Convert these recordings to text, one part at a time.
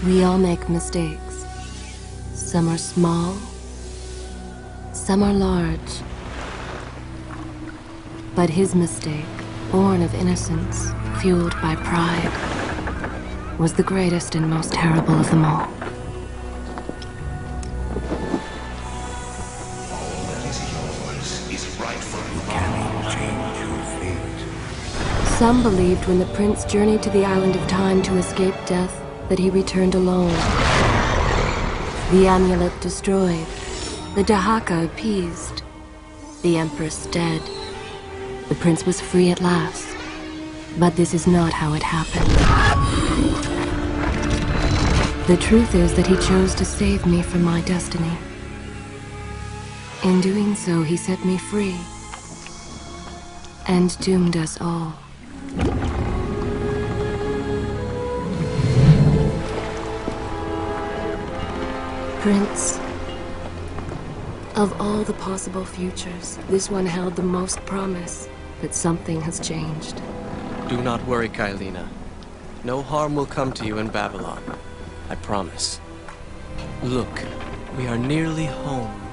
We all make mistakes. Some are small, some are large. But his mistake, born of innocence, fueled by pride, was the greatest and most terrible of them all. All that is yours is rightful. You cannot change your fate. Some believed when the prince journeyed to the island of time to escape death, that he returned alone. The amulet destroyed, the Dahaka appeased, the empress dead. The prince was free at last. But this is not how it happened. The truth is that he chose to save me from my destiny. In doing so, he set me free and doomed us all. Prince, of all the possible futures, this one held the most promise that something has changed. Do not worry, Kaileena. No harm will come to you in Babylon. I promise. Look, we are nearly home.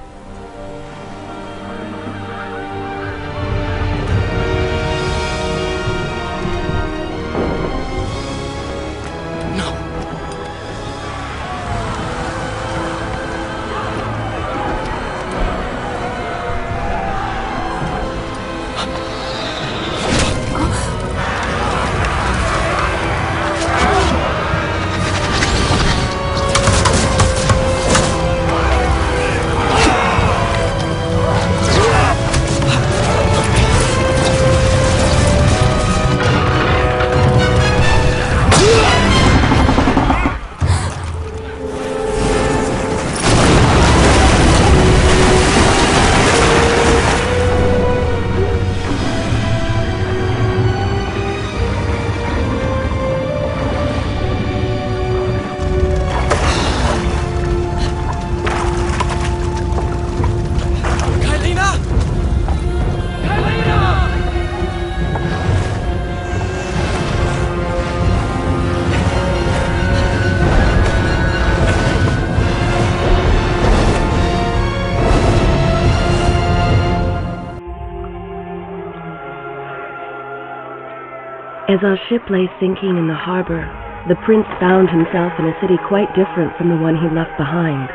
As our ship lay sinking in the harbor, the prince found himself in a city quite different from the one he left behind.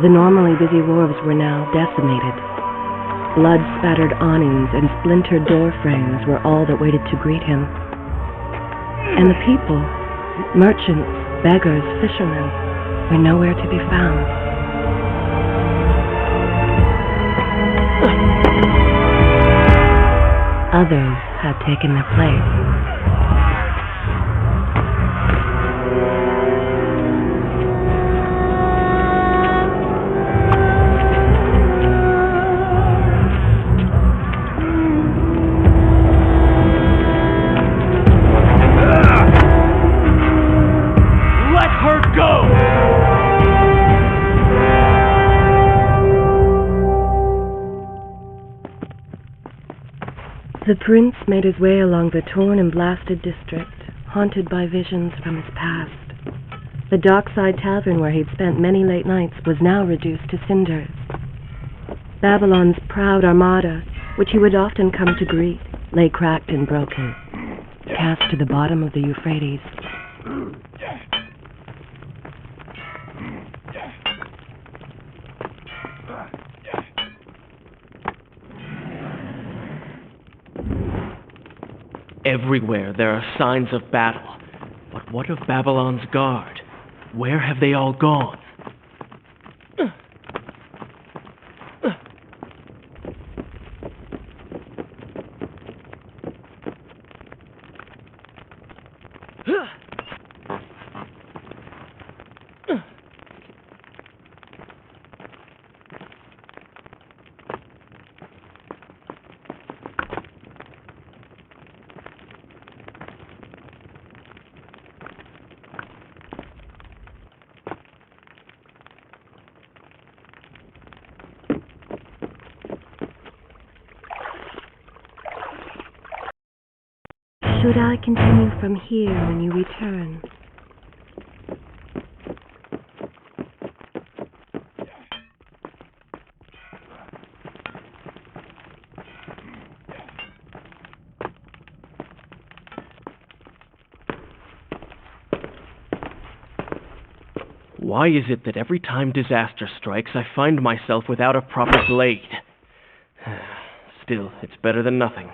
The normally busy wharves were now decimated. Blood-spattered awnings and splintered door frames were all that waited to greet him. And the people, merchants, beggars, fishermen, were nowhere to be found. Others had taken their place. The prince made his way along the torn and blasted district, haunted by visions from his past. The dockside tavern where he'd spent many late nights was now reduced to cinders. Babylon's proud armada, which he would often come to greet, lay cracked and broken, cast to the bottom of the Euphrates. Everywhere there are signs of battle. But what of Babylon's guard? Where have they all gone? Should I continue from here when you return? Why is it that every time disaster strikes, I find myself without a proper blade? Still, it's better than nothing.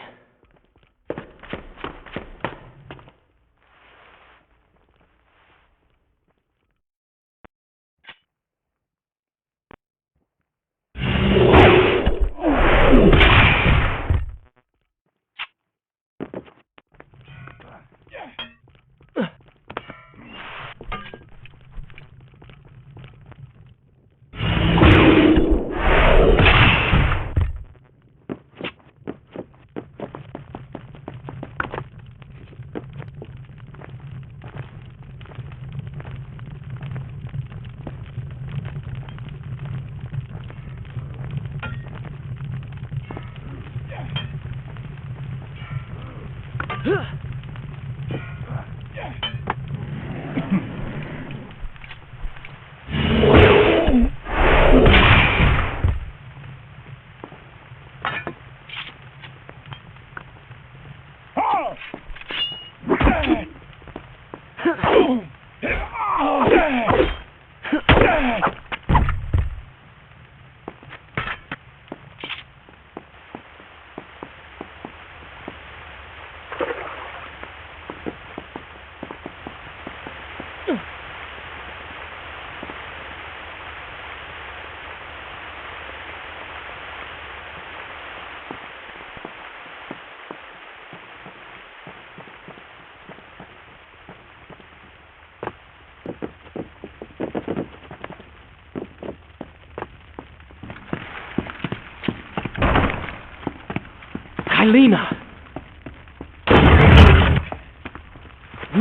Kaileena!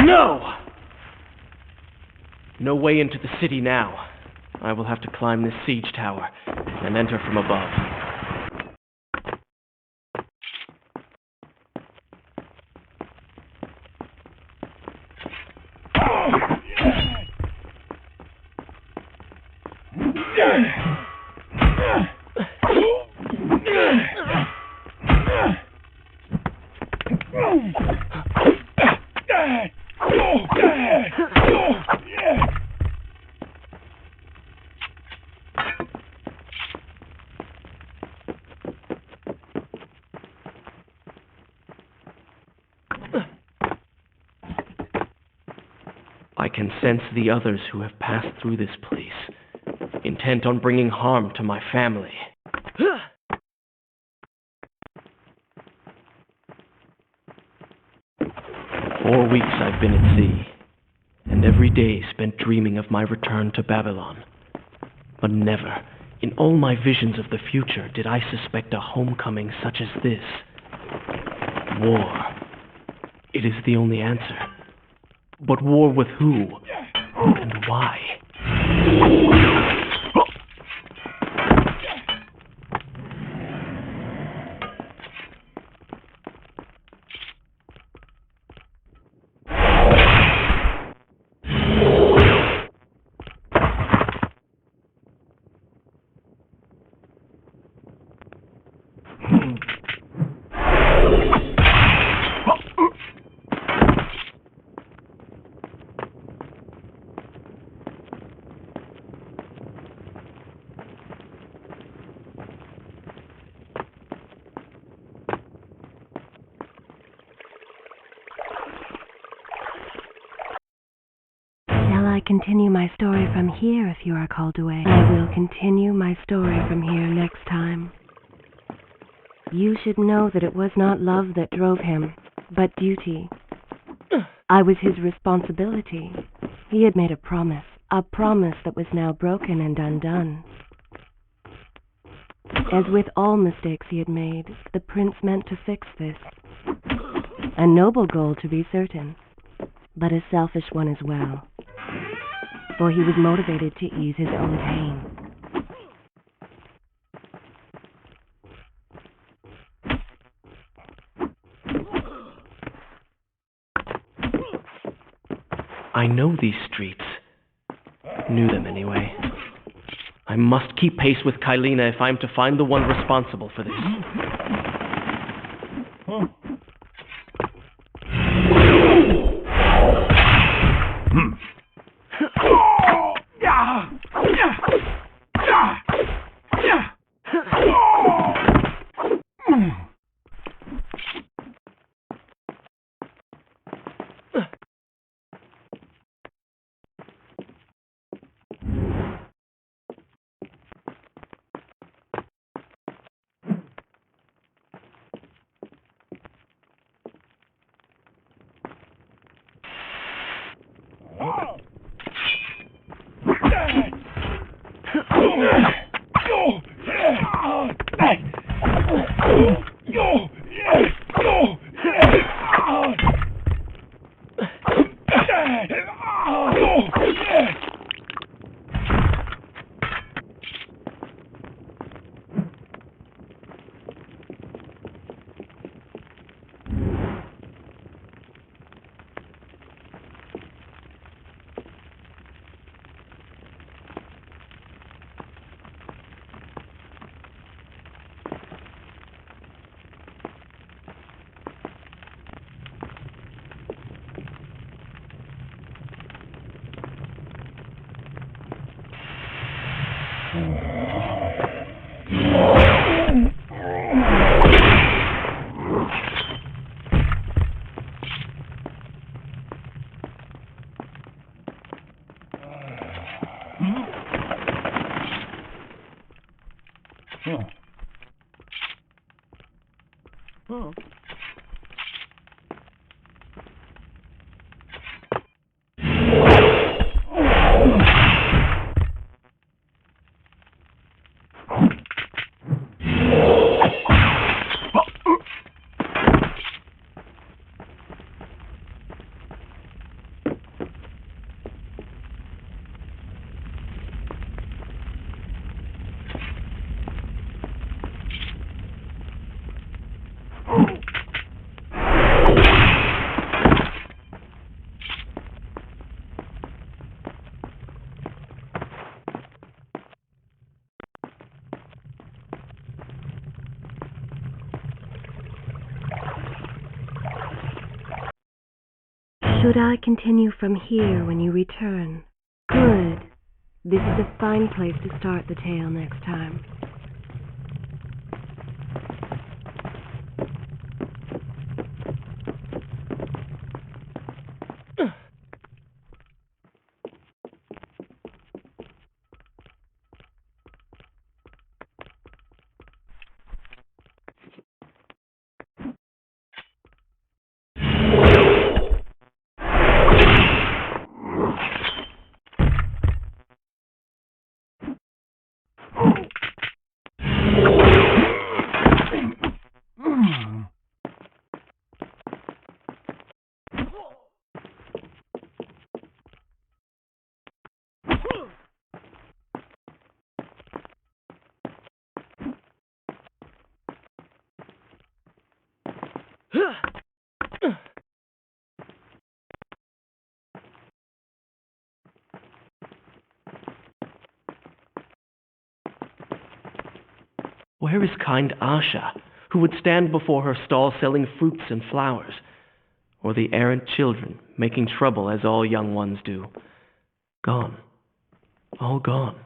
No! No way into the city now. I will have to climb this siege tower and enter from above. I can sense the others who have passed through this place, intent on bringing harm to my family. 4 weeks I've been at sea, and every day spent dreaming of my return to Babylon. But never, in all my visions of the future, did I suspect a homecoming such as this. War. It is the only answer. But war with who? And why? I continue my story from here if you are called away. I will continue my story from here next time. You should know that it was not love that drove him, but duty. I was his responsibility. He had made a promise that was now broken and undone. As with all mistakes he had made, the prince meant to fix this. A noble goal, to be certain, but a selfish one as well. For he was motivated to ease his own pain. I know these streets. Knew them anyway. I must keep pace with Kaileena if I'm to find the one responsible for this. Should I continue from here when you return? Good. This is a fine place to start the tale next time. Where is kind Asha, who would stand before her stall selling fruits and flowers? Or the errant children, making trouble as all young ones do? Gone. All gone.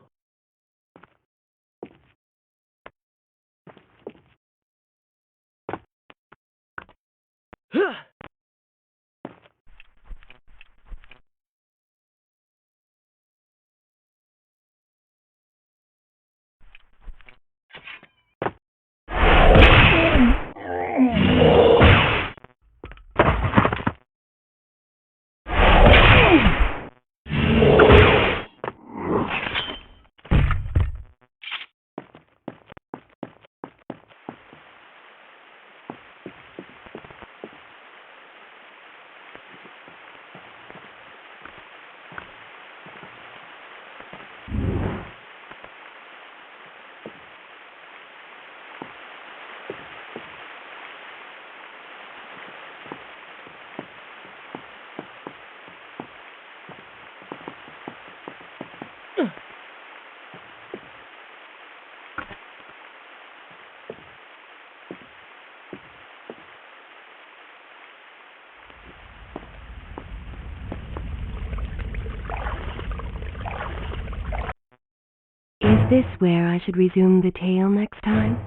Is this where I should resume the tale next time?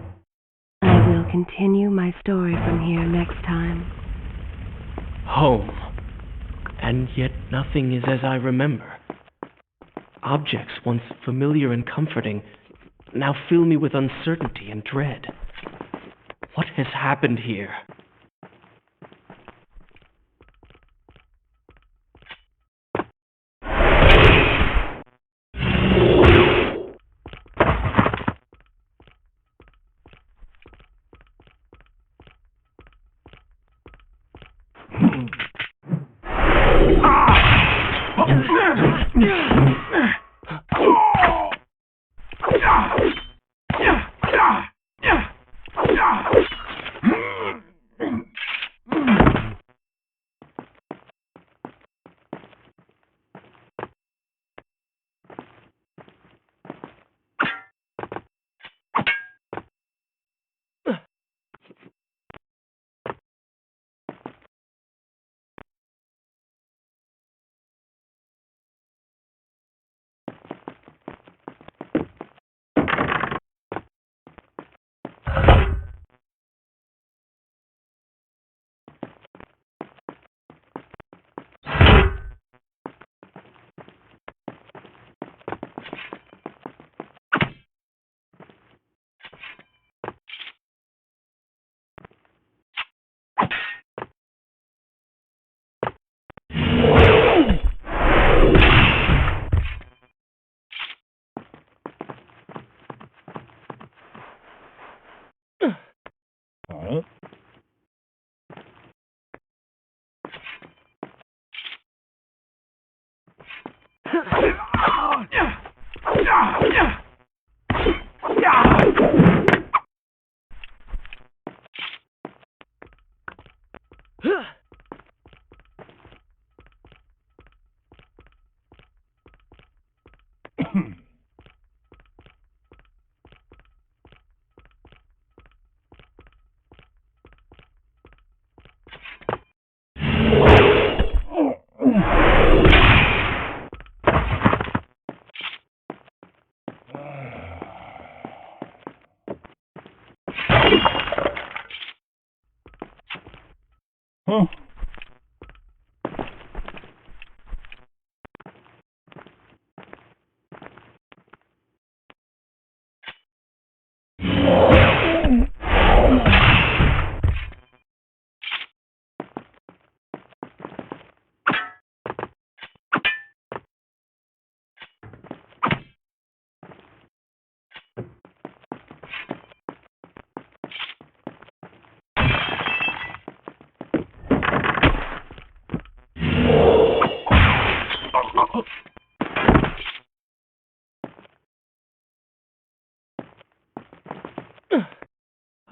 I will continue my story from here next time. Home. And yet nothing is as I remember. Objects once familiar and comforting now fill me with uncertainty and dread. What has happened here?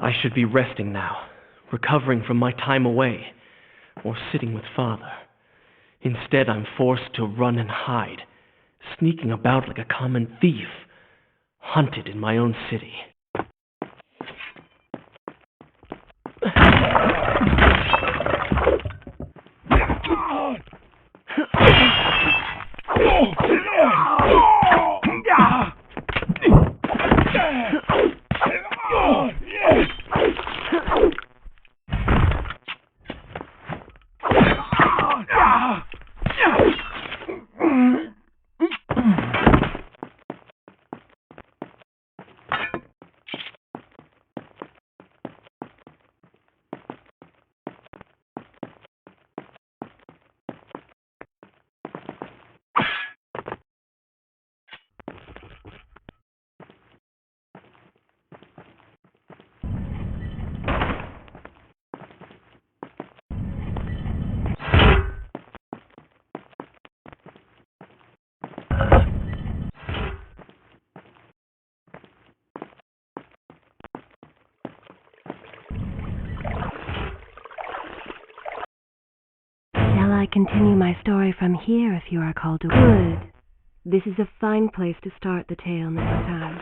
I should be resting now, recovering from my time away, or sitting with Father. Instead, I'm forced to run and hide, sneaking about like a common thief, hunted in my own city. I continue my story from here if you are called to. Good. This is a fine place to start the tale next time.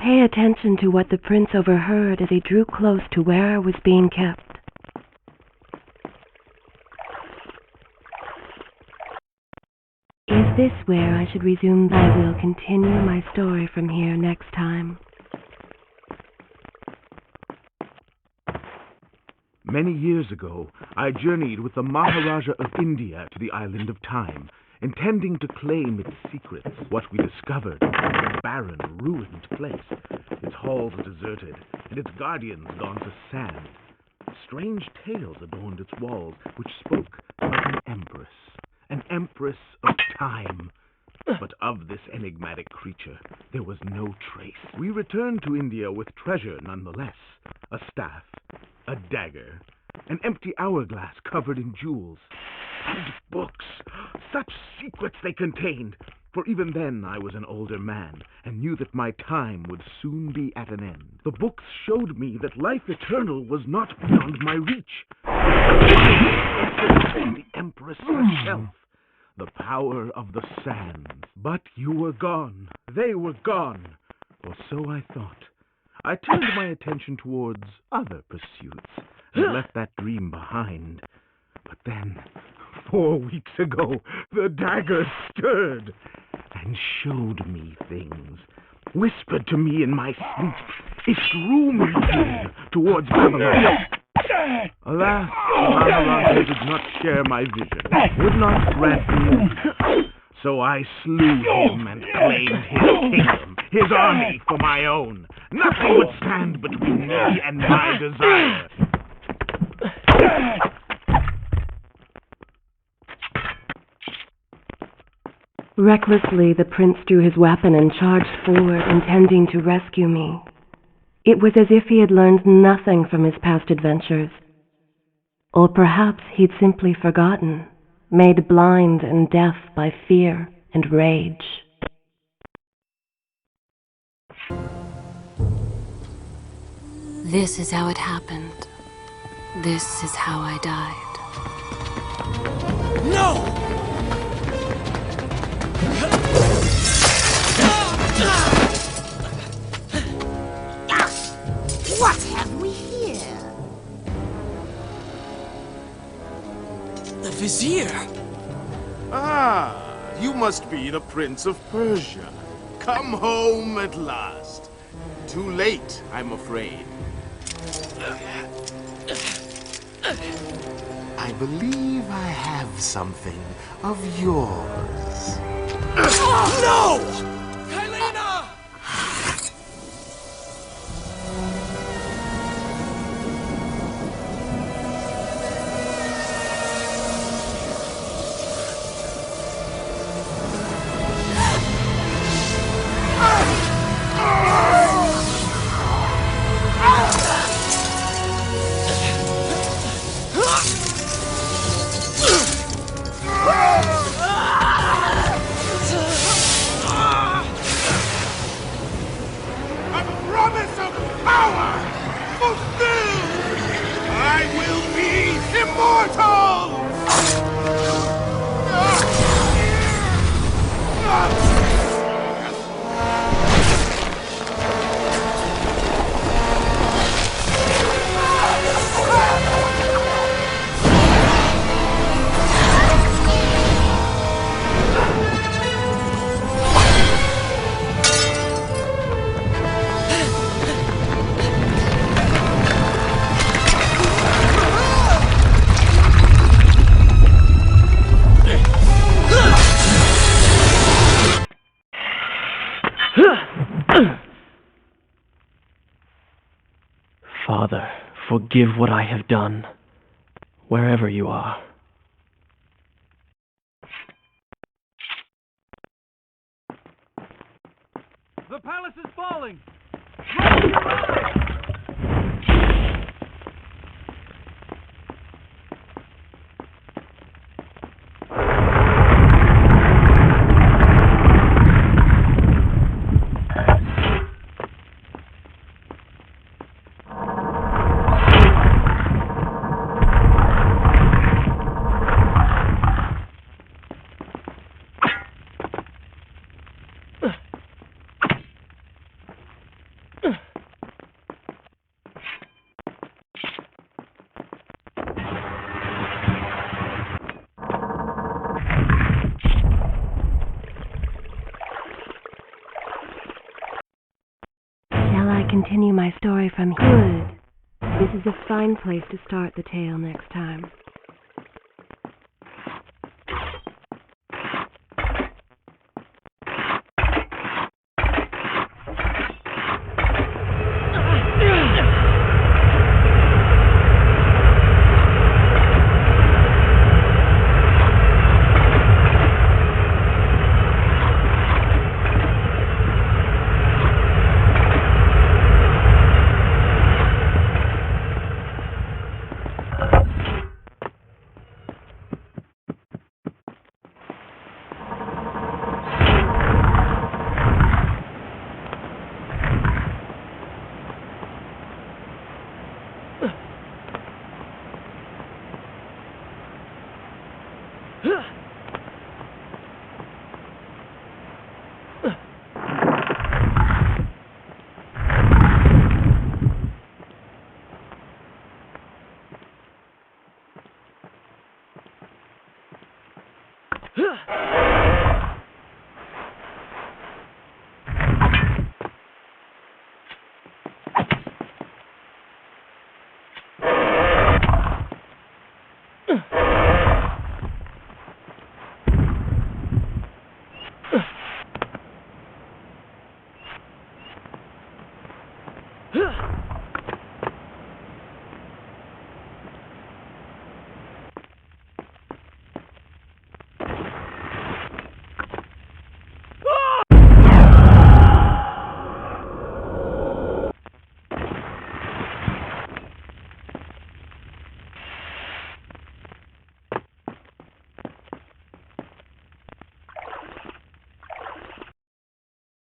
pay attention to what the prince overheard as he drew close to where I was being kept. Is this where I should resume? I will continue my story from here next time. Many years ago, I journeyed with the Maharaja of India to the island of Time, intending to claim its secrets. What we discovered was a barren, ruined place. Its halls deserted, and its guardians gone to sand. Strange tales adorned its walls, which spoke of an empress of time. But of this enigmatic creature, there was no trace. We returned to India with treasure nonetheless. A staff, a dagger, an empty hourglass covered in jewels, and books. Such secrets they contained. For even then I was an older man, and knew that my time would soon be at an end. The books showed me that life eternal was not beyond my reach. The Empress herself, the power of the sands. But you were gone. They were gone. Or so I thought. I turned my attention towards other pursuits, and left that dream behind. But then, 4 weeks ago, the dagger stirred, and showed me things, whispered to me in my sleep. It drew me here, towards Babylon. Alas, Maharaja did not share my vision, would not grant me. So I slew him and claimed his kingdom, his army for my own. Nothing would stand between me and my desire. Recklessly, the prince drew his weapon and charged forward, intending to rescue me. It was as if he had learned nothing from his past adventures. Or perhaps he'd simply forgotten, made blind and deaf by fear and rage. This is how it happened. This is how I died. No! What have we here? The Vizier! Ah, you must be the Prince of Persia. Come home at last. Too late, I'm afraid. I believe I have something of yours. No! Kaileena! Father, forgive what I have done, wherever you are. The palace is falling! continue my story from here? Good. This is a fine place to start the tale next time.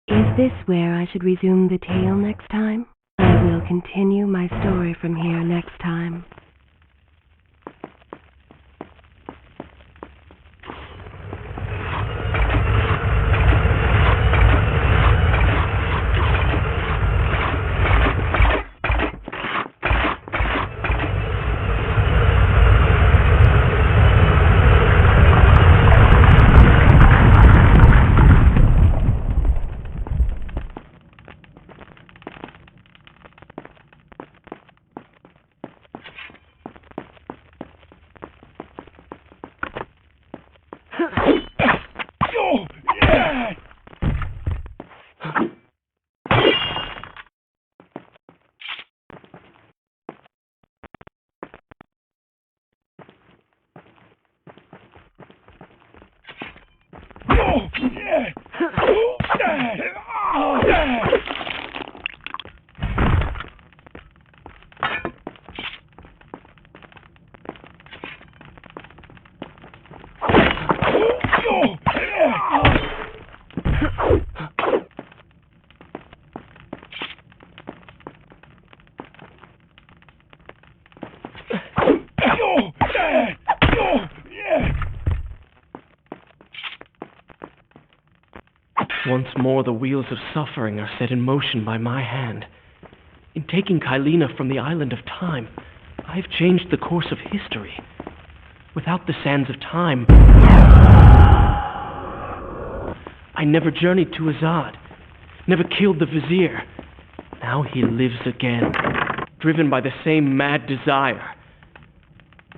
Is this where I should resume the tale next time? I will continue my story from here next time. Once more the wheels of suffering are set in motion by my hand. In taking Kaileena from the island of time, I have changed the course of history. Without the sands of time, I never journeyed to Azad, never killed the Vizier. Now he lives again, driven by the same mad desire.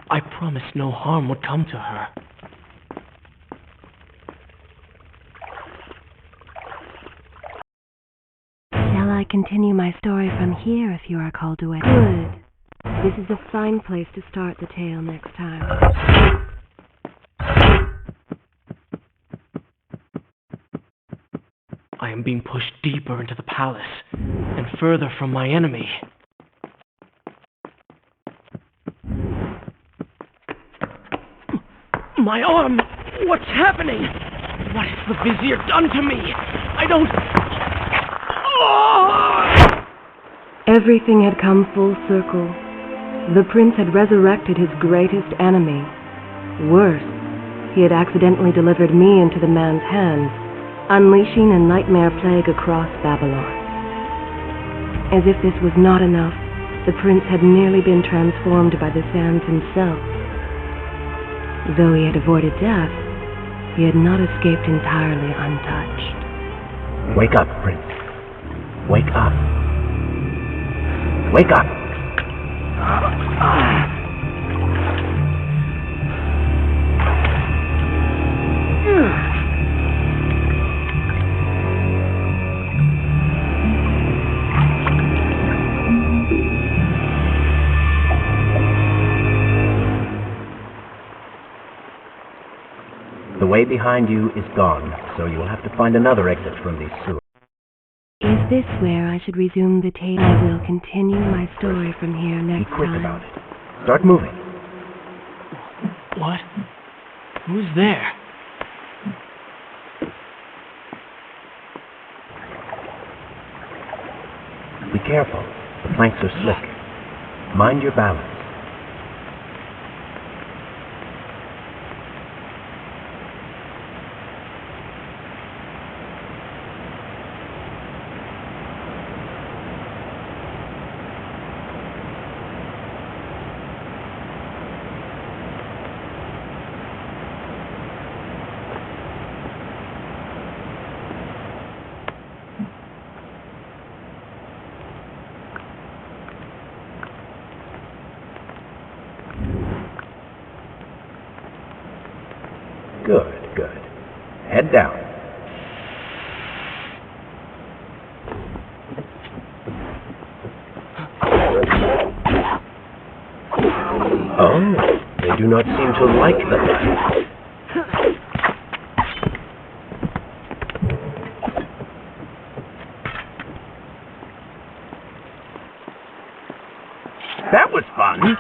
I promised no harm would come to her. Shall I continue my story from here if you are called to it? Good. This is a fine place to start the tale next time. I am being pushed deeper into the palace and further from my enemy. My arm! What's happening? What has the Vizier done to me? I don't... Everything had come full circle. The prince had resurrected his greatest enemy. Worse, he had accidentally delivered me into the man's hands, unleashing a nightmare plague across Babylon. As if this was not enough, the prince had nearly been transformed by the sands himself. Though he had avoided death, he had not escaped entirely untouched. Wake up, Prince. Wake up. Wake up! The way behind you is gone, so you will have to find another exit from these sewers. Is this where I should resume the tape? I will continue my story from here next Be quick time. about it. Start moving. What? Who's there? Be careful. The planks are slick. Mind your balance. Good, good. Head down. Oh, they do not seem to like the light. That was fun.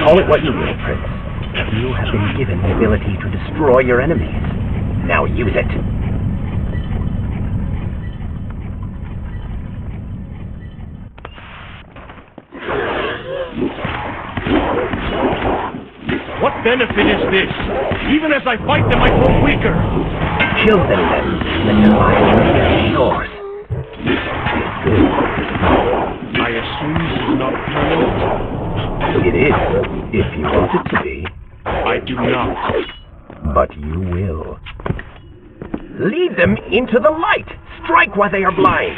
Call it what you will, Prince. You have been given the ability to destroy your enemies. Now use it. What benefit is this? Even as I fight them, I grow weaker. Kill them then. Let your lives be yours. I assume this is not permanent? It is, if you want it to be. I do not. But you will. Lead them into the light! Strike while they are blind!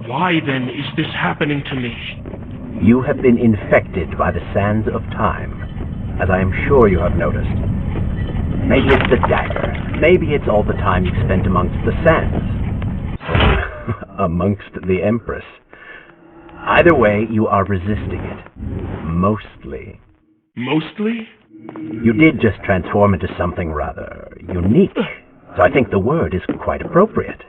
Why then is this happening to me? You have been infected by the sands of time, as I am sure you have noticed. Maybe it's the dagger. Maybe it's all the time you've spent amongst the sands. amongst the Empress. Either way, you are resisting it. Mostly. Mostly? You did just transform into something rather unique, so I think the word is quite appropriate.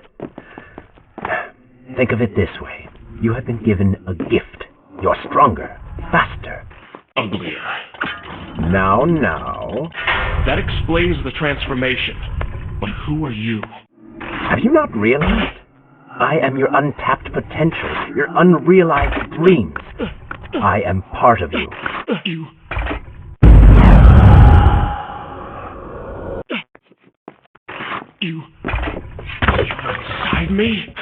Think of it this way. You have been given a gift. You're stronger, faster. Uglier. Now. That explains the transformation. But who are you? Have you not realized? I am your untapped potential, your unrealized dreams. I am part of you. You're inside me?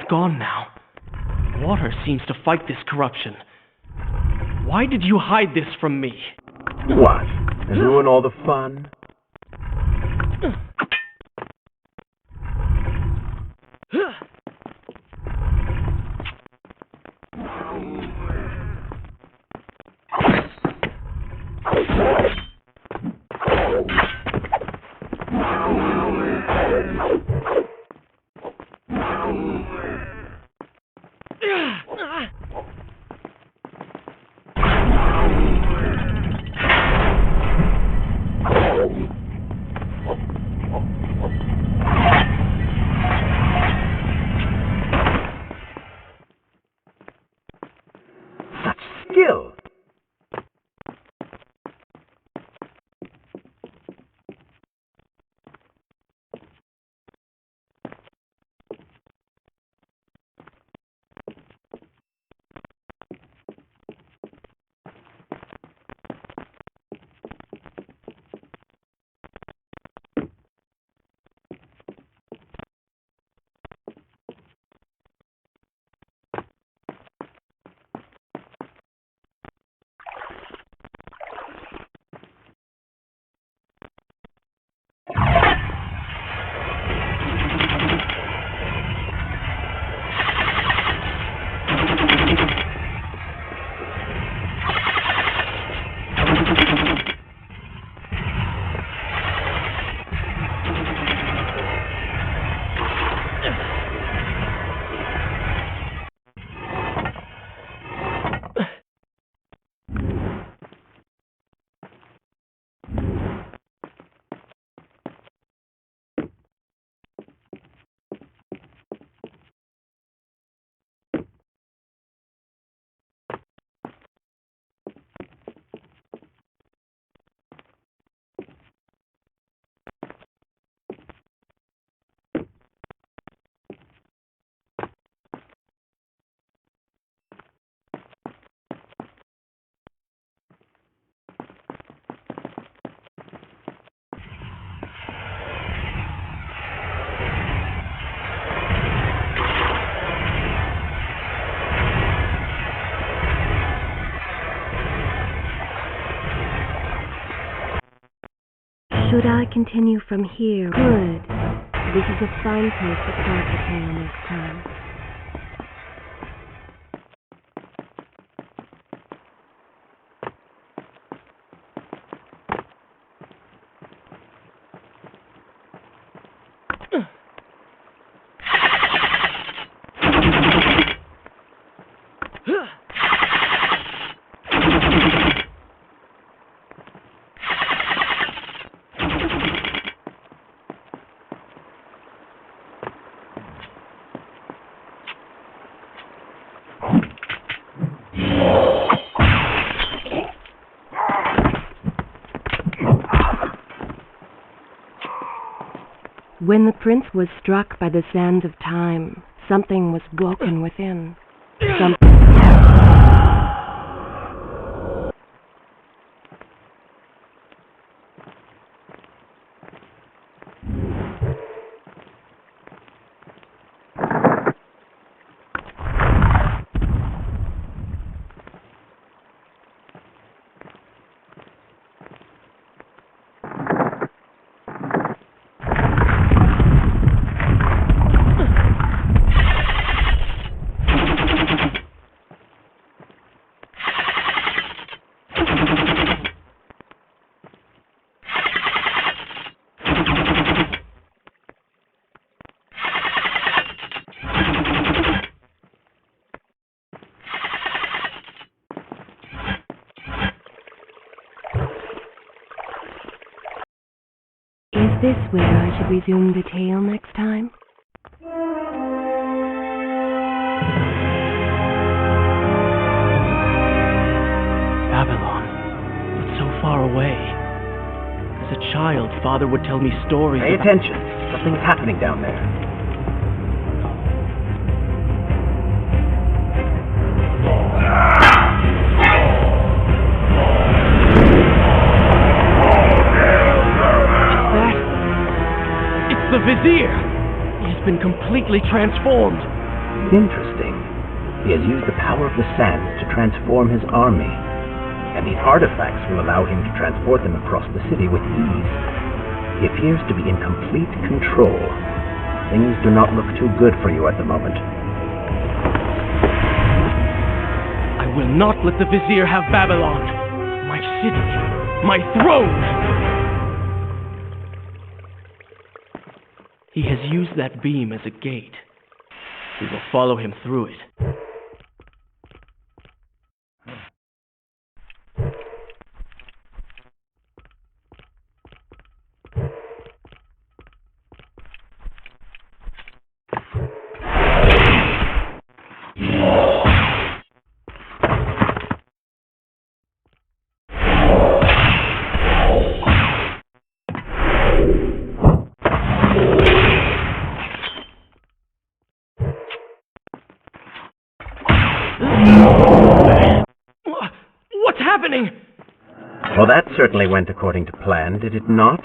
Gone now. Water seems to fight this corruption. Why did you hide this from me? What? And ruin all the fun? Skill. Should I continue from here? Good. This is a fine place to start the tale next time. When the prince was struck by the sands of time, something was broken within. this where I should resume the tale next time? Babylon, but so far away. As a child, Father would tell me stories. Pay attention. Something's happening down there. It's the Vizier! He has been completely transformed. Interesting. He has used the power of the sands to transform his army. And these artifacts will allow him to transport them across the city with ease. He appears to be in complete control. Things do not look too good for you at the moment. I will not let the Vizier have Babylon. My city. My throne! He has used that beam as a gate. We will follow him through it. What's happening? Well, that certainly went according to plan, did it not?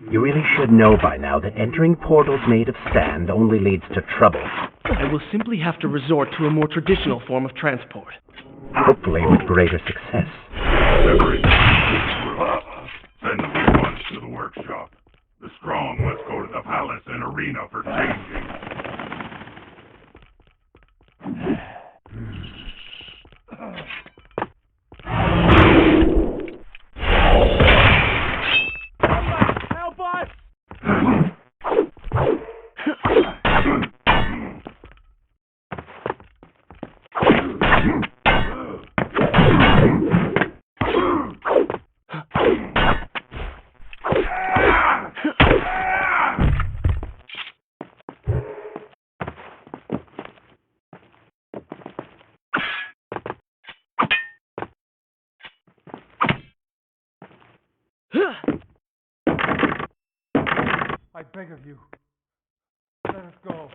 You really should know by now that entering portals made of sand only leads to trouble. I will simply have to resort to a more traditional form of transport. Hopefully with greater success. Send the weak ones to the workshop. The strong must go to the palace and arena for changing. Help us! I beg of you, let us go.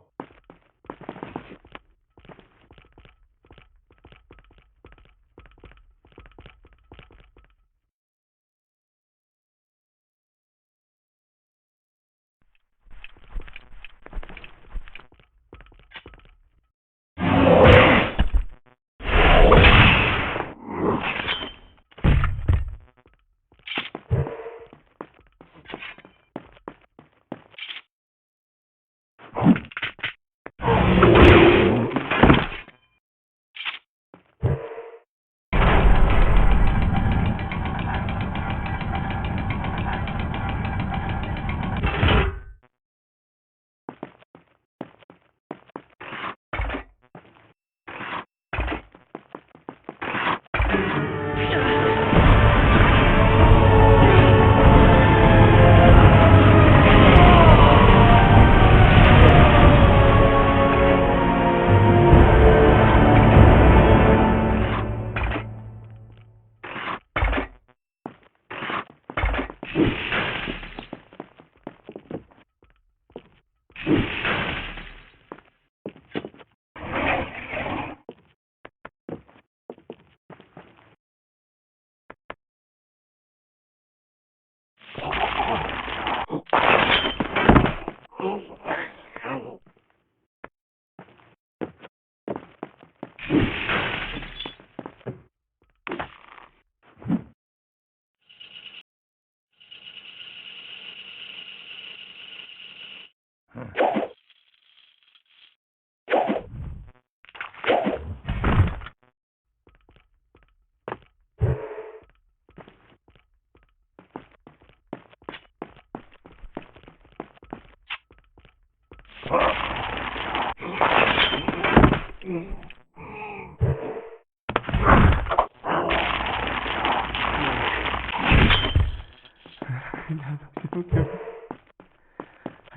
I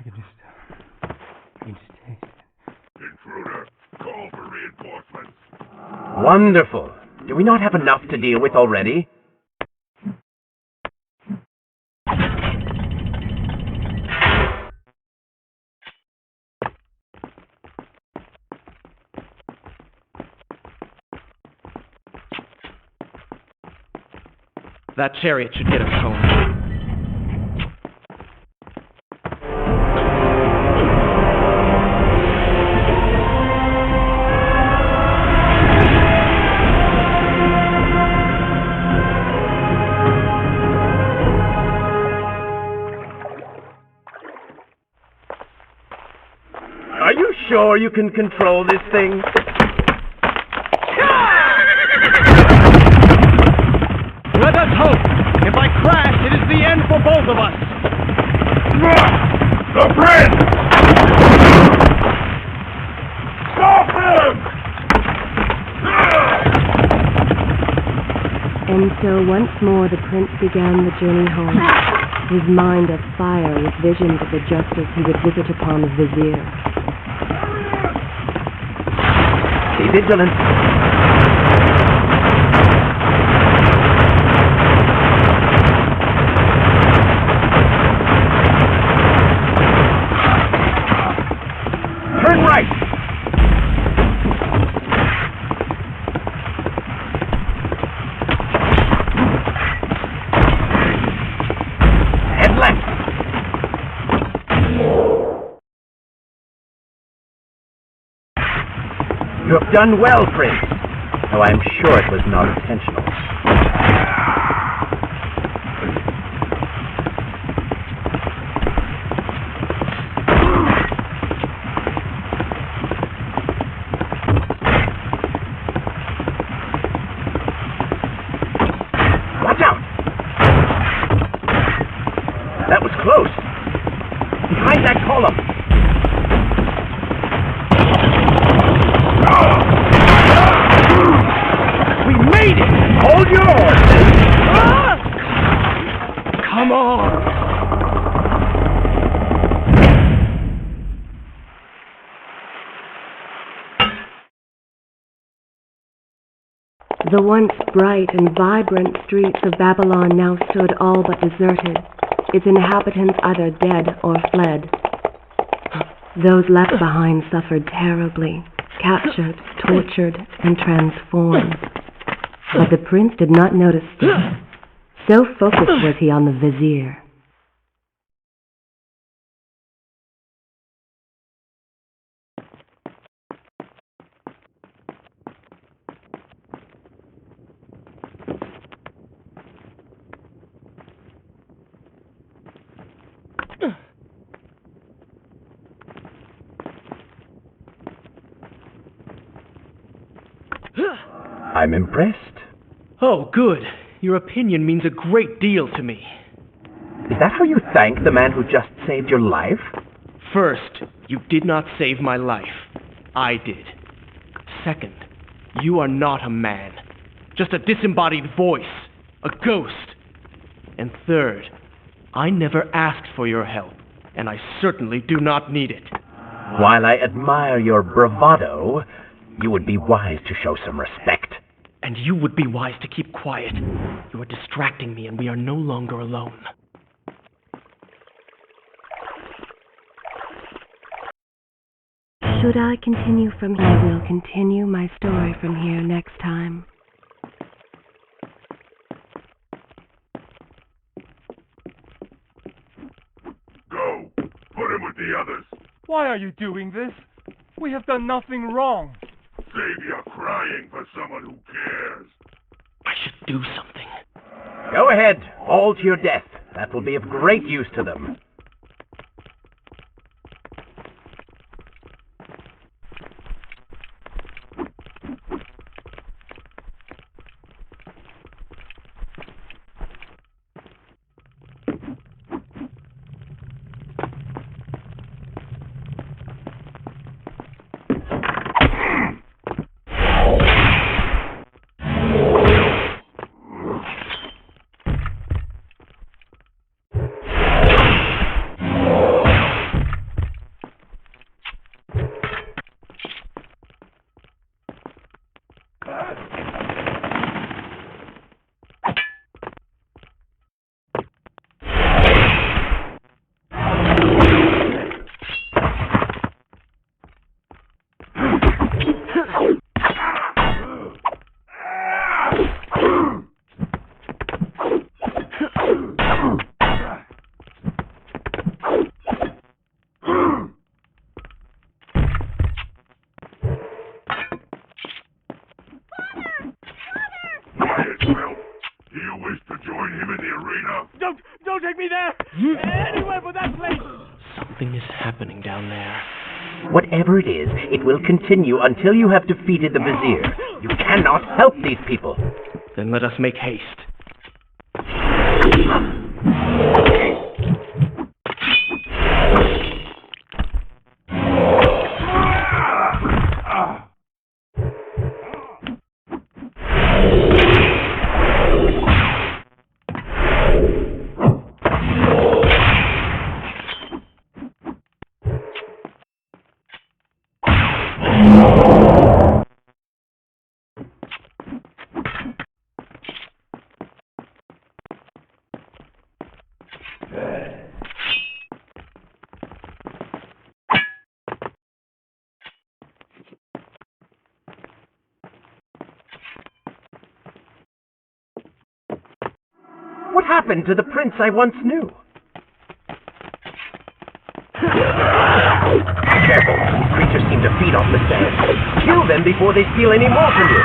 can just taste it. Intruder, call for reinforcements. Wonderful. Do we not have enough to deal with already? That chariot should get us home. Are you sure you can control this thing? Let us hope! If I crash, it is the end for both of us! The prince! Stop him! And so once more the prince began the journey home, his mind afire with visions of the justice he would visit upon the Vizier. Be vigilant. Turn right! Head left! You have done well, Prince, though I am sure it was not intentional. Watch out! That was close. Behind that column. We made it! Hold yours! Come on! The once bright and vibrant streets of Babylon now stood all but deserted, its inhabitants either dead or fled. Those left behind suffered terribly, captured, tortured, and transformed. But the prince did not notice this. So focused was he on the Vizier. I'm impressed. Oh, good. Your opinion means a great deal to me. Is that how you thank the man who just saved your life? First, you did not save my life. I did. Second, you are not a man. Just a disembodied voice. A ghost. And third, I never asked for your help, and I certainly do not need it. While I admire your bravado, you would be wise to show some respect. And you would be wise to keep quiet. You are distracting me, and we are no longer alone. Should I continue from here? I will continue my story from here next time. Go. Put him with the others. Why are you doing this? We have done nothing wrong. Save your crying for someone who cares. I should do something. Go ahead, all to your death. That will be of great use to them. To join him in the arena? Don't take me there! Anywhere but that place! Something is happening down there. Whatever it is, it will continue until you have defeated the Vizier. You cannot help these people. Then let us make haste. What happened to the prince I once knew? Careful, these creatures seem to feed off the sand. Kill them before they steal any more from you.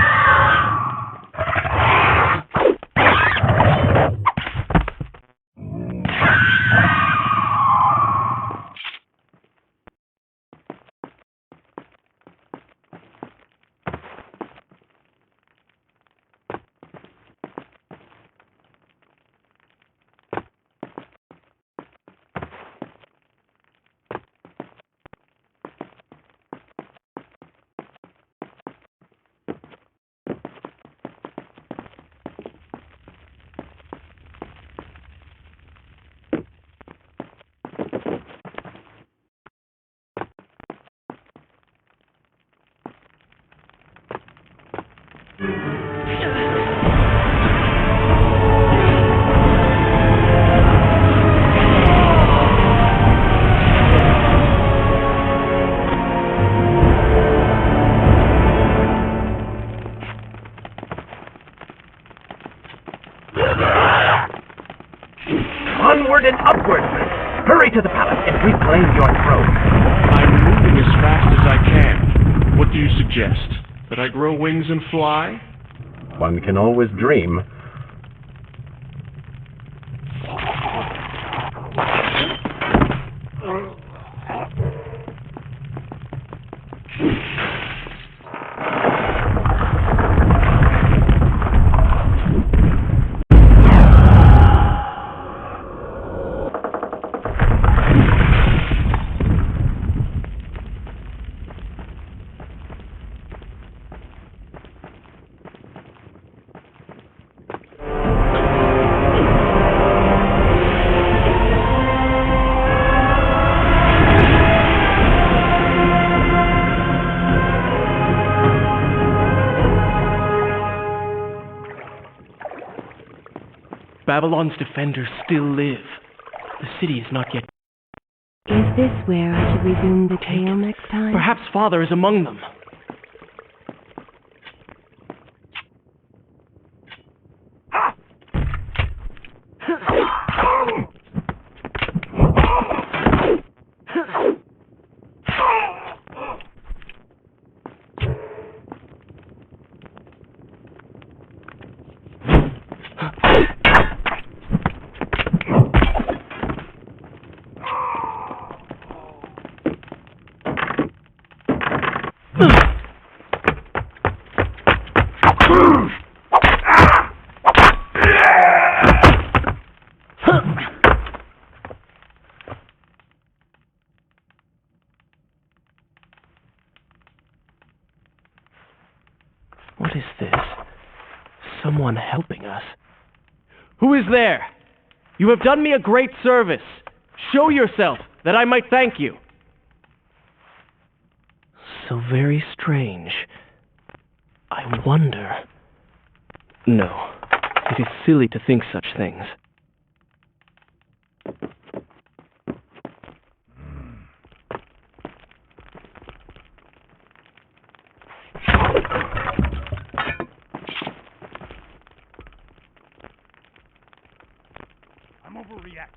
Onward and upward! Hurry to the palace and reclaim your throne! I'm moving as fast as I can. What do you suggest? That I grow wings and fly? One can always dream. Babylon's defenders still live. The city is not yet... Is this where I should resume the tale next time? Perhaps Father is among them. What is this? Someone helping us. Who is there? You have done me a great service. Show yourself, that I might thank you. So very strange. I wonder... No, it is silly to think such things. I'm overreacting.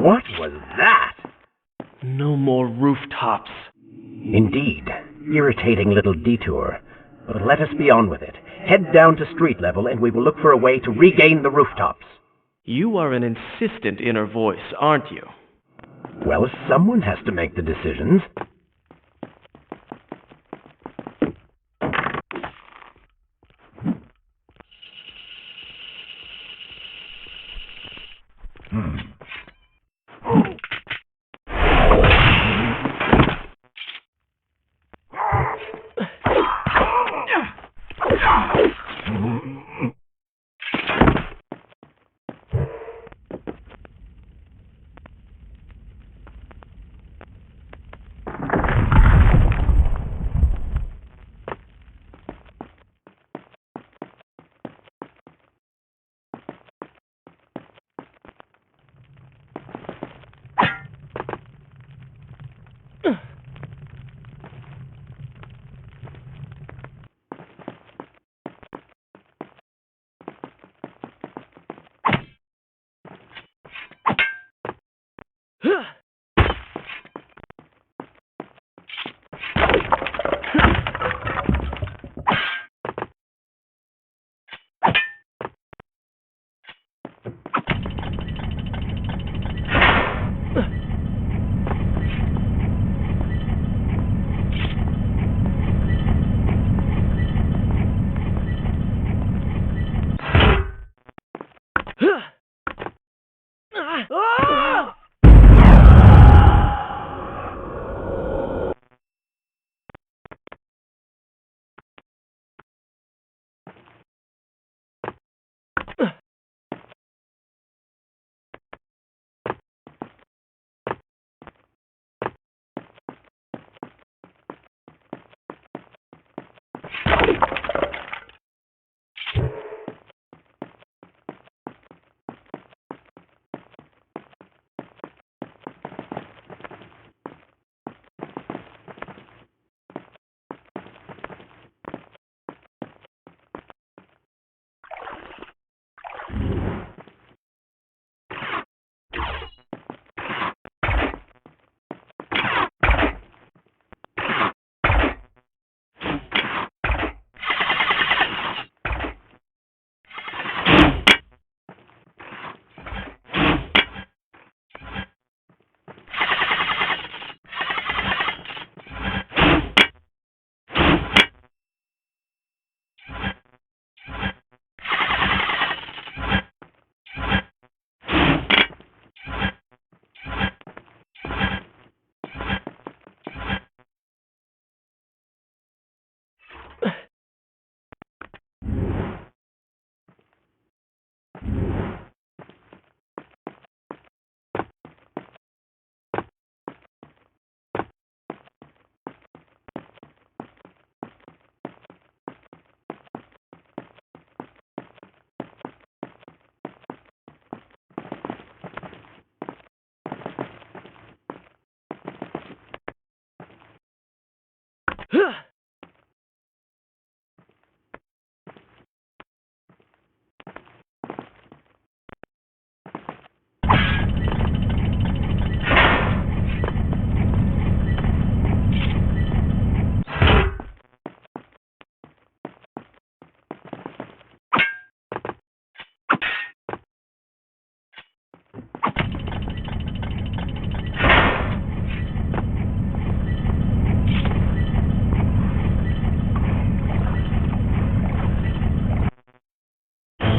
What was that? No more rooftops. Indeed. Irritating little detour. But let us be on with it. Head down to street level and we will look for a way to regain the rooftops. You are an insistent inner voice, aren't you? Well, someone has to make the decisions.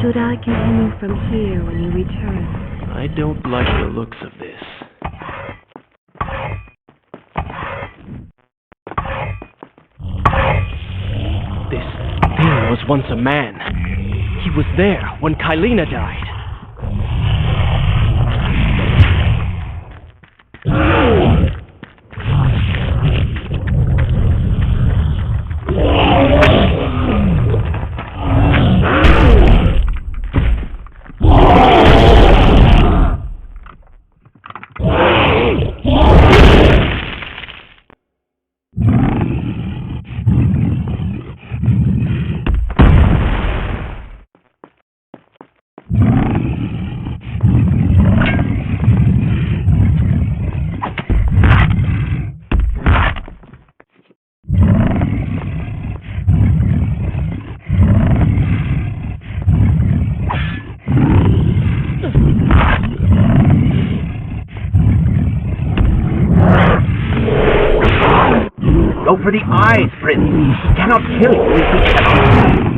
Should I continue from here when you return? I don't like the looks of this. This thing was once a man. He was there when Kaileena died. for the eyes, Prince. He cannot kill you if he cannot.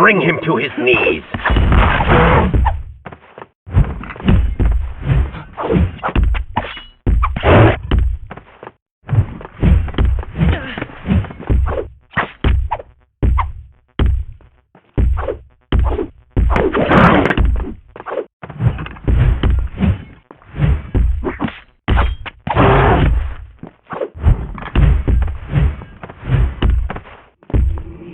Bring him to his knees.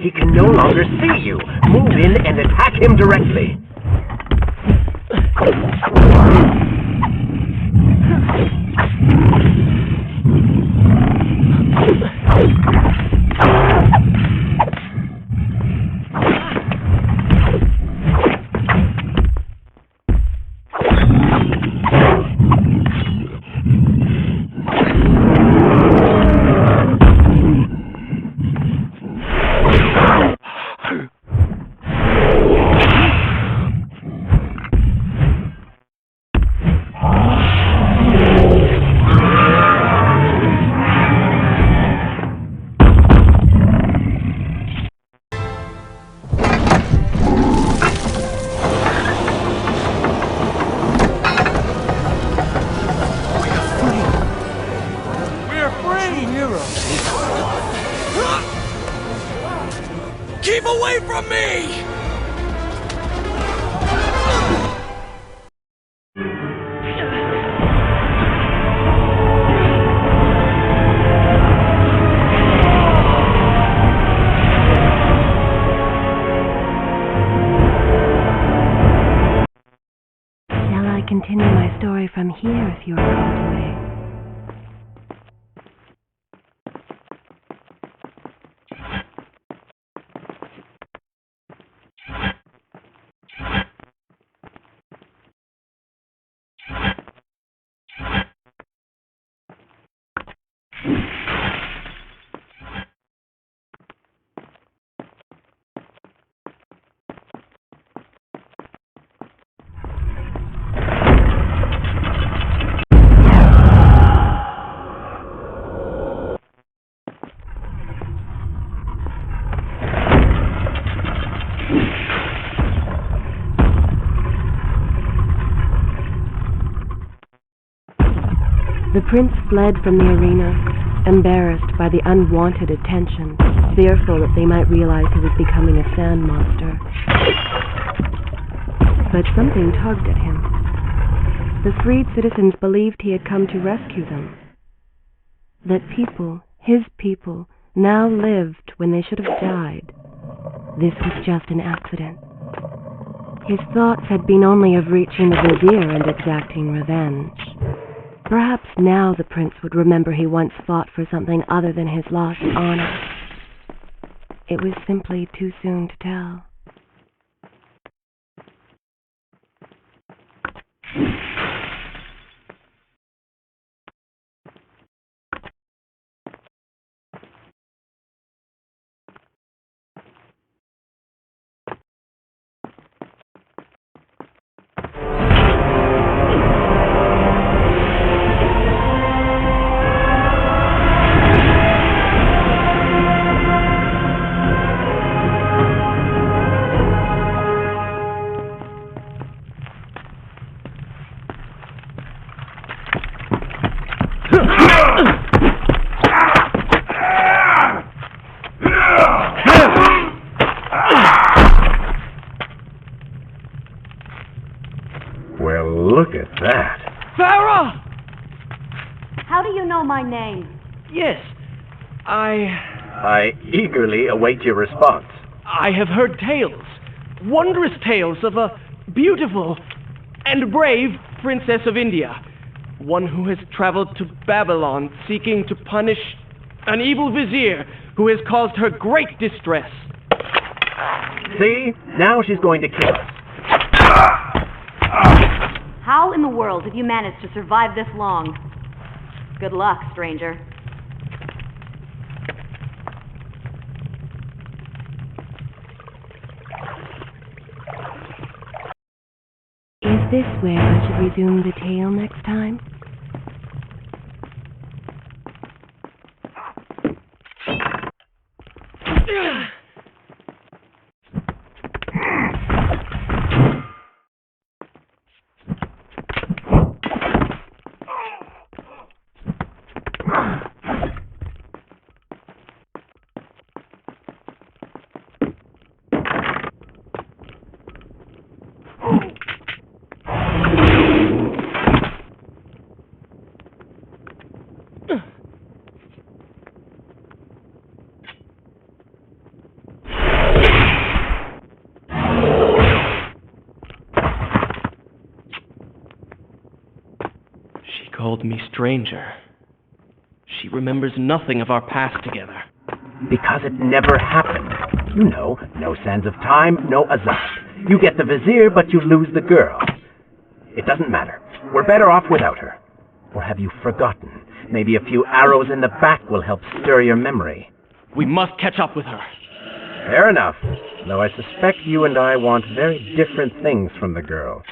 He can no longer see you. Move in and attack him directly. Keep away from me! Shall I continue my story from here if you're called away? The prince fled from the arena, embarrassed by the unwanted attention, fearful that they might realize he was becoming a sand monster. But something tugged at him. The freed citizens believed he had come to rescue them. That people, his people, now lived when they should have died. This was just an accident. His thoughts had been only of reaching the Vizier and exacting revenge. Perhaps now the prince would remember he once fought for something other than his lost honor. It was simply too soon to tell. know my name? Yes, I eagerly await your response. I have heard tales, wondrous tales of a beautiful and brave princess of India, one who has traveled to Babylon seeking to punish an evil vizier who has caused her great distress. See? Now she's going to kill us. How in the world have you managed to survive this long? Good luck, stranger. Is this where I should resume the tale next time? Called me stranger. She remembers nothing of our past together. Because it never happened. You know, no sands of time, no Azad. You get the vizier, but you lose the girl. It doesn't matter. We're better off without her. Or have you forgotten? Maybe a few arrows in the back will help stir your memory. We must catch up with her. Fair enough. Though I suspect you and I want very different things from the girl.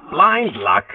Blind luck.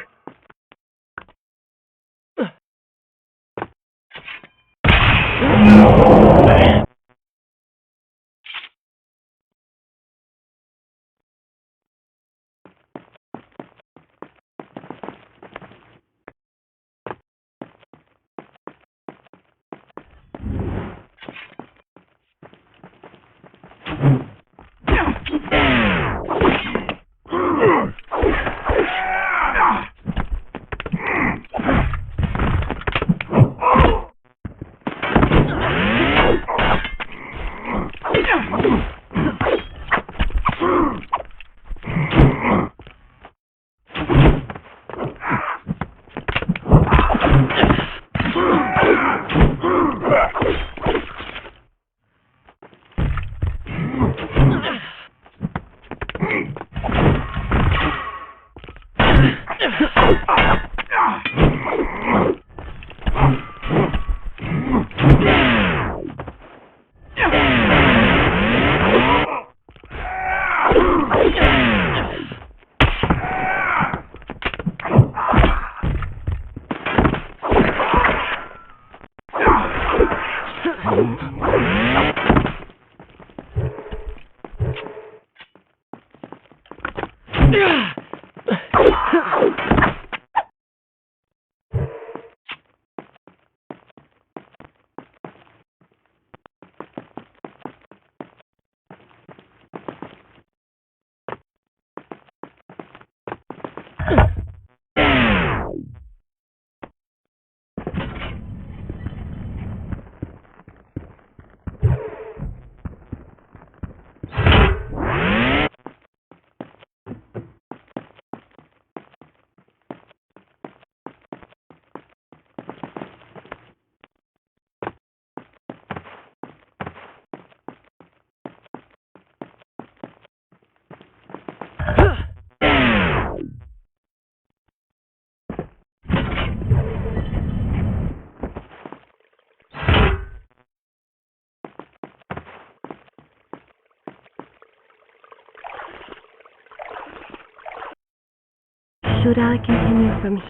Should I continue from here?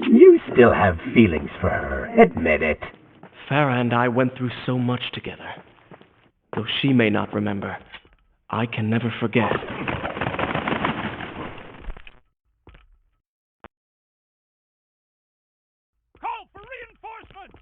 You still have feelings for her. Admit it. Farah and I went through so much together. Though she may not remember, I can never forget. Call for reinforcements!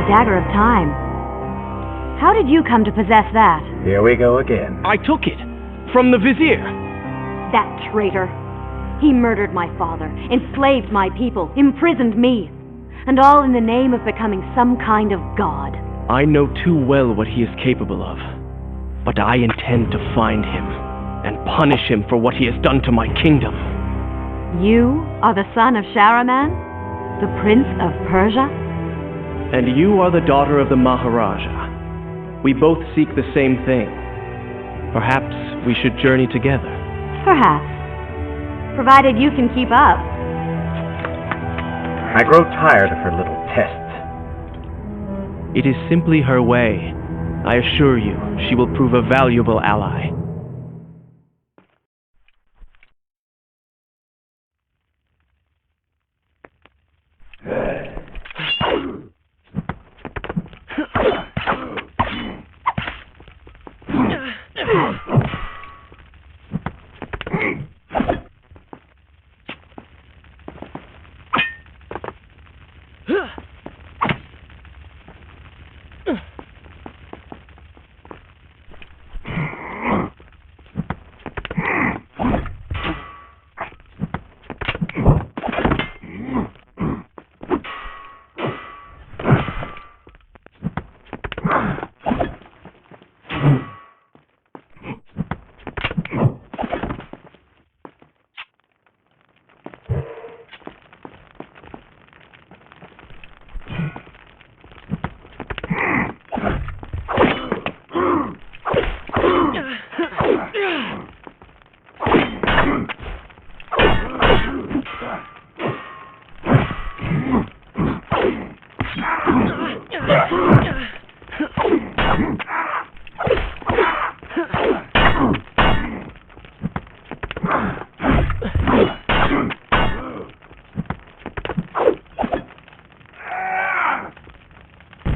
Dagger of Time. How did you come to possess that? Here we go again. I took it from the Vizier. That traitor. He murdered my father, enslaved my people, imprisoned me, and all in the name of becoming some kind of god. I know too well what he is capable of, but I intend to find him and punish him for what he has done to my kingdom. You are the son of Shahraman, the Prince of Persia? And you are the daughter of the Maharaja. We both seek the same thing. Perhaps we should journey together. Perhaps. Provided you can keep up. I grow tired of her little tests. It is simply her way. I assure you, she will prove a valuable ally.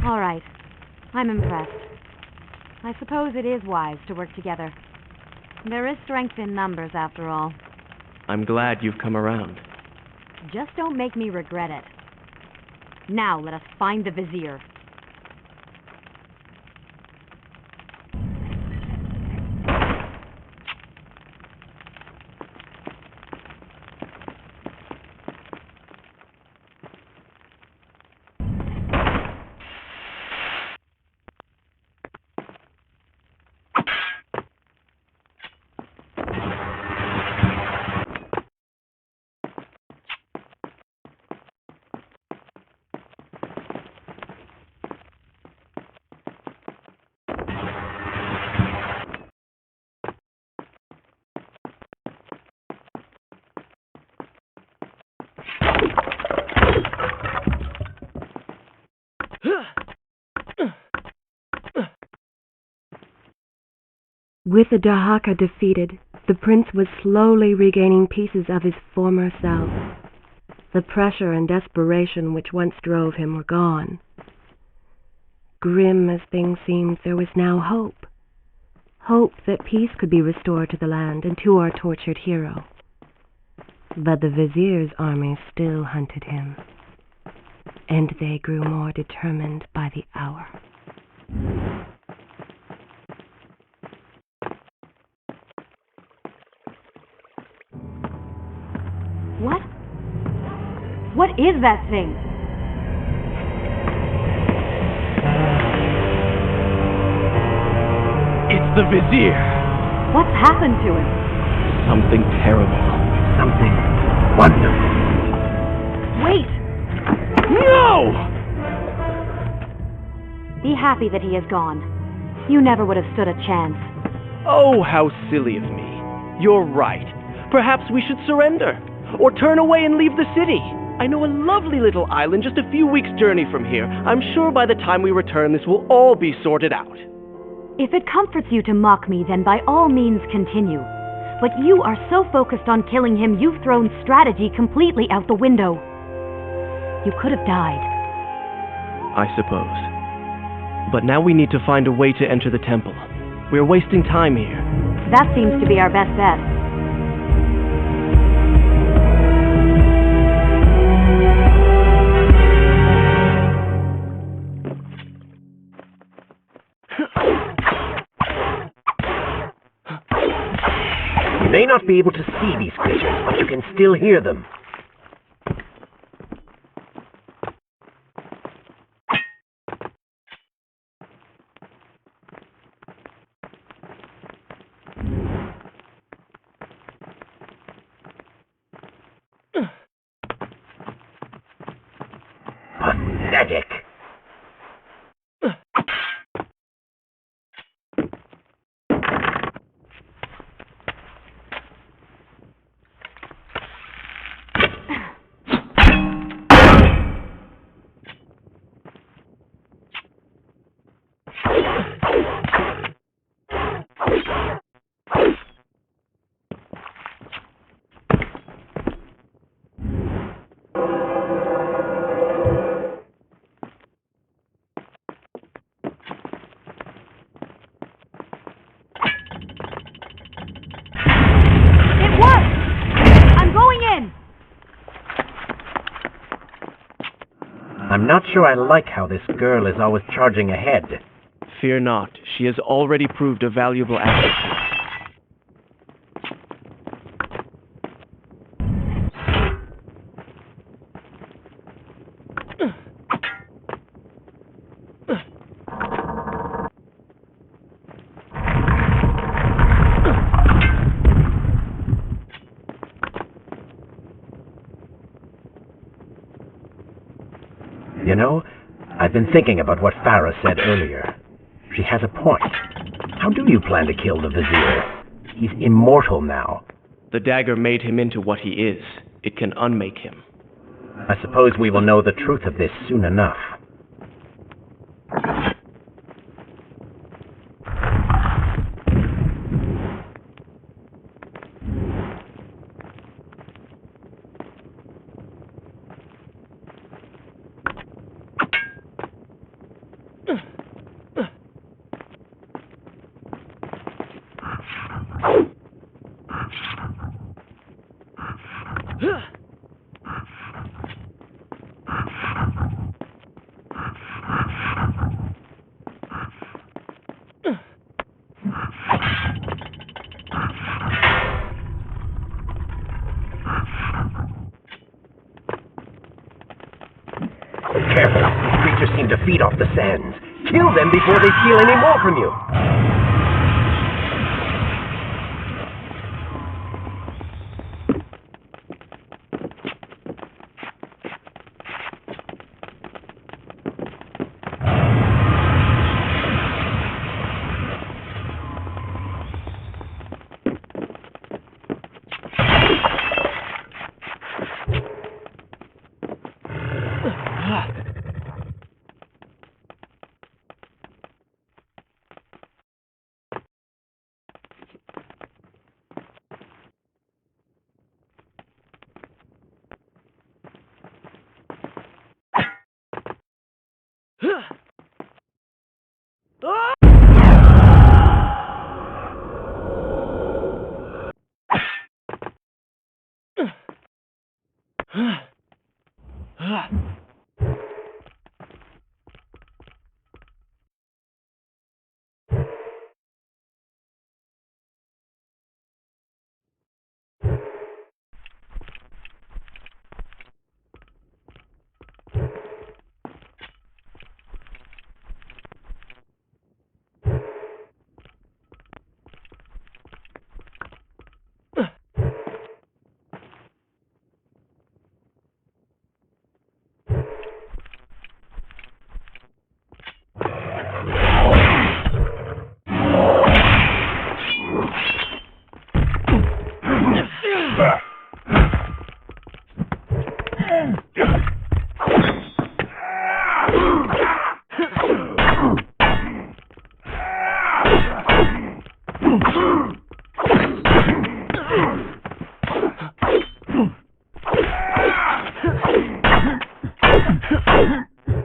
All right. I'm impressed. I suppose it is wise to work together. There is strength in numbers, after all. I'm glad you've come around. Just don't make me regret it. Now let us find the Vizier. With the Dahaka defeated, the prince was slowly regaining pieces of his former self. The pressure and desperation which once drove him were gone. Grim as things seemed, there was now hope. Hope that peace could be restored to the land and to our tortured hero. But the Vizier's army still hunted him, and they grew more determined by the hour. What is that thing? It's the Vizier. What's happened to him? Something terrible. Something wonderful. Wait! No! Be happy that he is gone. You never would have stood a chance. Oh, how silly of me. You're right. Perhaps we should surrender. Or turn away and leave the city. I know a lovely little island just a few weeks' journey from here. I'm sure by the time we return this will all be sorted out. If it comforts you to mock me, then by all means continue. But you are so focused on killing him, you've thrown strategy completely out the window. You could have died. I suppose. But now we need to find a way to enter the temple. We're wasting time here. That seems to be our best bet. You may not be able to see these creatures, but you can still hear them. Pathetic. I'm not sure I like how this girl is always charging ahead. Fear not, she has already proved a valuable asset. You know, I've been thinking about what Farah said earlier. She has a point. How do you plan to kill the Vizier? He's immortal now. The dagger made him into what he is. It can unmake him. I suppose we will know the truth of this soon enough. Careful, these creatures seem to feed off the sands. Kill them before they steal any more from you.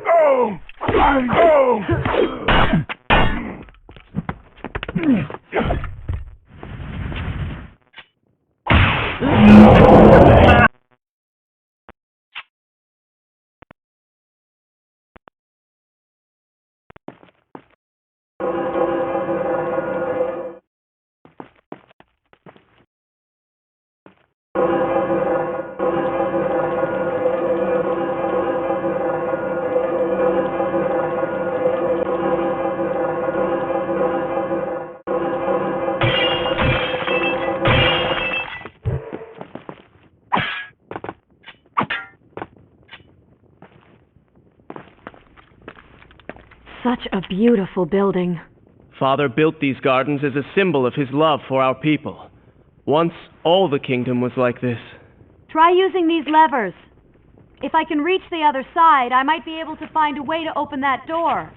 Oh! Oh! Such a beautiful building. Father built these gardens as a symbol of his love for our people. Once, all the kingdom was like this. Try using these levers. If I can reach the other side, I might be able to find a way to open that door.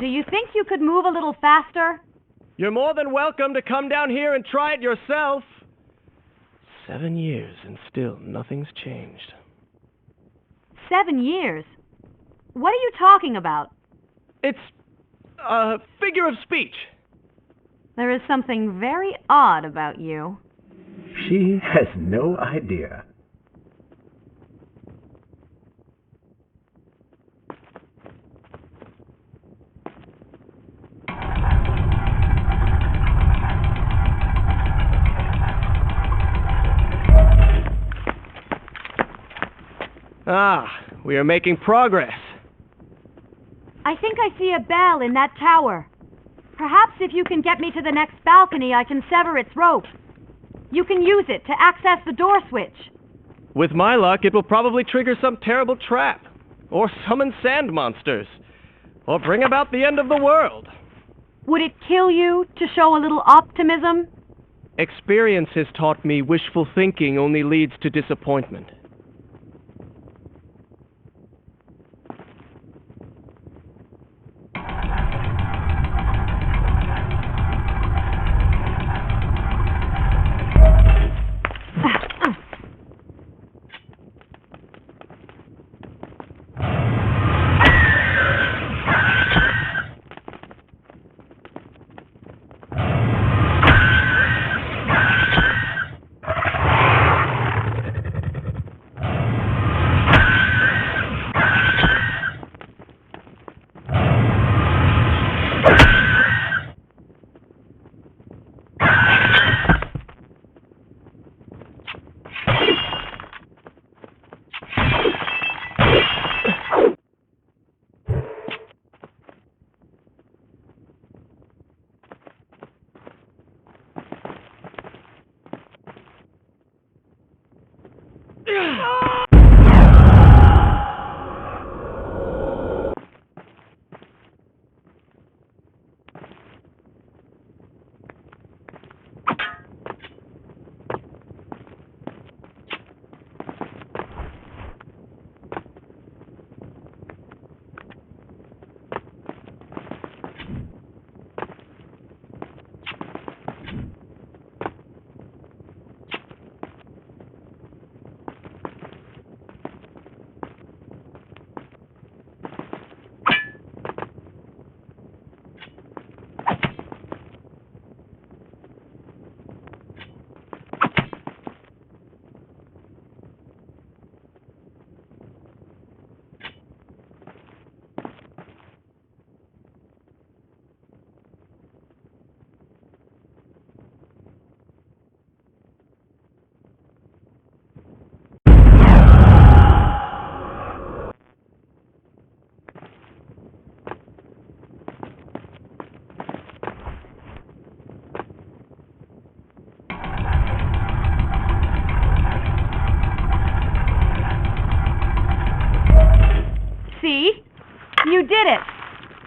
Do you think you could move a little faster? You're more than welcome to come down here and try it yourself. 7 years and still nothing's changed. 7 years? What are you talking about? It's a figure of speech. There is something very odd about you. She has no idea. Ah, we are making progress. I think I see a bell in that tower. Perhaps if you can get me to the next balcony, I can sever its rope. You can use it to access the door switch. With my luck, it will probably trigger some terrible trap, or summon sand monsters, or bring about the end of the world. Would it kill you to show a little optimism? Experience has taught me wishful thinking only leads to disappointment. See? You did it!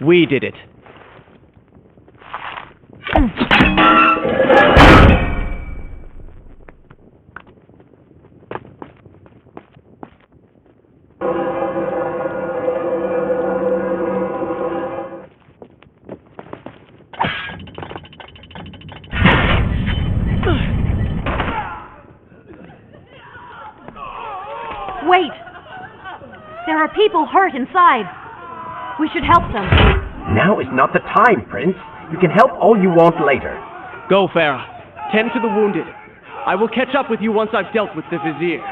We did it. Wait! There are people hurt inside. We should help them. Now is not the time, Prince. You can help all you want later. Go, Farah. Tend to the wounded. I will catch up with you once I've dealt with the Vizier.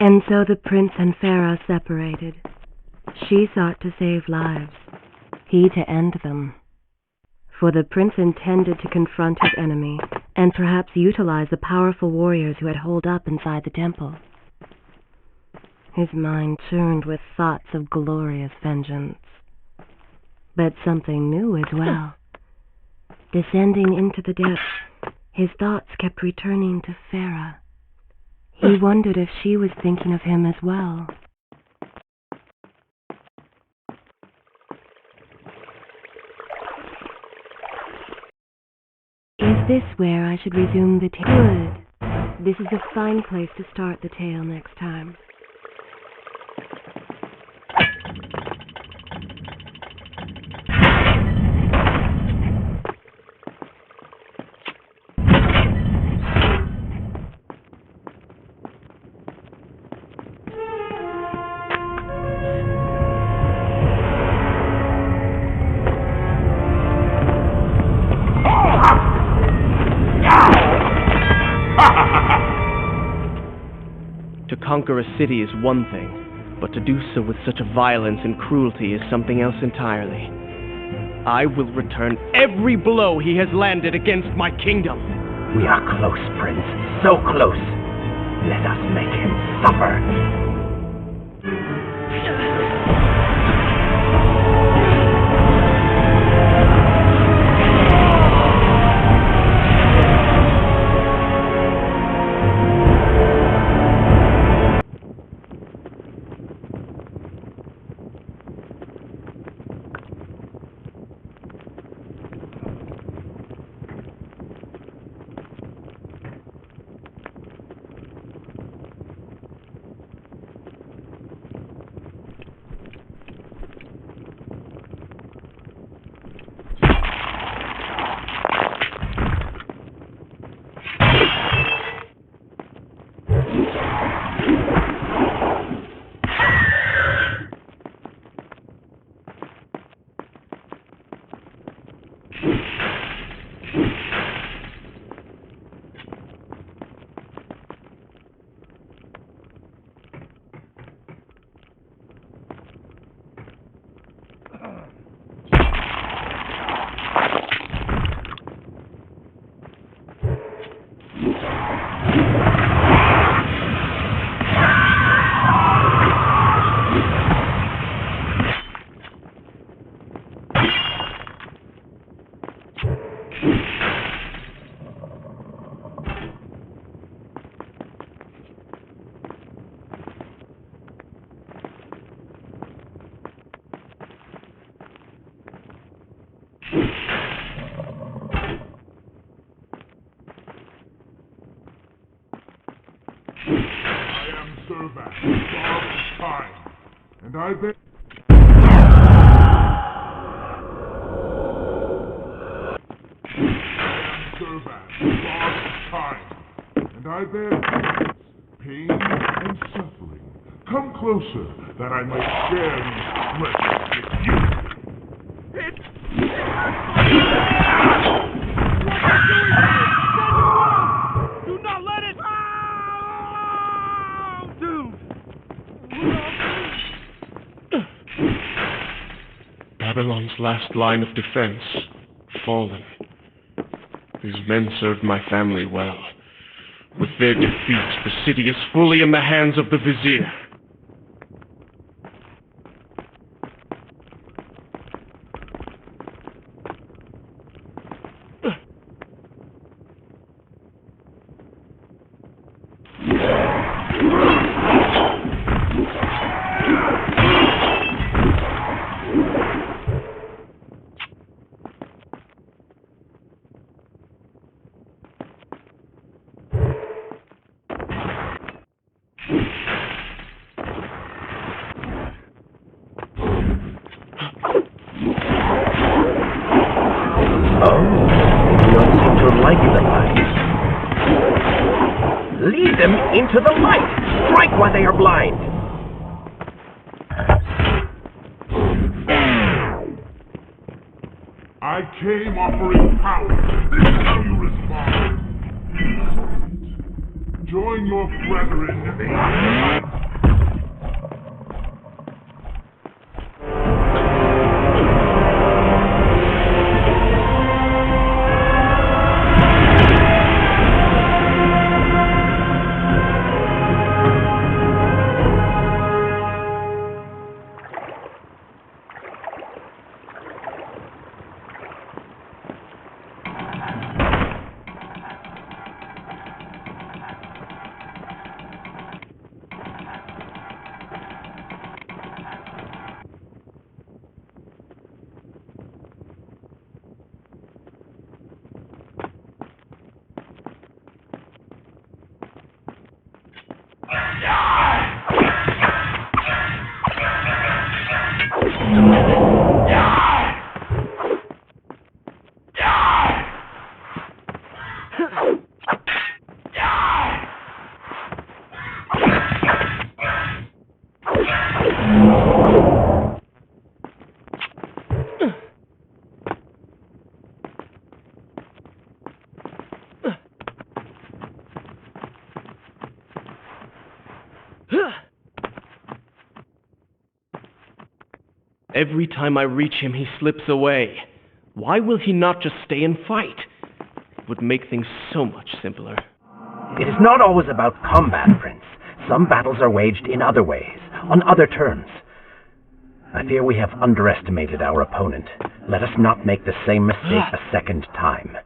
And so the prince and Farah separated. She sought to save lives, he to end them. For the prince intended to confront his enemy, and perhaps utilize the powerful warriors who had holed up inside the temple. His mind churned with thoughts of glorious vengeance. But something new as well. Descending into the depths, his thoughts kept returning to Farah. He wondered if she was thinking of him as well. Is this where I should resume the tale? Good. This is a fine place to start the tale next time. To conquer a city is one thing, but to do so with such a violence and cruelty is something else entirely. I will return every blow he has landed against my kingdom. We are close, Prince. So close. Let us make him suffer. Servant, God of time, and I beg. Servant, God of time, and I bear pain and suffering. Come closer, that I might share these pleasures with you. It's do not let it. Babylon's last line of defense fallen. These men served my family well. With their defeat, the city is fully in the hands of the Vizier. Lead them into the light! Strike while they are blind! I came offering power. This is how you respond. Join your brethren in the Every time I reach him, he slips away. Why will he not just stay and fight? It would make things so much simpler. It is not always about combat, Prince. Some battles are waged in other ways, on other terms. I fear we have underestimated our opponent. Let us not make the same mistake a second time.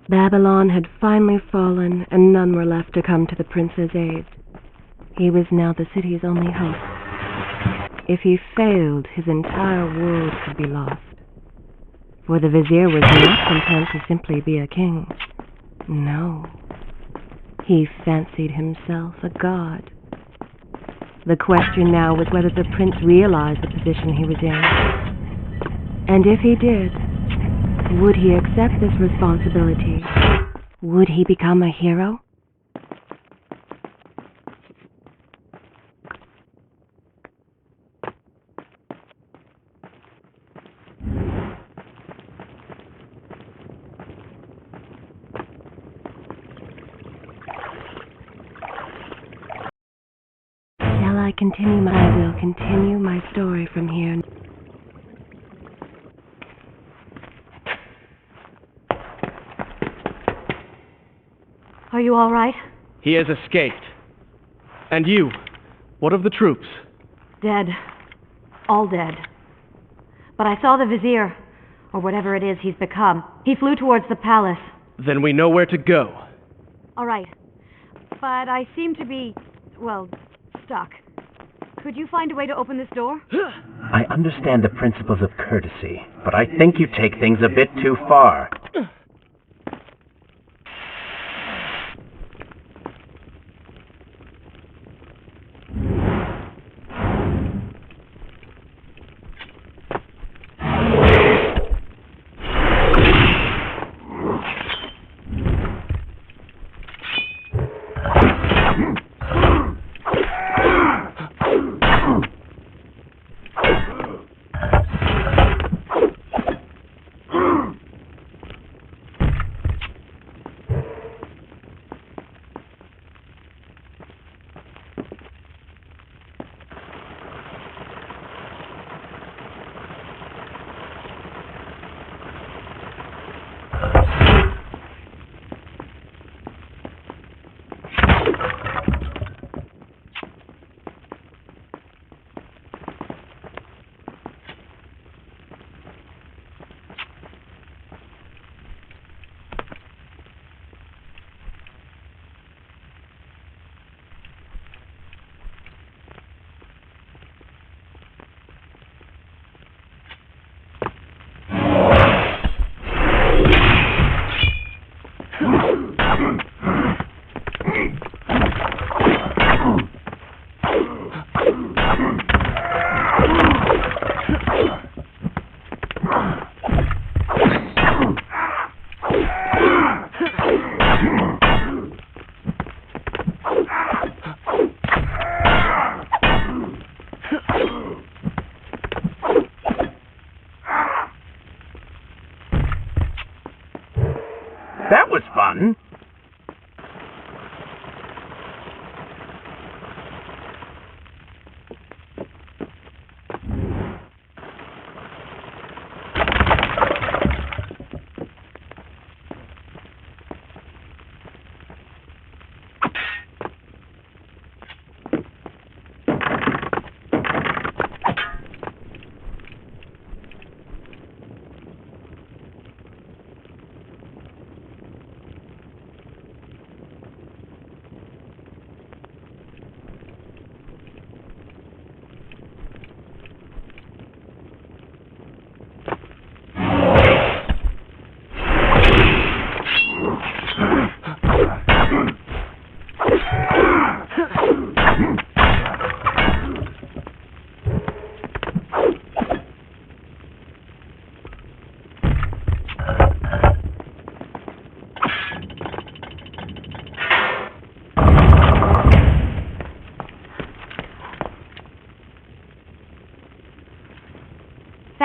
Babylon had finally fallen, and none were left to come to the prince's aid. He was now the city's only hope. If he failed, his entire world could be lost. For the Vizier was not content to simply be a king. No. He fancied himself a god. The question now was whether the prince realized the position he was in. And if he did, would he accept this responsibility? Would he become a hero? I will continue my story from here. Are you all right? He has escaped. And you? What of the troops? Dead. All dead. But I saw the Vizier, or whatever it is he's become. He flew towards the palace. Then we know where to go. All right. But I seem to be, well, stuck. Could you find a way to open this door? I understand the principles of courtesy, but I think you take things a bit too far.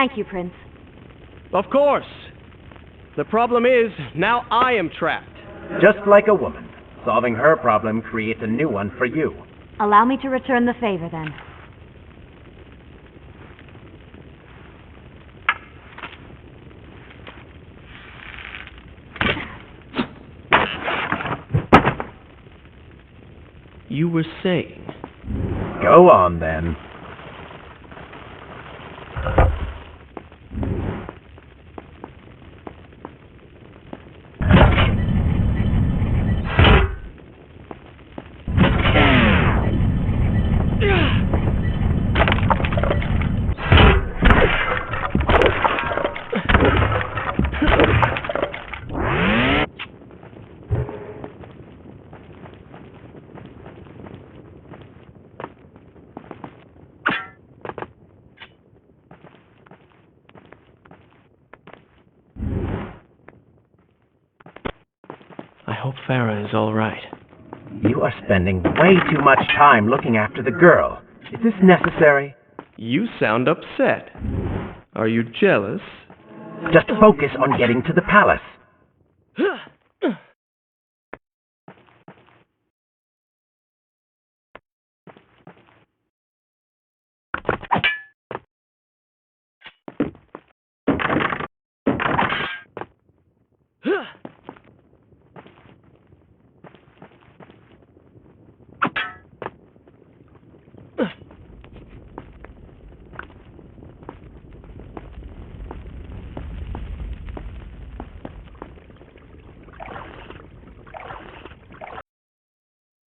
Thank you, Prince. Of course. The problem is, now I am trapped. Just like a woman. Solving her problem creates a new one for you. Allow me to return the favor, then. You were saying? Go on, then. I hope Farah is all right. You are spending way too much time looking after the girl. Is this necessary? You sound upset. Are you jealous? Just focus on getting to the palace.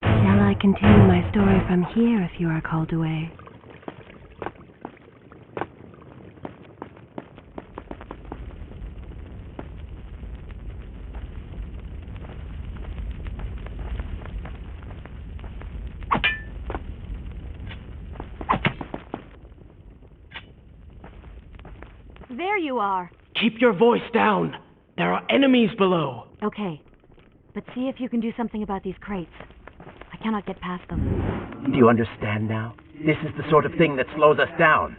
Shall I continue my story from here if you are called away? There you are. Keep your voice down. There are enemies below. Okay. But see if you can do something about these crates. I cannot get past them. Do you understand now? This is the sort of thing that slows us down.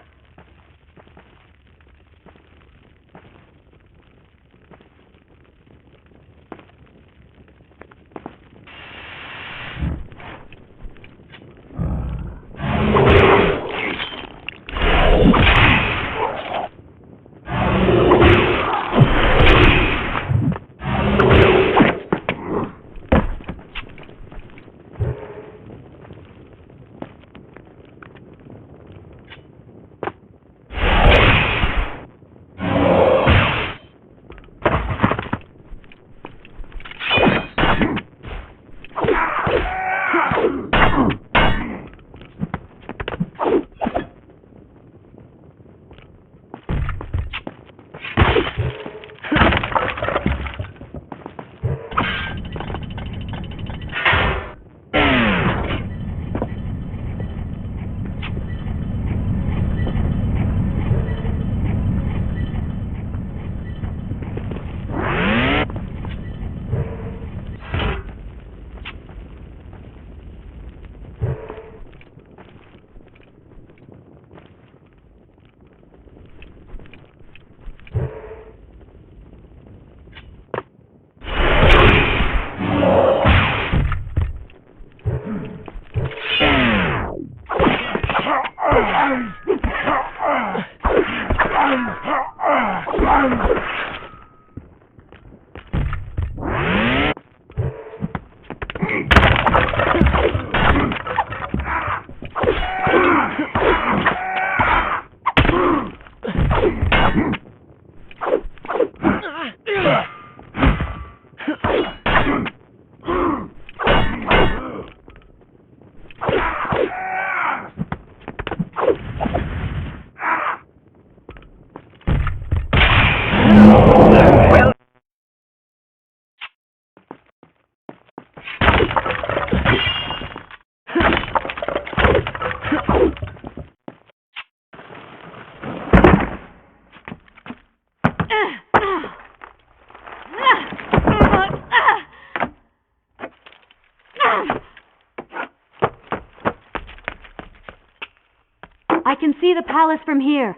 I can see the palace from here.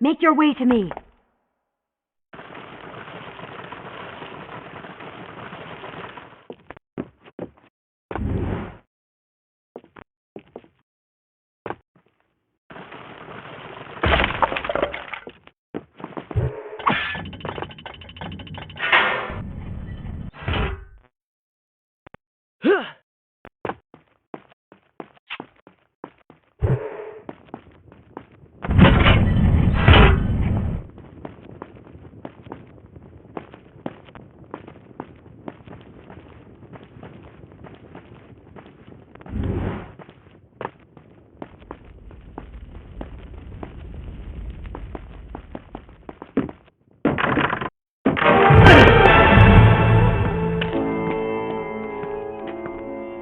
Make your way to me.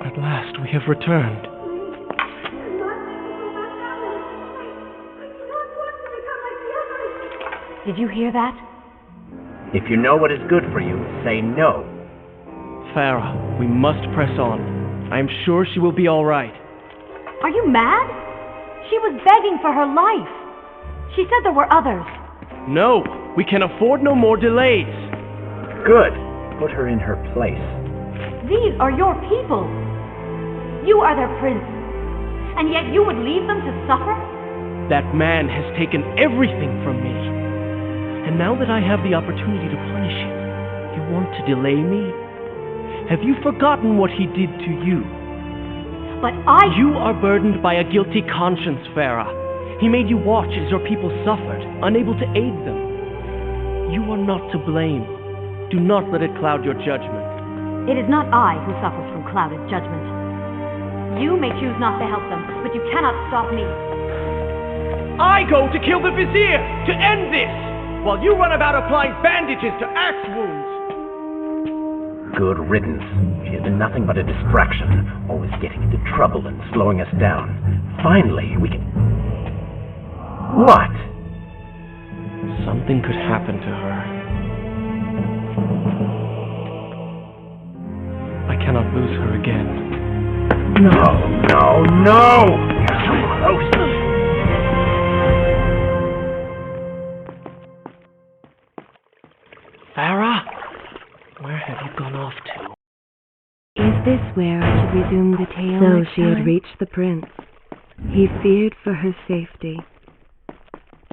At last, we have returned. Did you hear that? If you know what is good for you, say no. Farah, we must press on. I am sure she will be all right. Are you mad? She was begging for her life. She said there were others. No, we can afford no more delays. Good. Put her in her place. These are your people. You are their prince. And yet you would leave them to suffer? That man has taken everything from me. And now that I have the opportunity to punish him, you want to delay me? Have you forgotten what he did to you? But You are burdened by a guilty conscience, Farah. He made you watch as your people suffered, unable to aid them. You are not to blame. Do not let it cloud your judgment. it is not I who suffers from clouded judgment. You may choose not to help them, but you cannot stop me. I go to kill the Vizier, to end this, while you run about applying bandages to axe wounds. Good riddance. She has been nothing but a distraction, always getting into trouble and slowing us down. Finally, we can... What? Something could happen to her. I cannot lose her again. No! You're so close. Farah? Where have you gone off to? Is this where I should resume the tale? So she had reached the prince. He feared for her safety.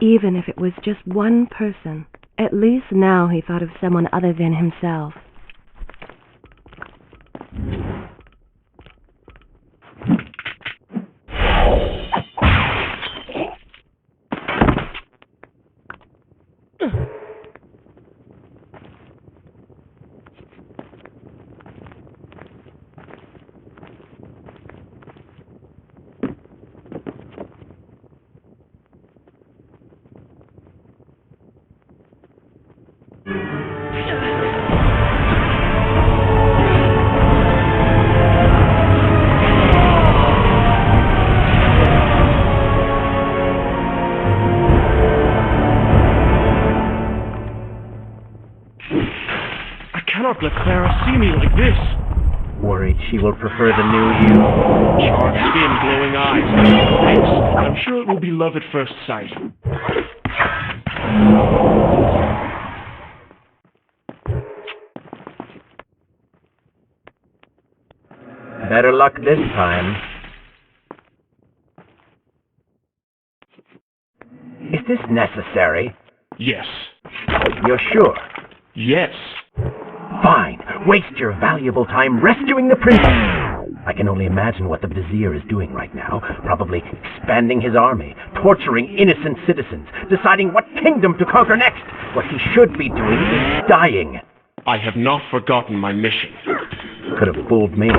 Even if it was just one person, at least now he thought of someone other than himself. Cannot let Clara see me like this. Worried she will prefer the new you. Charred skin, glowing eyes. Thanks. I'm sure it will be love at first sight. Better luck this time. Is this necessary? Yes. You're sure? Yes. Fine. Waste your valuable time rescuing the prince. I can only imagine what the Vizier is doing right now. Probably expanding his army, torturing innocent citizens, deciding what kingdom to conquer next. What he should be doing is dying. I have not forgotten my mission. Could have fooled me.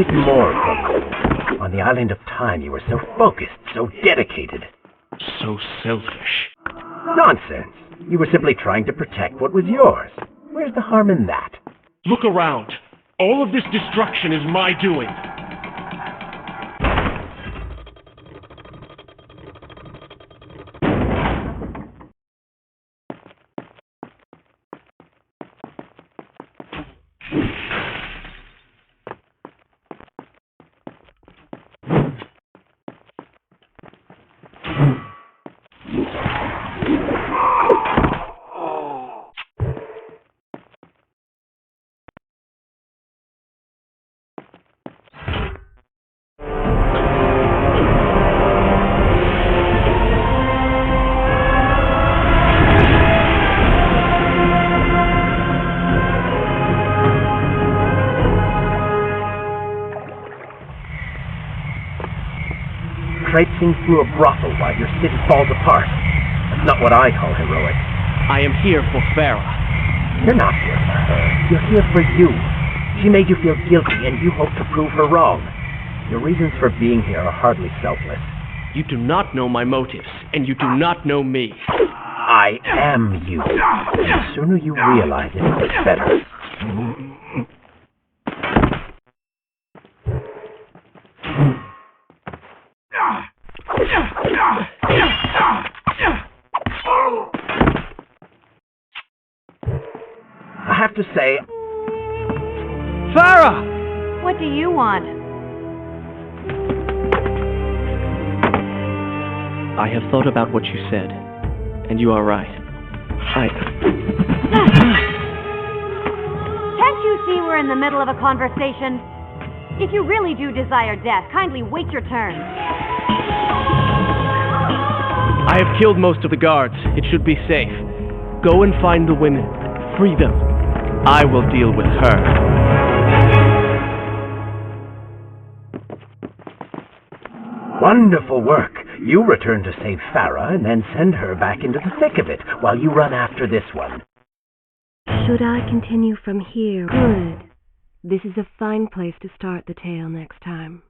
bit more from you. On the island of time, you were so focused, so dedicated. So selfish. Nonsense. You were simply trying to protect what was yours. Where's the harm in that? Look around. All of this destruction is my doing. Traipsing through a brothel while your city falls apart. That's not what I call heroic. I am here for Farah. You're not here for her. You're here for you. She made you feel guilty, and you hope to prove her wrong. Your reasons for being here are hardly selfless. You do not know my motives, and you do not know me. I am you. And the sooner you realize it, the better. I have to say... Farah! What do you want? I have thought about what you said, and you are right. Can't you see we're in the middle of a conversation? If you really do desire death, kindly wait your turn. I have killed most of the guards. It should be safe. Go and find the women. Free them. I will deal with her. Wonderful work. You return to save Farah and then send her back into the thick of it while you run after this one. Should I continue from here? Good. This is a fine place to start the tale next time.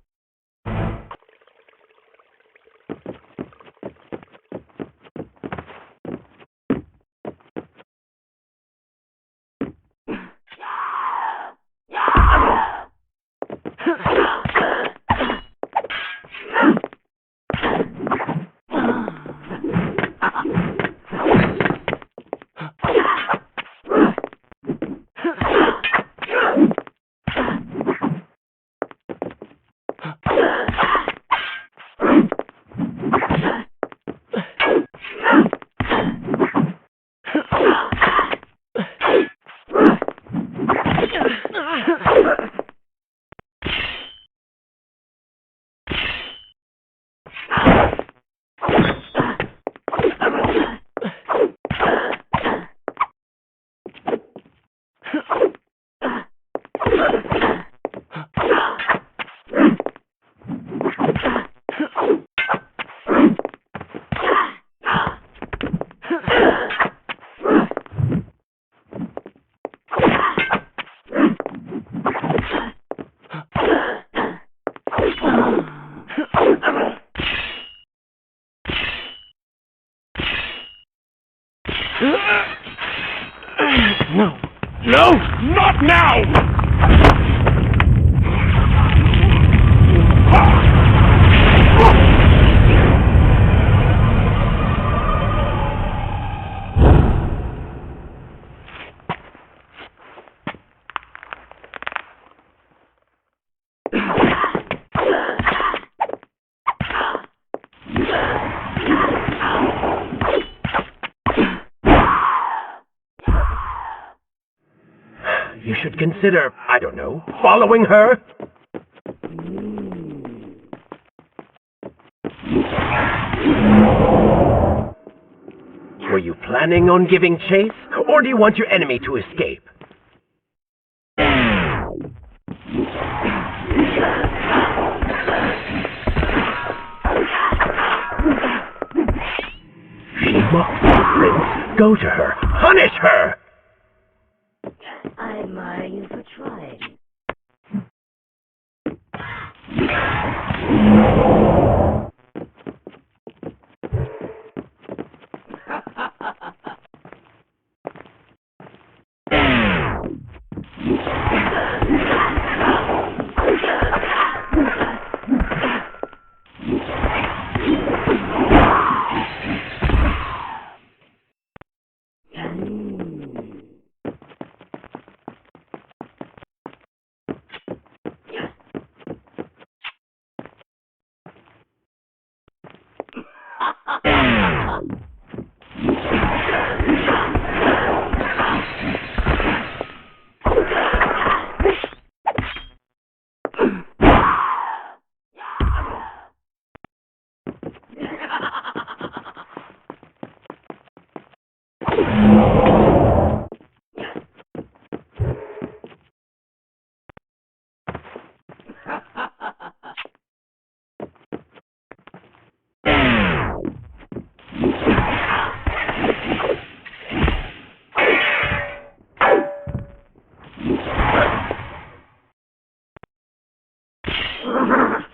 No! No! Not now! You should consider, I don't know, following her? Were you planning on giving chase, or do you want your enemy to escape? She mocks you, Prince. Go to her. Punish her! I admire you for trying.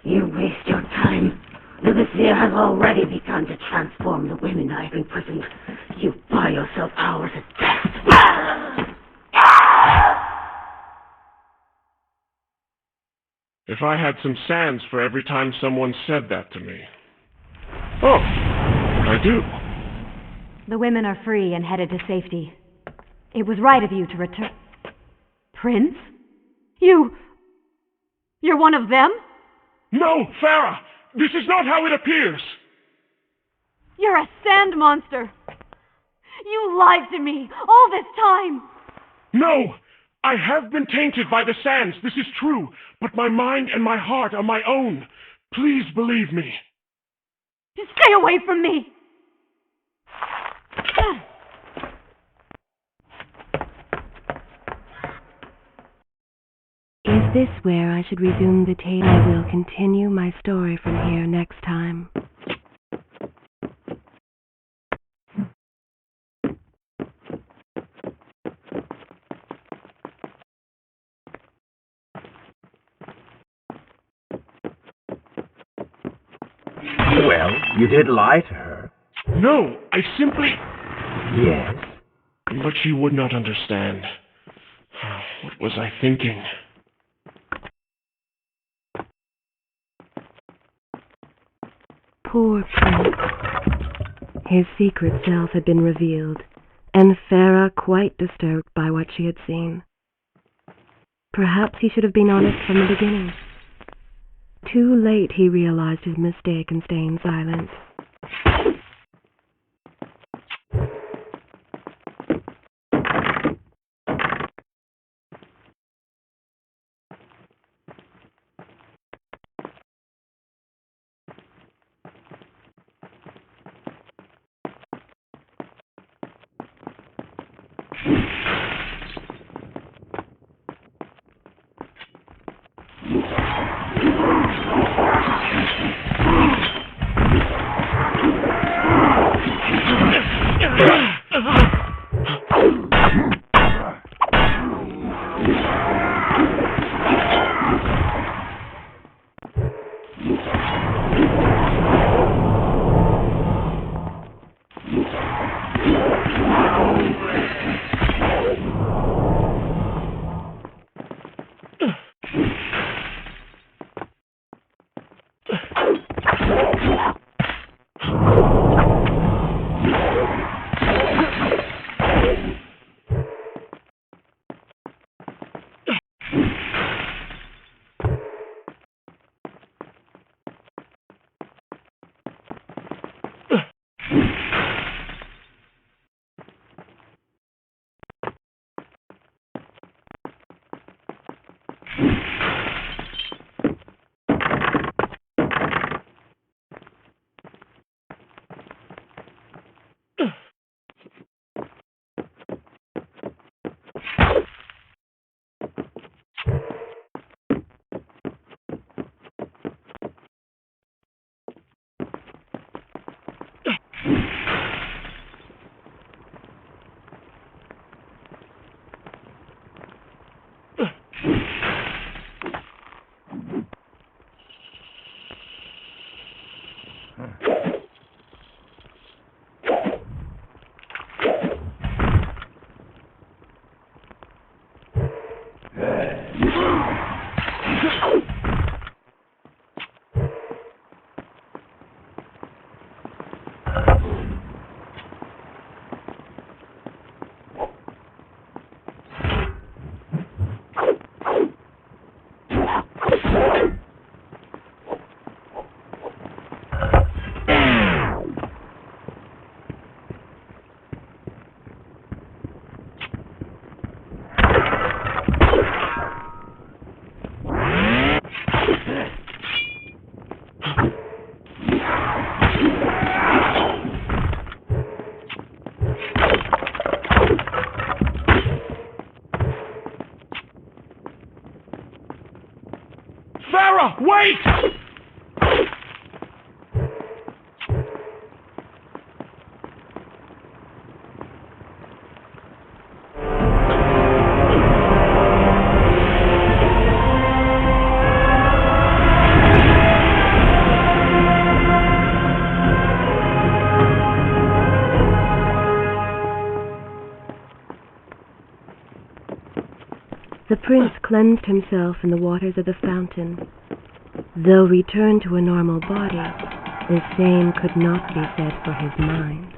You waste your time. The Vizier has already begun to transform the women I've imprisoned. You buy yourself hours at best. If I had some sands for every time someone said that to me. Oh, I do. The women are free and headed to safety. It was right of you to return. Prince? You're one of them? No, Farah! This is not how it appears! You're a sand monster! You lied to me all this time! No! I have been tainted by the sands, this is true, but my mind and my heart are my own. Please believe me. Stay away from me! Is this where I should resume the tale? I will continue my story from here next time. Well, you did lie to her. No, I simply... Yes? But she would not understand. What was I thinking? Poor Prince. His secret self had been revealed, and Farah quite disturbed by what she had seen. Perhaps he should have been honest from the beginning. Too late he realized his mistake and staying silent. The prince cleansed himself in the waters of the fountain. Though returned to a normal body, the same could not be said for his mind.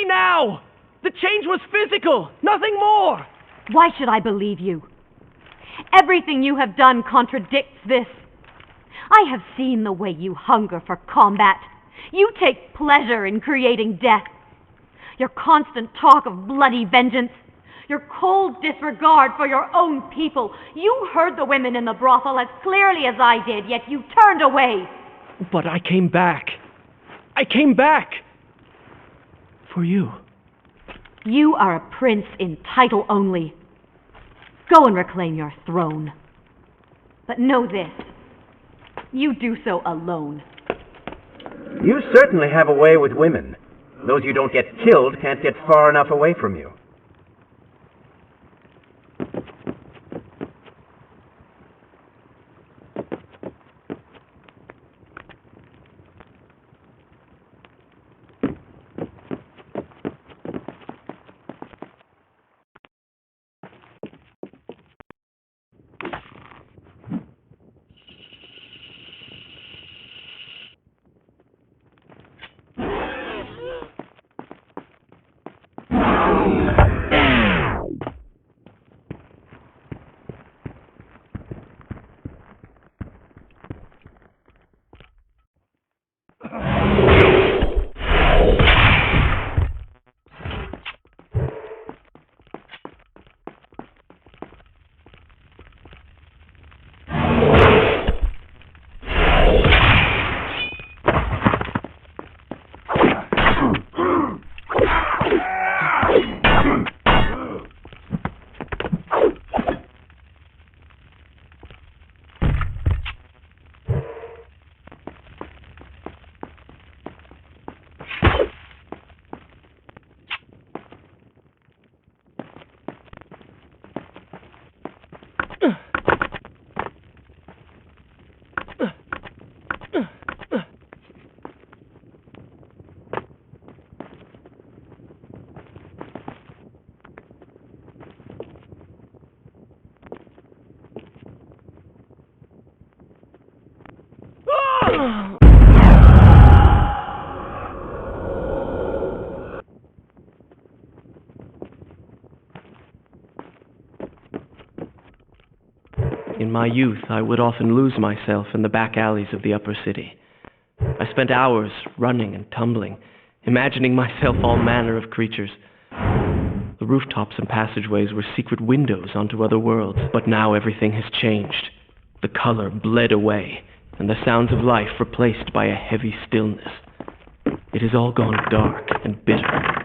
Now! The change was physical, nothing more! Why should I believe you? Everything you have done contradicts this. I have seen the way you hunger for combat. You take pleasure in creating death. Your constant talk of bloody vengeance. Your cold disregard for your own people. You heard the women in the brothel as clearly as I did, yet you turned away. But I came back. I came back! For you. You are a prince in title only. Go and reclaim your throne. But know this. You do so alone. You certainly have a way with women. Those you don't get killed can't get far enough away from you. In my youth, I would often lose myself in the back alleys of the upper city. I spent hours running and tumbling, imagining myself all manner of creatures. The The rooftops and passageways were secret windows onto other worlds, but now everything has changed. The color bled away, and the sounds of life replaced by a heavy stillness. It has all gone dark and bitter.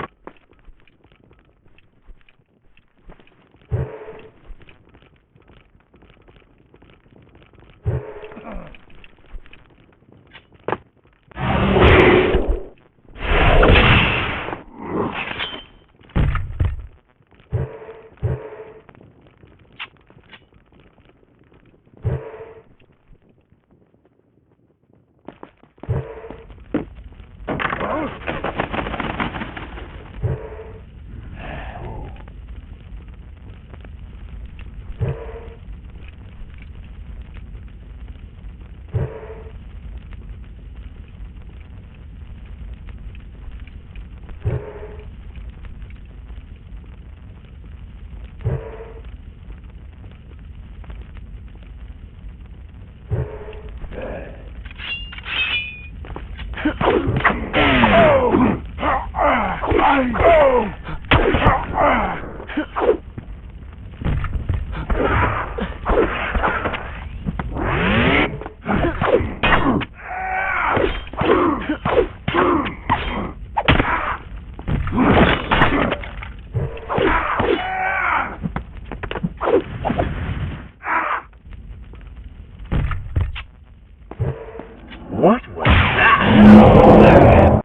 What was that?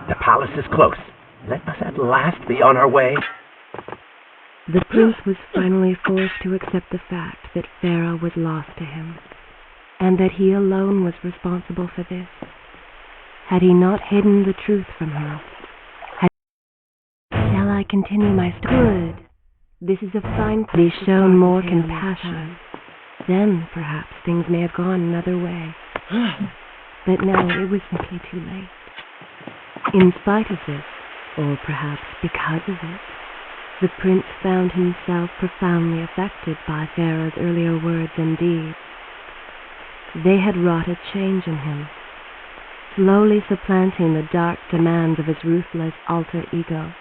The palace is close. Let us at last be on our way. The prince was finally forced to accept the fact that Farah was lost to him, and that he alone was responsible for this. Had he not hidden the truth from her? Shall I continue my story? Good. This is a fine place. He's shown more compassion. Then, perhaps, things may have gone another way. But now it was simply too late. In spite of this, or perhaps because of it, the prince found himself profoundly affected by Farah's earlier words and deeds. They had wrought a change in him, slowly supplanting the dark demands of his ruthless alter ego.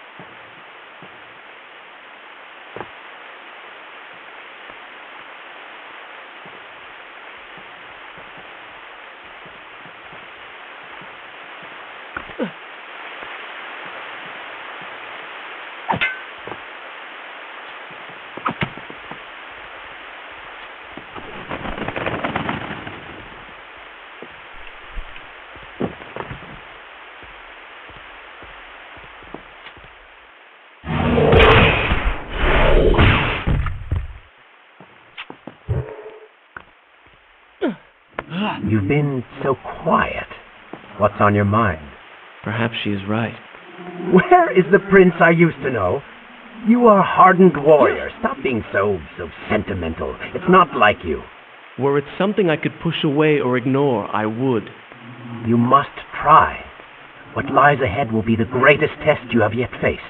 You've been so quiet. What's on your mind? Perhaps she is right. Where is the prince I used to know? You are a hardened warrior. Stop being so sentimental. It's not like you. Were it something I could push away or ignore, I would. You must try. What lies ahead will be the greatest test you have yet faced.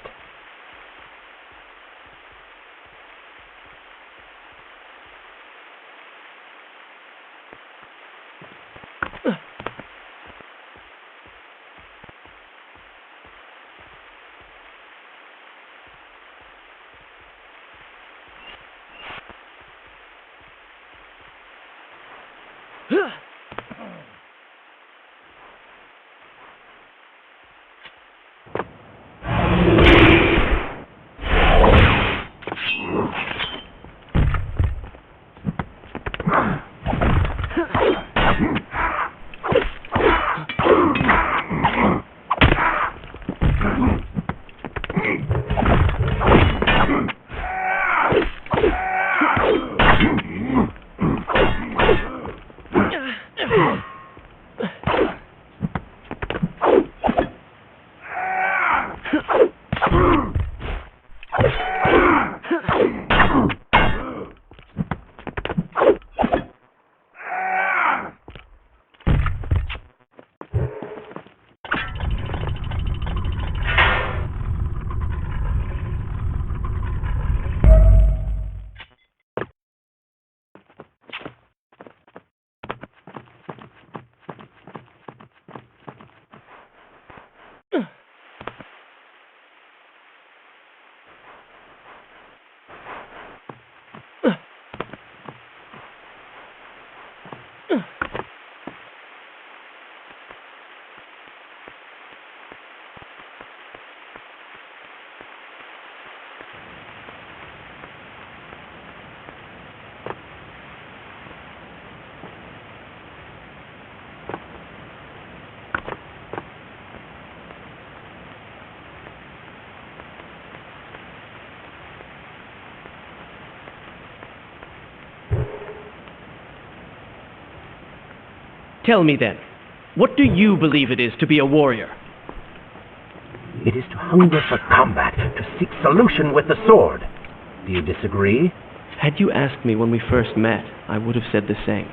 Tell me then, what do you believe it is to be a warrior? It is to hunger for combat, to seek solution with the sword. Do you disagree? Had you asked me when we first met, I would have said the same.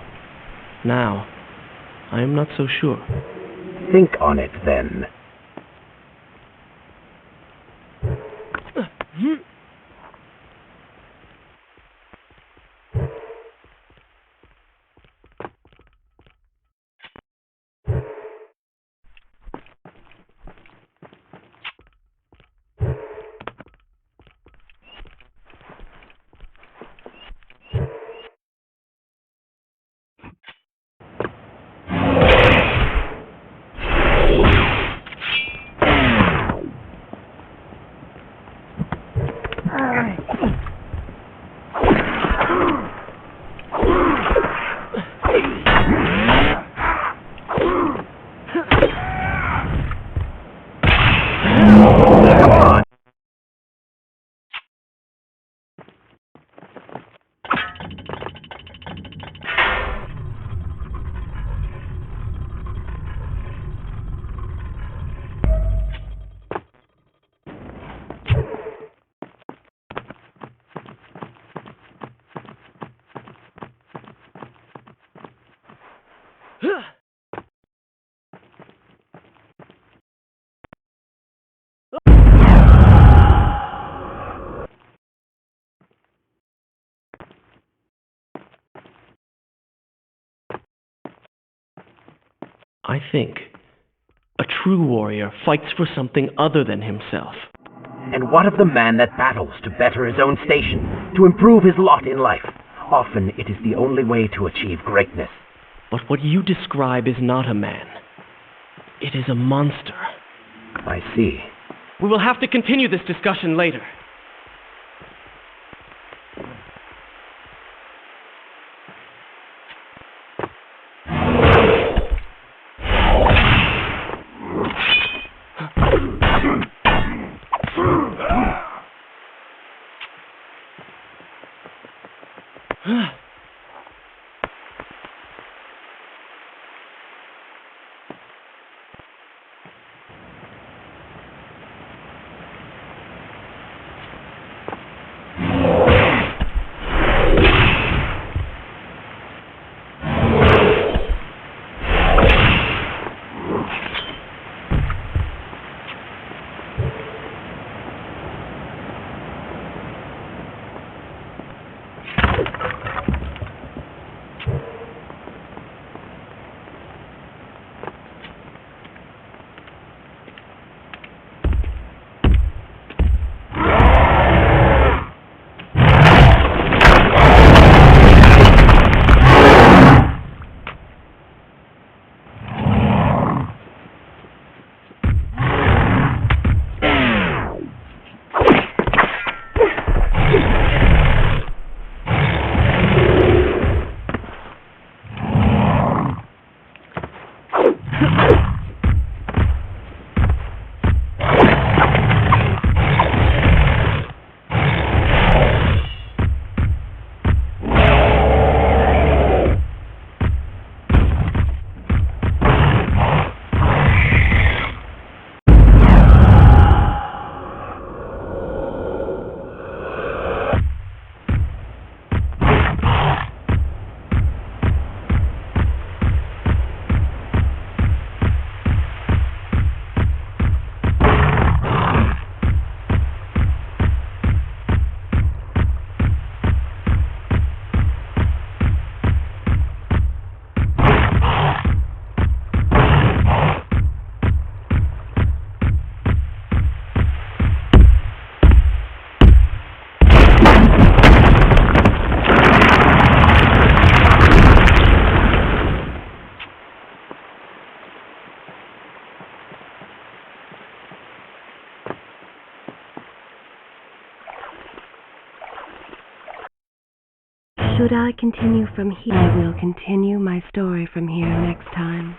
Now, I am not so sure. Think on it, then. I think a true warrior fights for something other than himself. And what of the man that battles to better his own station, to improve his lot in life? Often it is the only way to achieve greatness. But what you describe is not a man. It is a monster. I see. We will have to continue this discussion later. Should I continue from here? I will continue my story from here next time.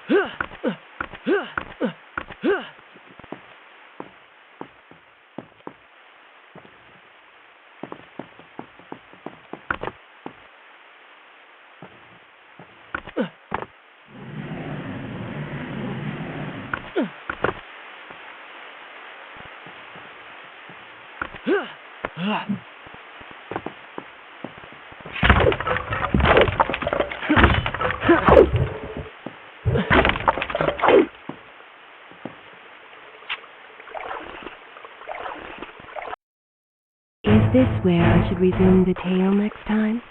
Is this where I should resume the tale next time?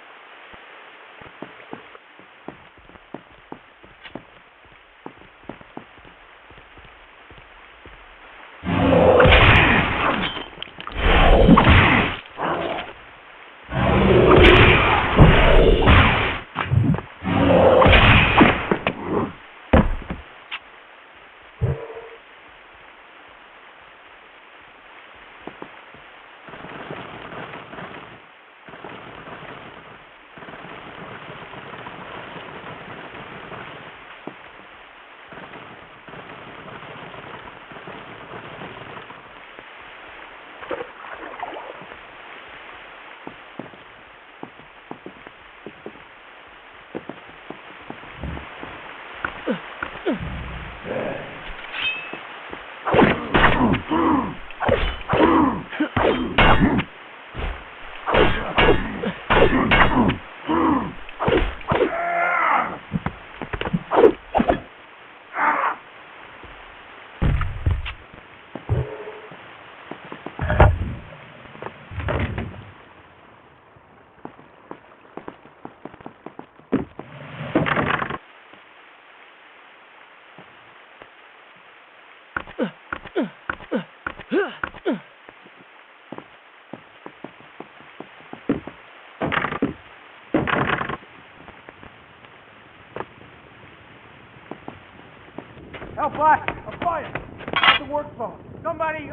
Help us! A fire! At the work phone! Somebody!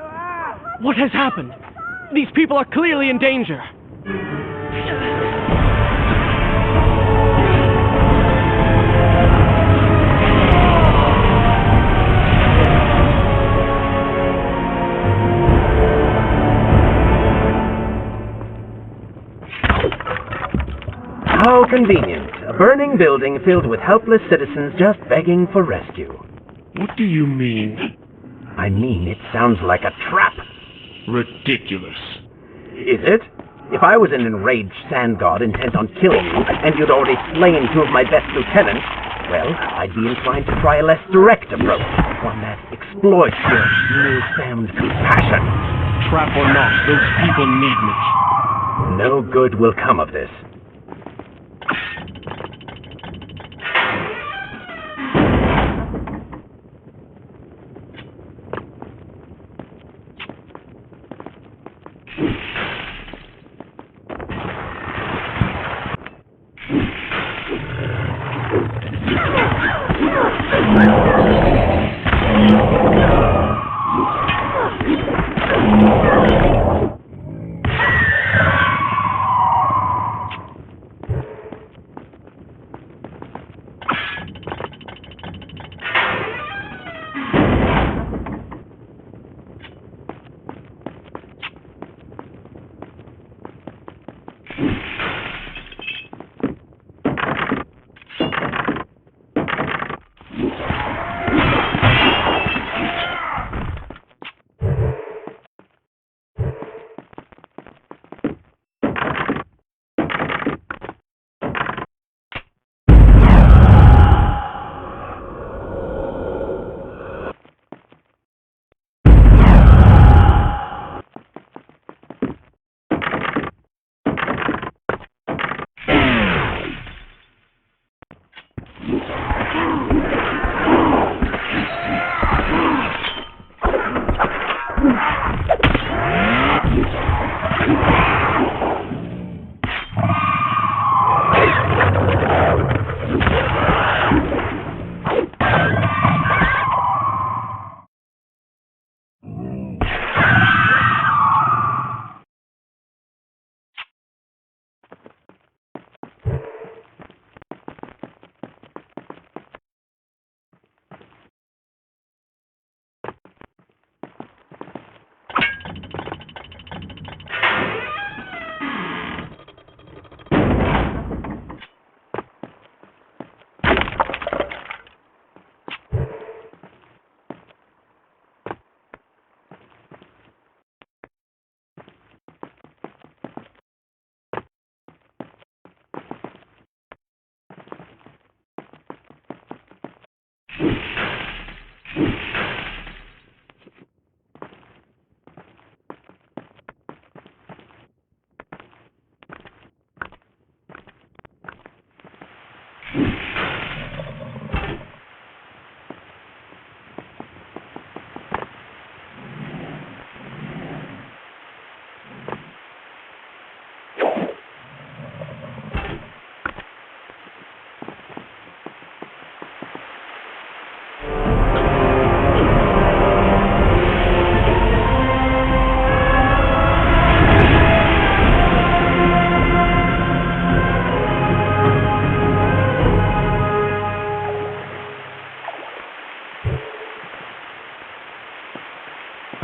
What has happened? These people are clearly in danger. How convenient. A burning building filled with helpless citizens just begging for rescue. What do you mean? I mean, it sounds like a trap. Ridiculous. Is it? If I was an enraged sand god intent on killing you, and you'd already slain two of my best lieutenants, well, I'd be inclined to try a less direct approach. One that exploits your newfound compassion. Trap or not, those people need me. No good will come of this.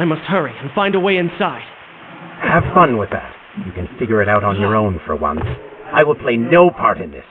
must hurry and find a way inside. Have fun with that. You can figure it out on your own for once. I will play no part in this.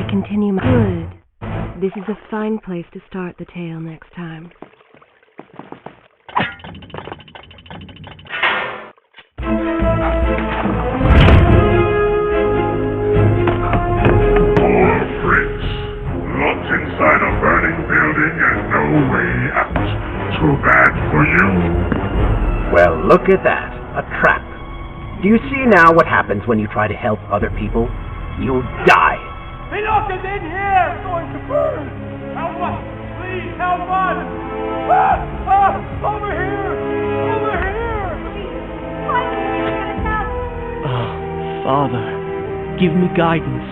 Continue my... Good. This is a fine place to start the tale next time. Poor Prince. Locked inside a burning building and no way out. Too bad for you. Well, look at that. A trap. Do you see now what happens when you try to help other people? You die. They locked us in here! It's going to burn! Help us! Please, help us! Over here! Over here! Oh, Father, give me guidance.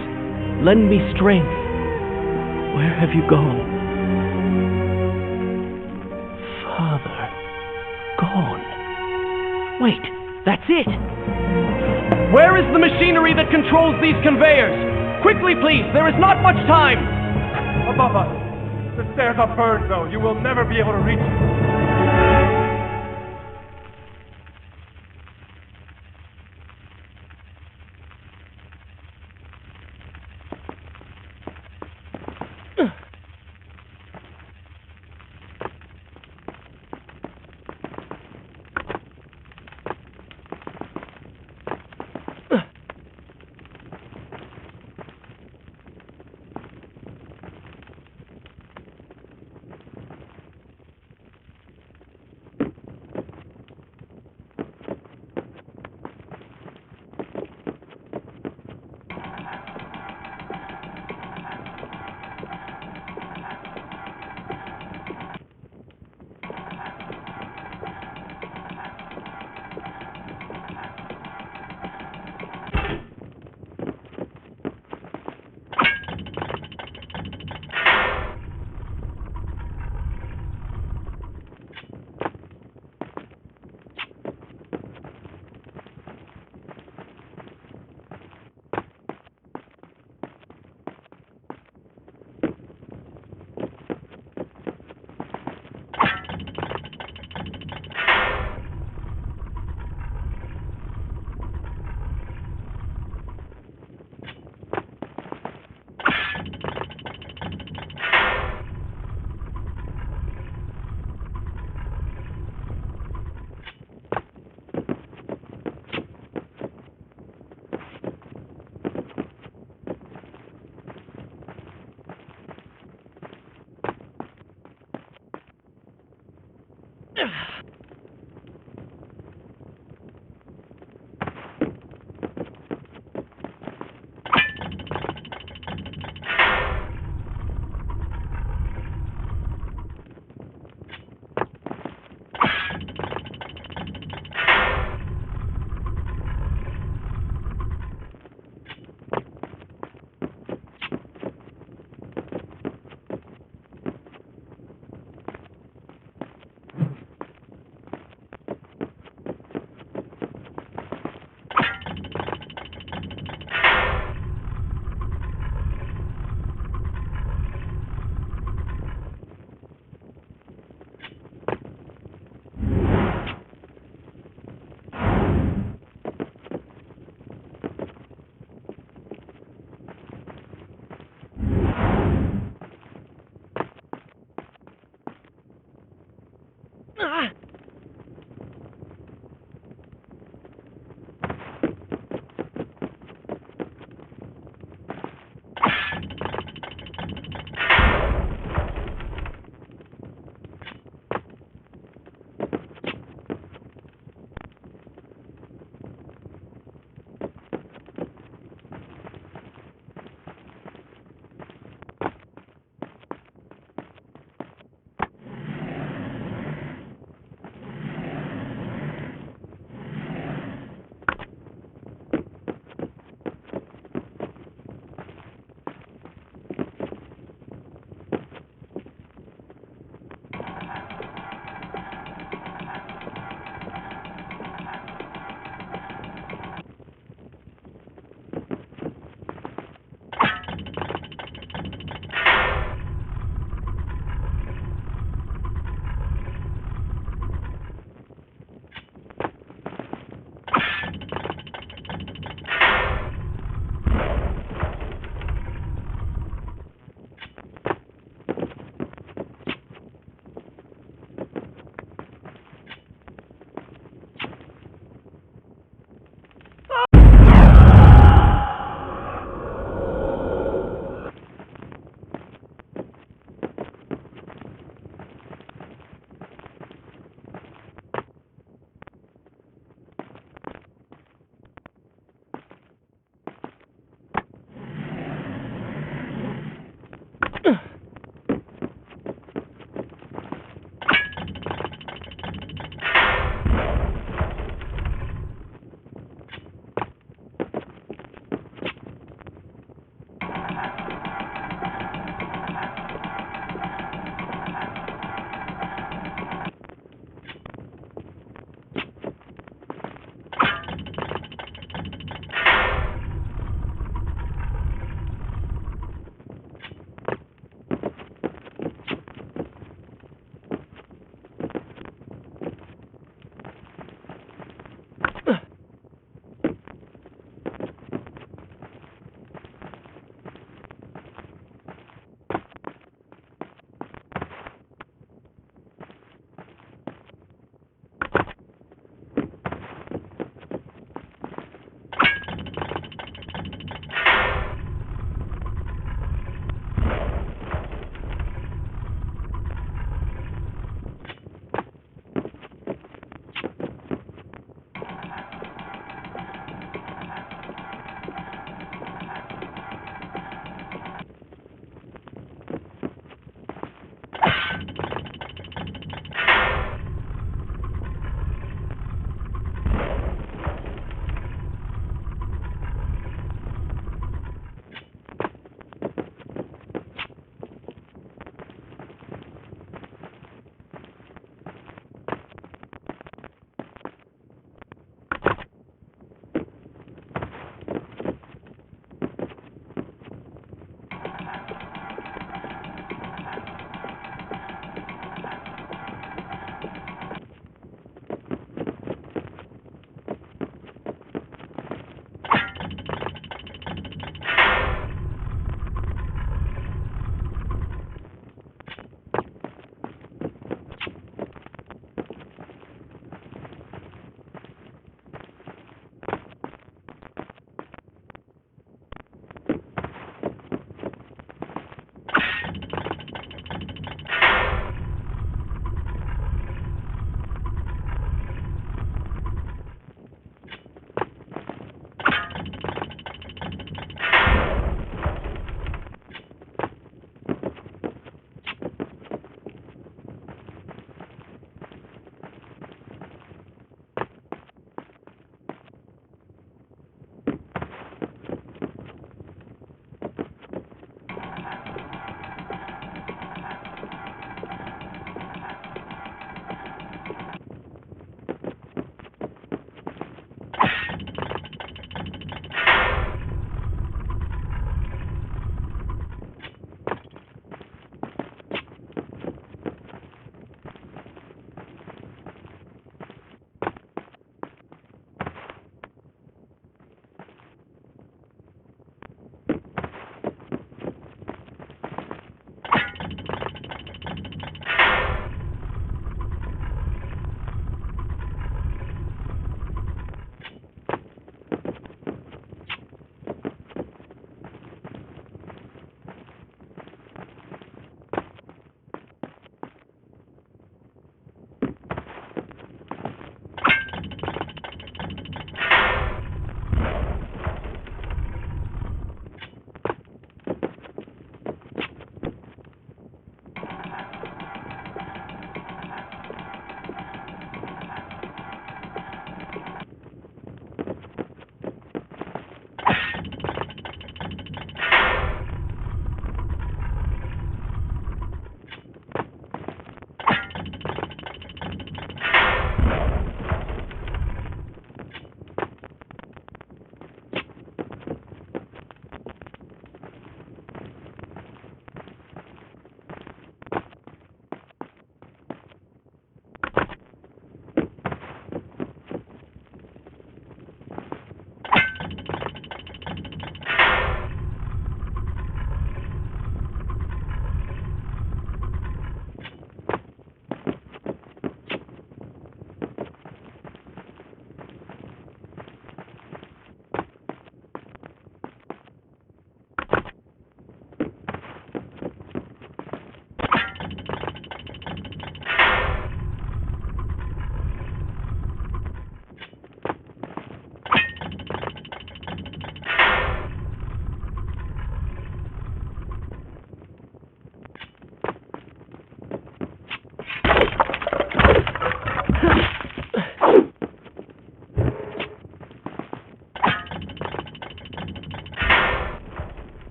Lend me strength. Where have you gone? Father, gone. Wait, that's it! Where is the machinery that controls these conveyors? Quickly, please! There is not much time! Above us! The stairs are burned, though. You will never be able to reach them.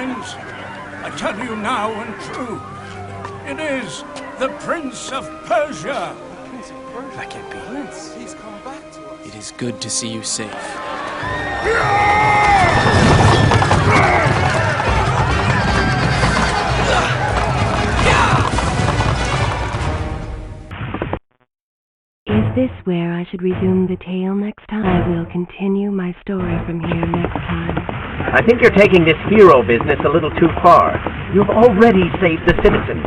friends, I tell you now and true, it is the Prince of Persia. Prince of Persia? That can't be. Prince, he's come back to us. It is good to see you safe. Is this where I should resume the tale next time? I will continue my story from here next time. I think you're taking this hero business a little too far. You've already saved the citizens.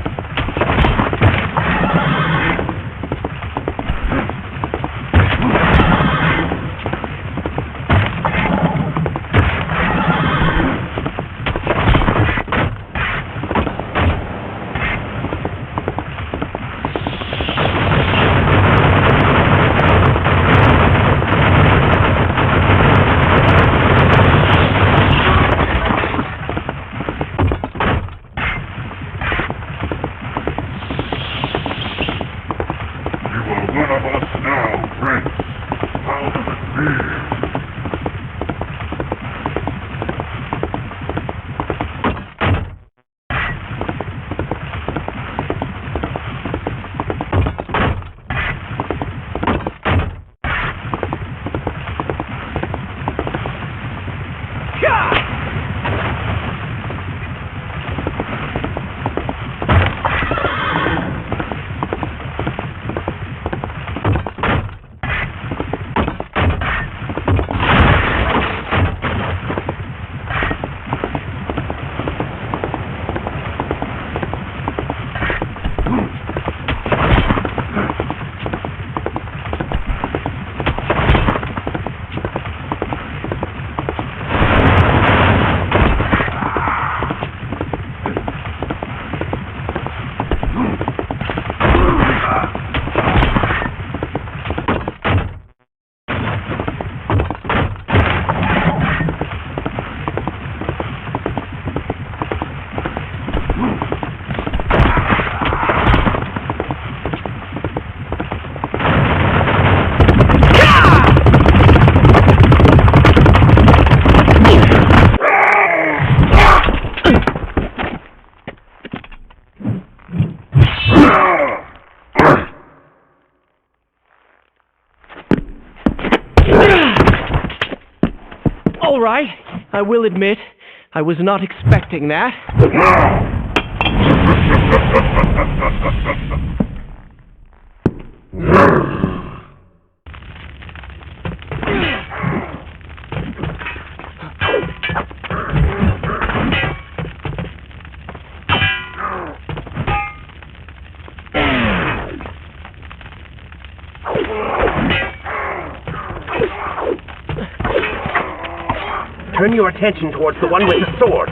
All right, I will admit, I was not expecting that. Turn your attention towards the one with the sword.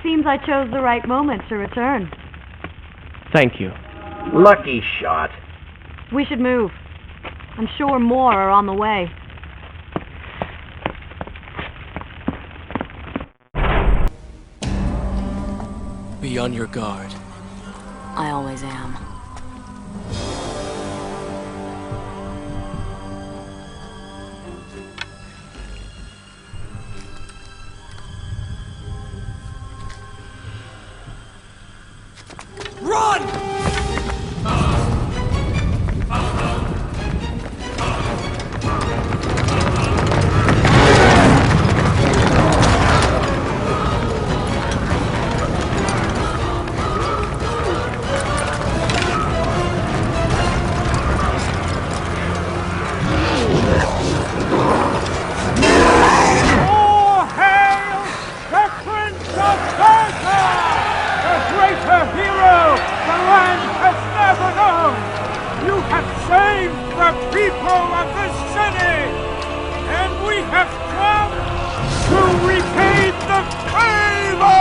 Seems I chose the right moment to return. Thank you. Lucky shot. We should move. I'm sure more are on the way. Be on your guard. I always am. Run! All hail the Prince of Persia! The greater hero the land has never known! You have saved the people of this city! And we have come to repay the favor!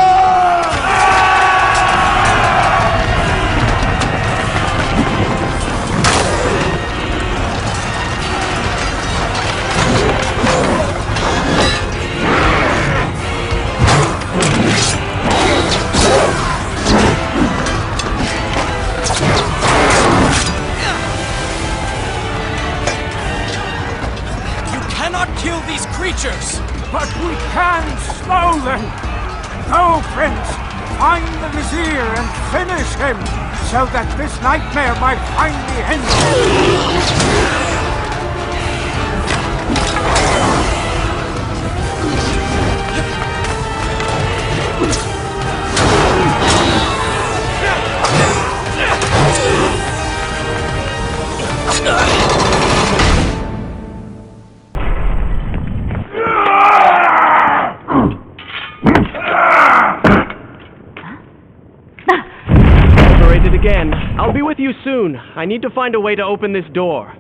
Kill these creatures! But we can slow them! Go, Prince! Find the Vizier and finish him, so that this nightmare might finally end! Again. I'll be with you soon. I need to find a way to open this door.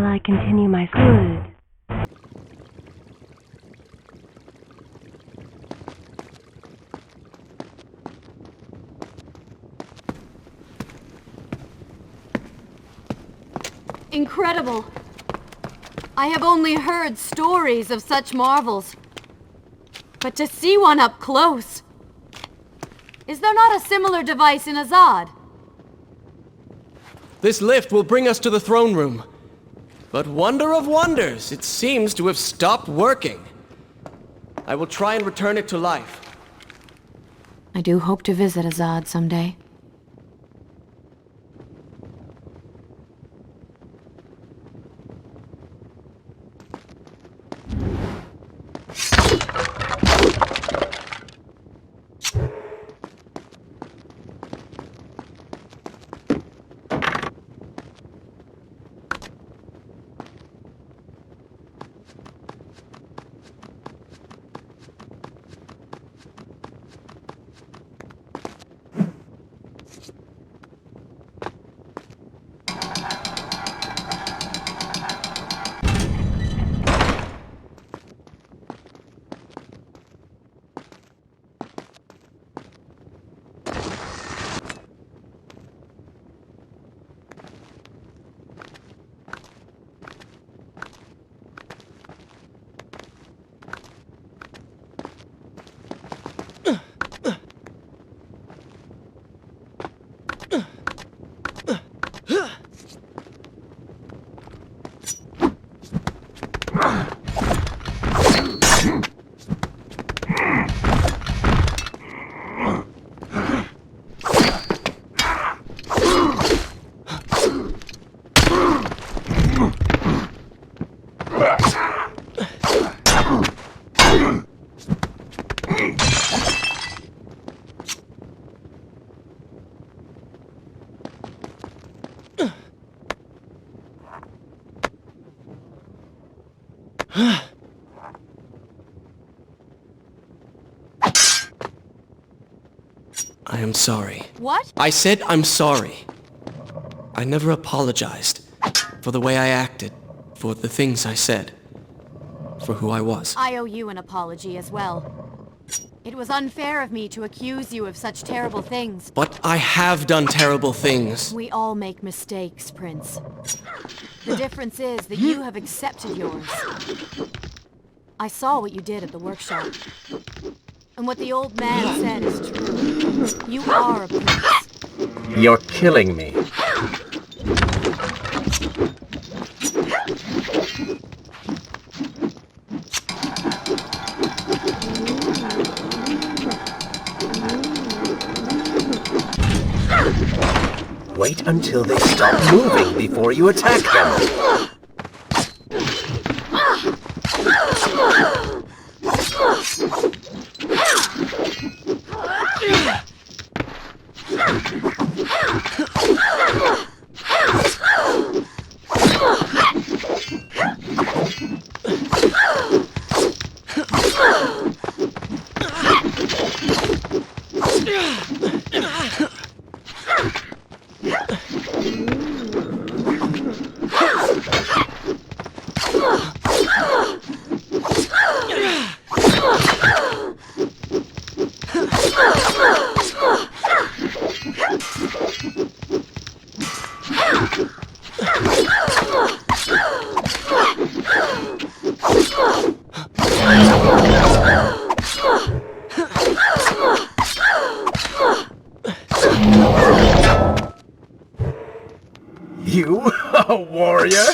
I continue my good. Incredible! I have only heard stories of such marvels. But to see one up close... Is there not a similar device in Azad? This lift will bring us to the throne room. But wonder of wonders, it seems to have stopped working. I will try and return it to life. I do hope to visit Azad someday. I am sorry. What? I said I'm sorry. I never apologized for the way I acted, for the things I said, for who I was. I owe you an apology as well. It was unfair of me to accuse you of such terrible things. But I have done terrible things. We all make mistakes, Prince. The difference is that you have accepted yours. I saw what you did at the workshop. And what the old man said is true. You are a prince. You're killing me. Wait until they stop moving before you attack them. You, a warrior?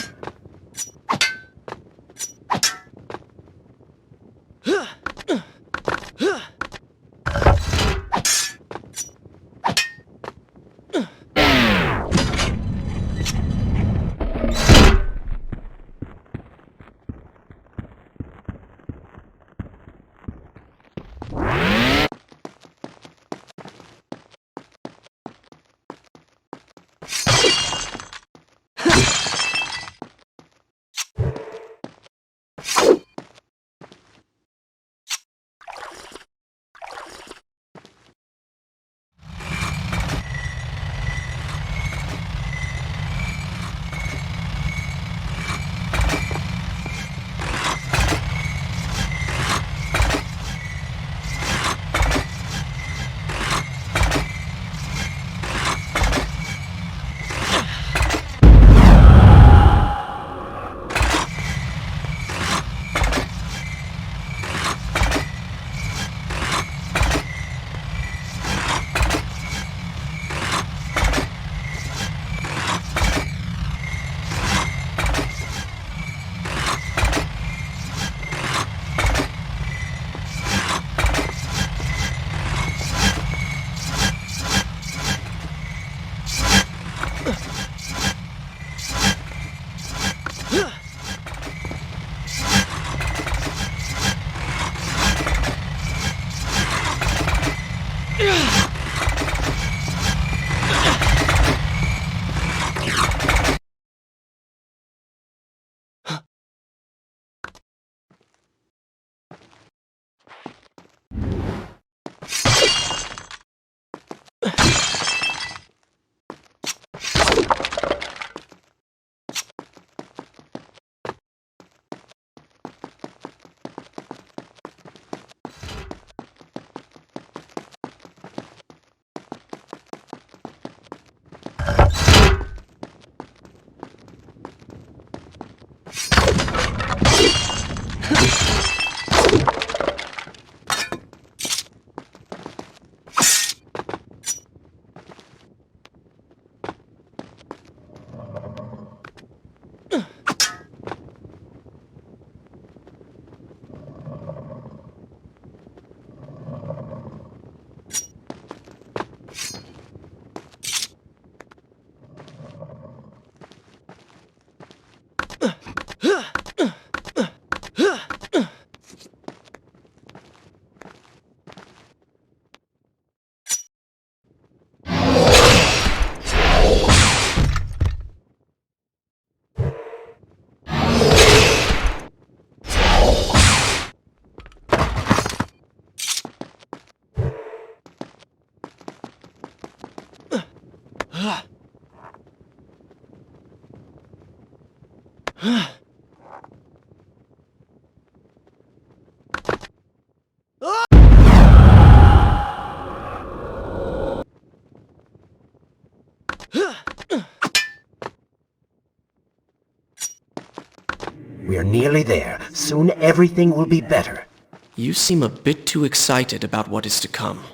We are nearly there. Soon everything will be better. You seem a bit too excited about what is to come.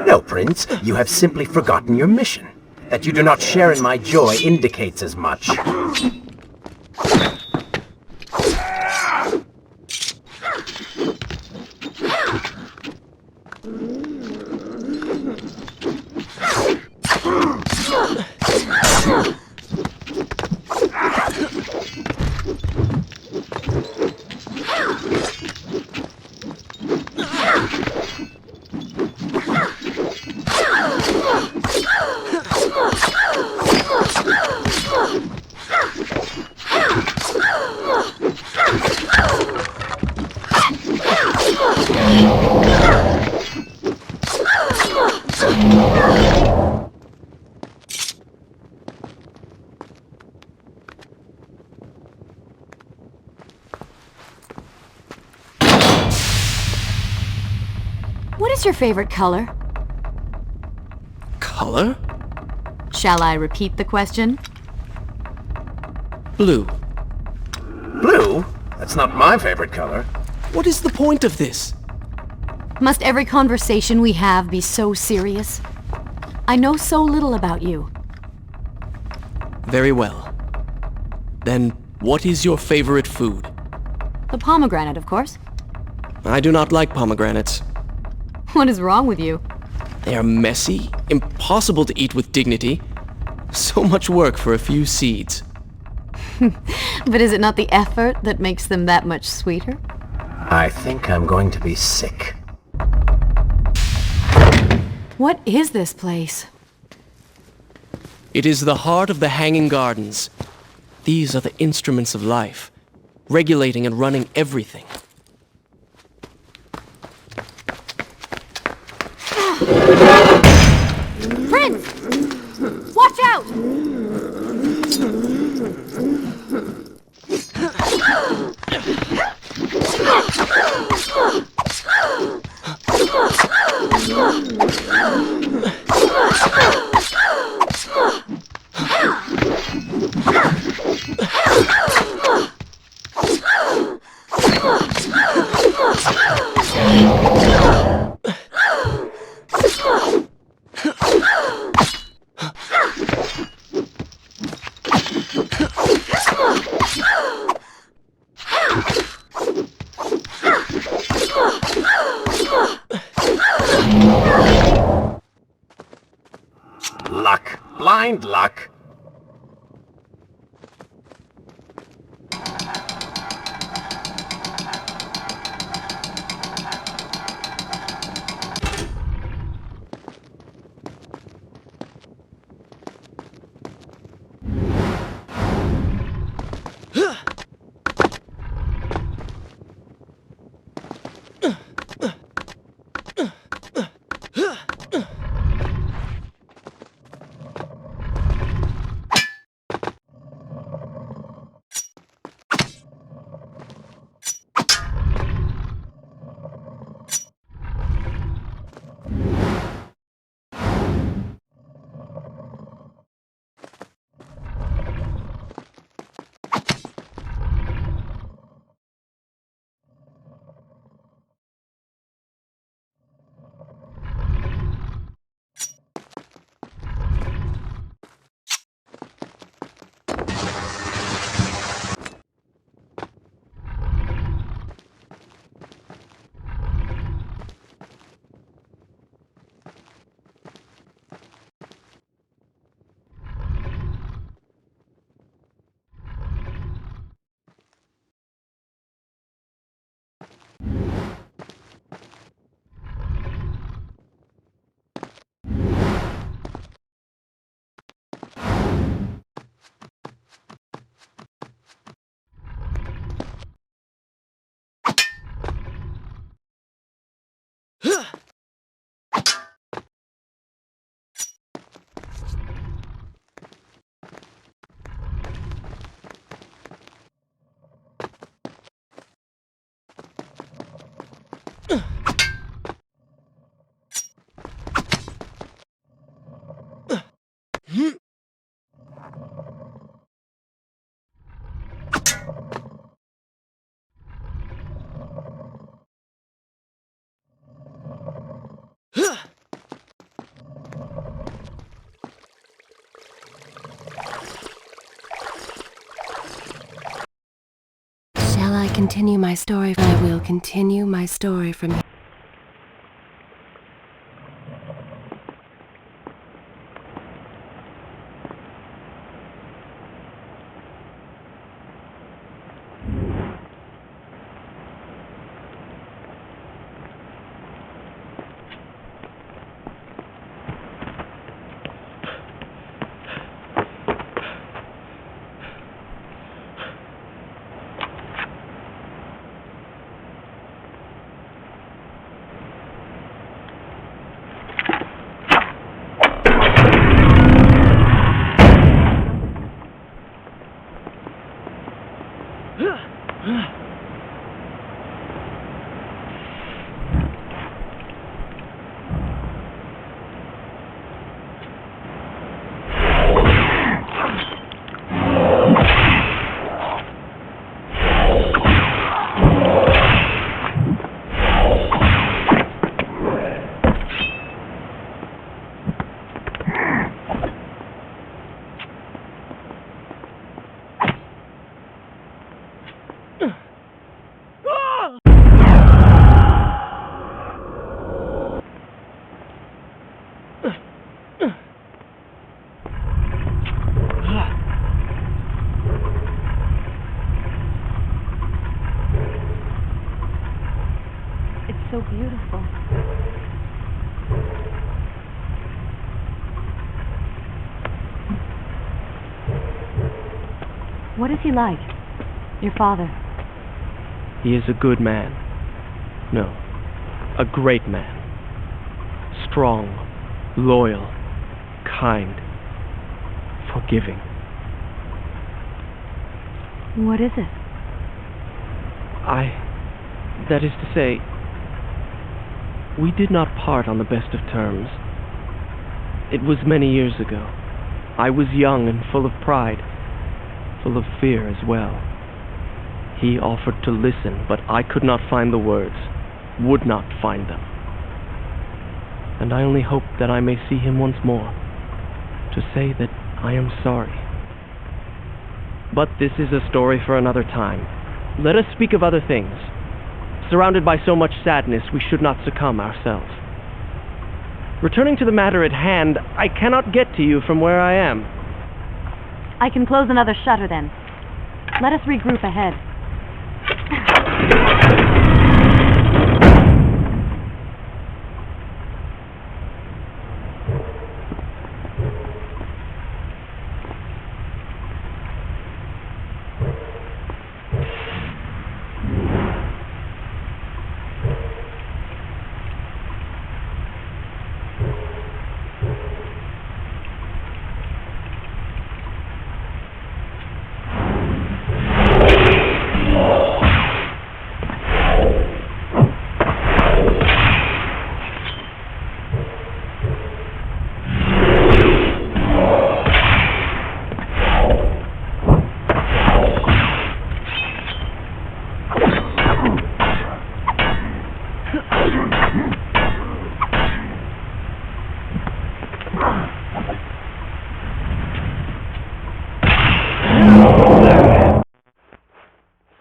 No, Prince. You have simply forgotten your mission. That you do not share in my joy indicates as much. What is your favorite color? Color? Shall I repeat the question? Blue. Blue? That's not my favorite color. What is the point of this? Must every conversation we have be so serious? I know so little about you. Very well. Then, what is your favorite food? The pomegranate, of course. I do not like pomegranates. What is wrong with you? They are messy, impossible to eat with dignity. So much work for a few seeds. But is it not the effort that makes them that much sweeter? I think I'm going to be sick. What is this place? It is the heart of the Hanging Gardens. These are the instruments of life, regulating and running everything. Prince! Watch out! Luck. Blind luck. Shall I continue my story? I will continue my story from here. So beautiful. What is he like? Your father? He is a good man. No, a great man. Strong, loyal, kind, forgiving. What is it? That is to say, we did not part on the best of terms. It was many years ago. I was young and full of pride, full of fear as well. He offered to listen, but I could not find the words, would not find them. And I only hope that I may see him once more, to say that I am sorry. But this is a story for another time. Let us speak of other things. Surrounded by so much sadness, we should not succumb ourselves. Returning to the matter at hand, I cannot get to you from where I am. I can close another shutter then. Let us regroup ahead.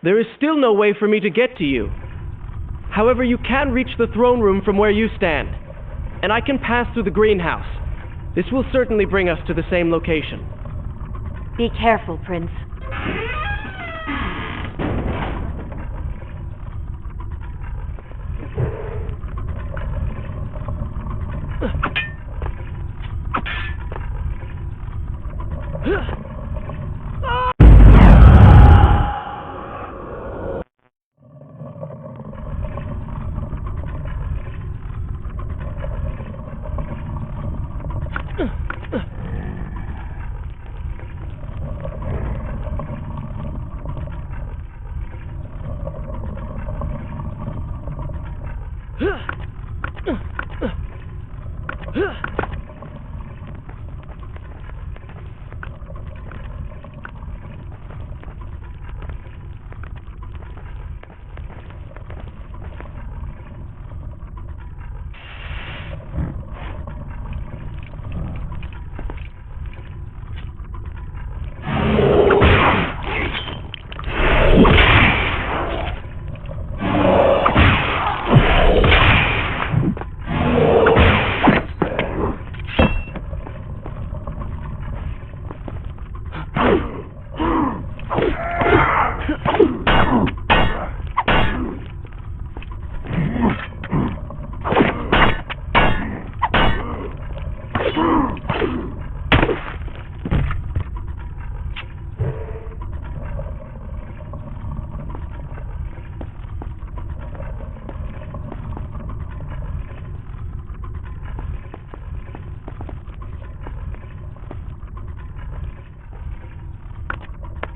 There is still no way for me to get to you. However, you can reach the throne room from where you stand, and I can pass through the greenhouse. This will certainly bring us to the same location. Be careful, Prince.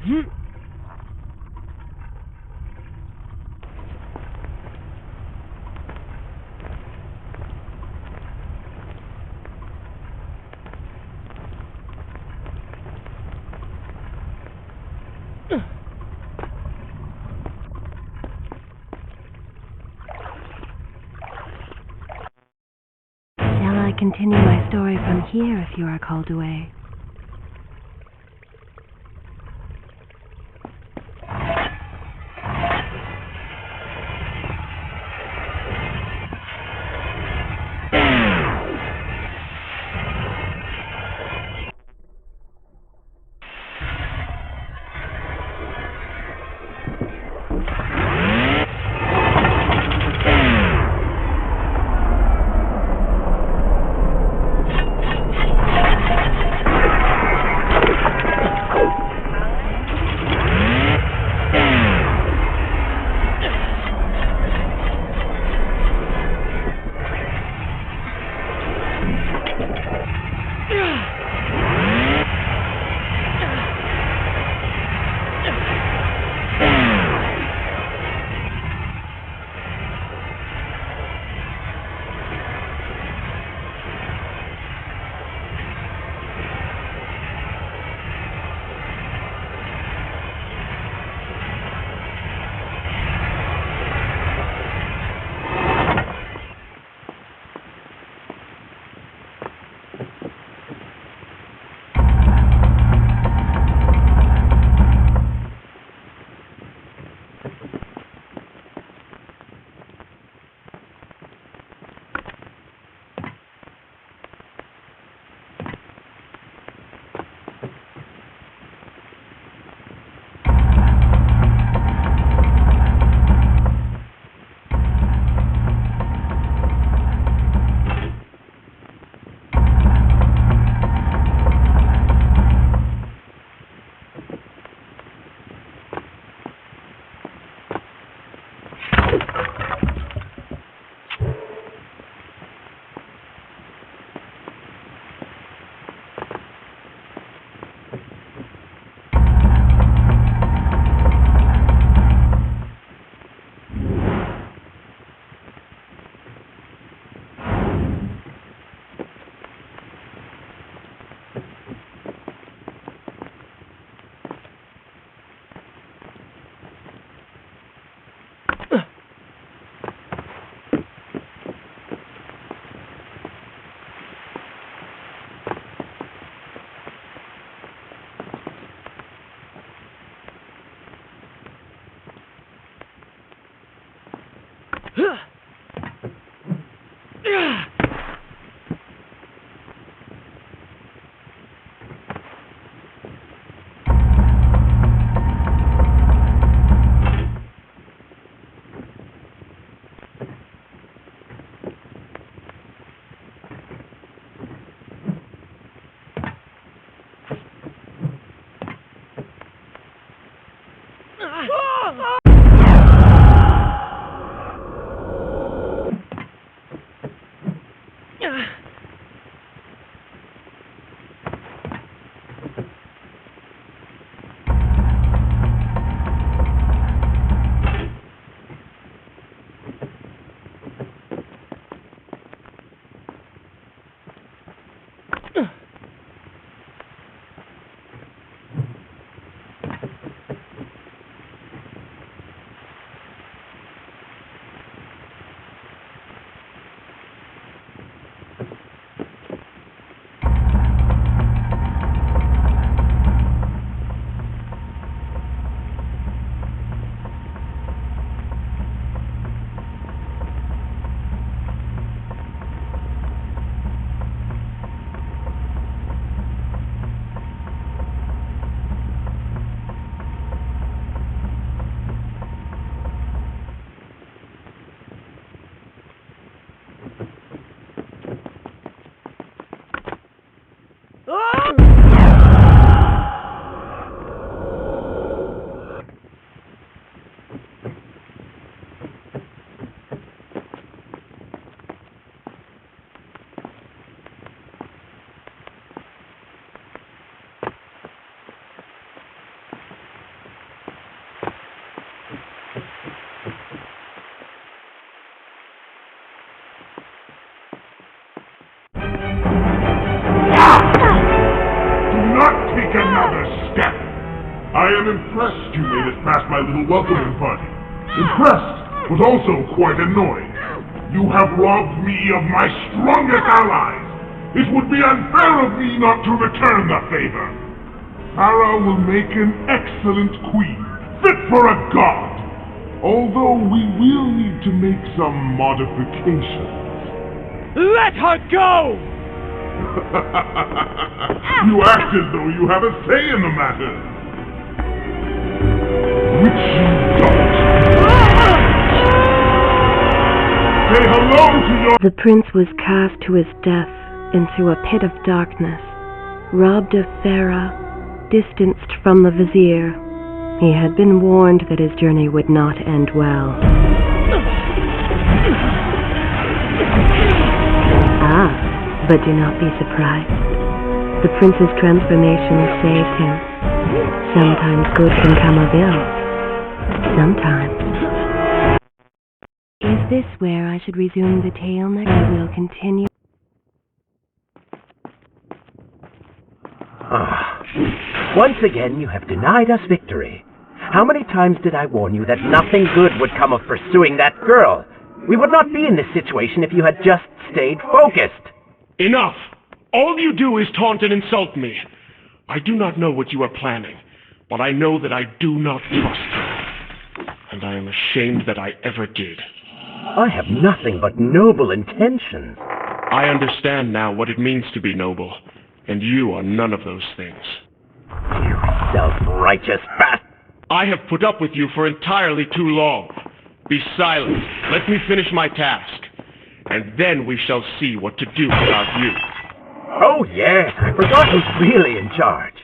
Shall I continue my story from here if you are called away? step. I am impressed you made it past my little welcoming party. Impressed, but also quite annoyed. You have robbed me of my strongest allies. It would be unfair of me not to return the favor. Farah will make an excellent queen, fit for a god. Although we will need to make some modifications. Let her go! You act as though you have a say in the matter. Which you don't. Say hello to your... The prince was cast to his death into a pit of darkness, robbed of Farah, distanced from the Vizier. He had been warned that his journey would not end well. But do not be surprised. The prince's transformation saved him. Sometimes good can come of ill. Sometimes. Is this where I should resume the tale next? I will continue. Once again, you have denied us victory. How many times did I warn you that nothing good would come of pursuing that girl? We would not be in this situation if you had just stayed focused. Enough! All you do is taunt and insult me. I do not know what you are planning, but I know that I do not trust you. And I am ashamed that I ever did. I have nothing but noble intentions. I understand now what it means to be noble, and you are none of those things. You self-righteous bastard! I have put up with you for entirely too long. Be silent. Let me finish my task. And then we shall see what to do about you. Oh yes, I forgot who's really in charge.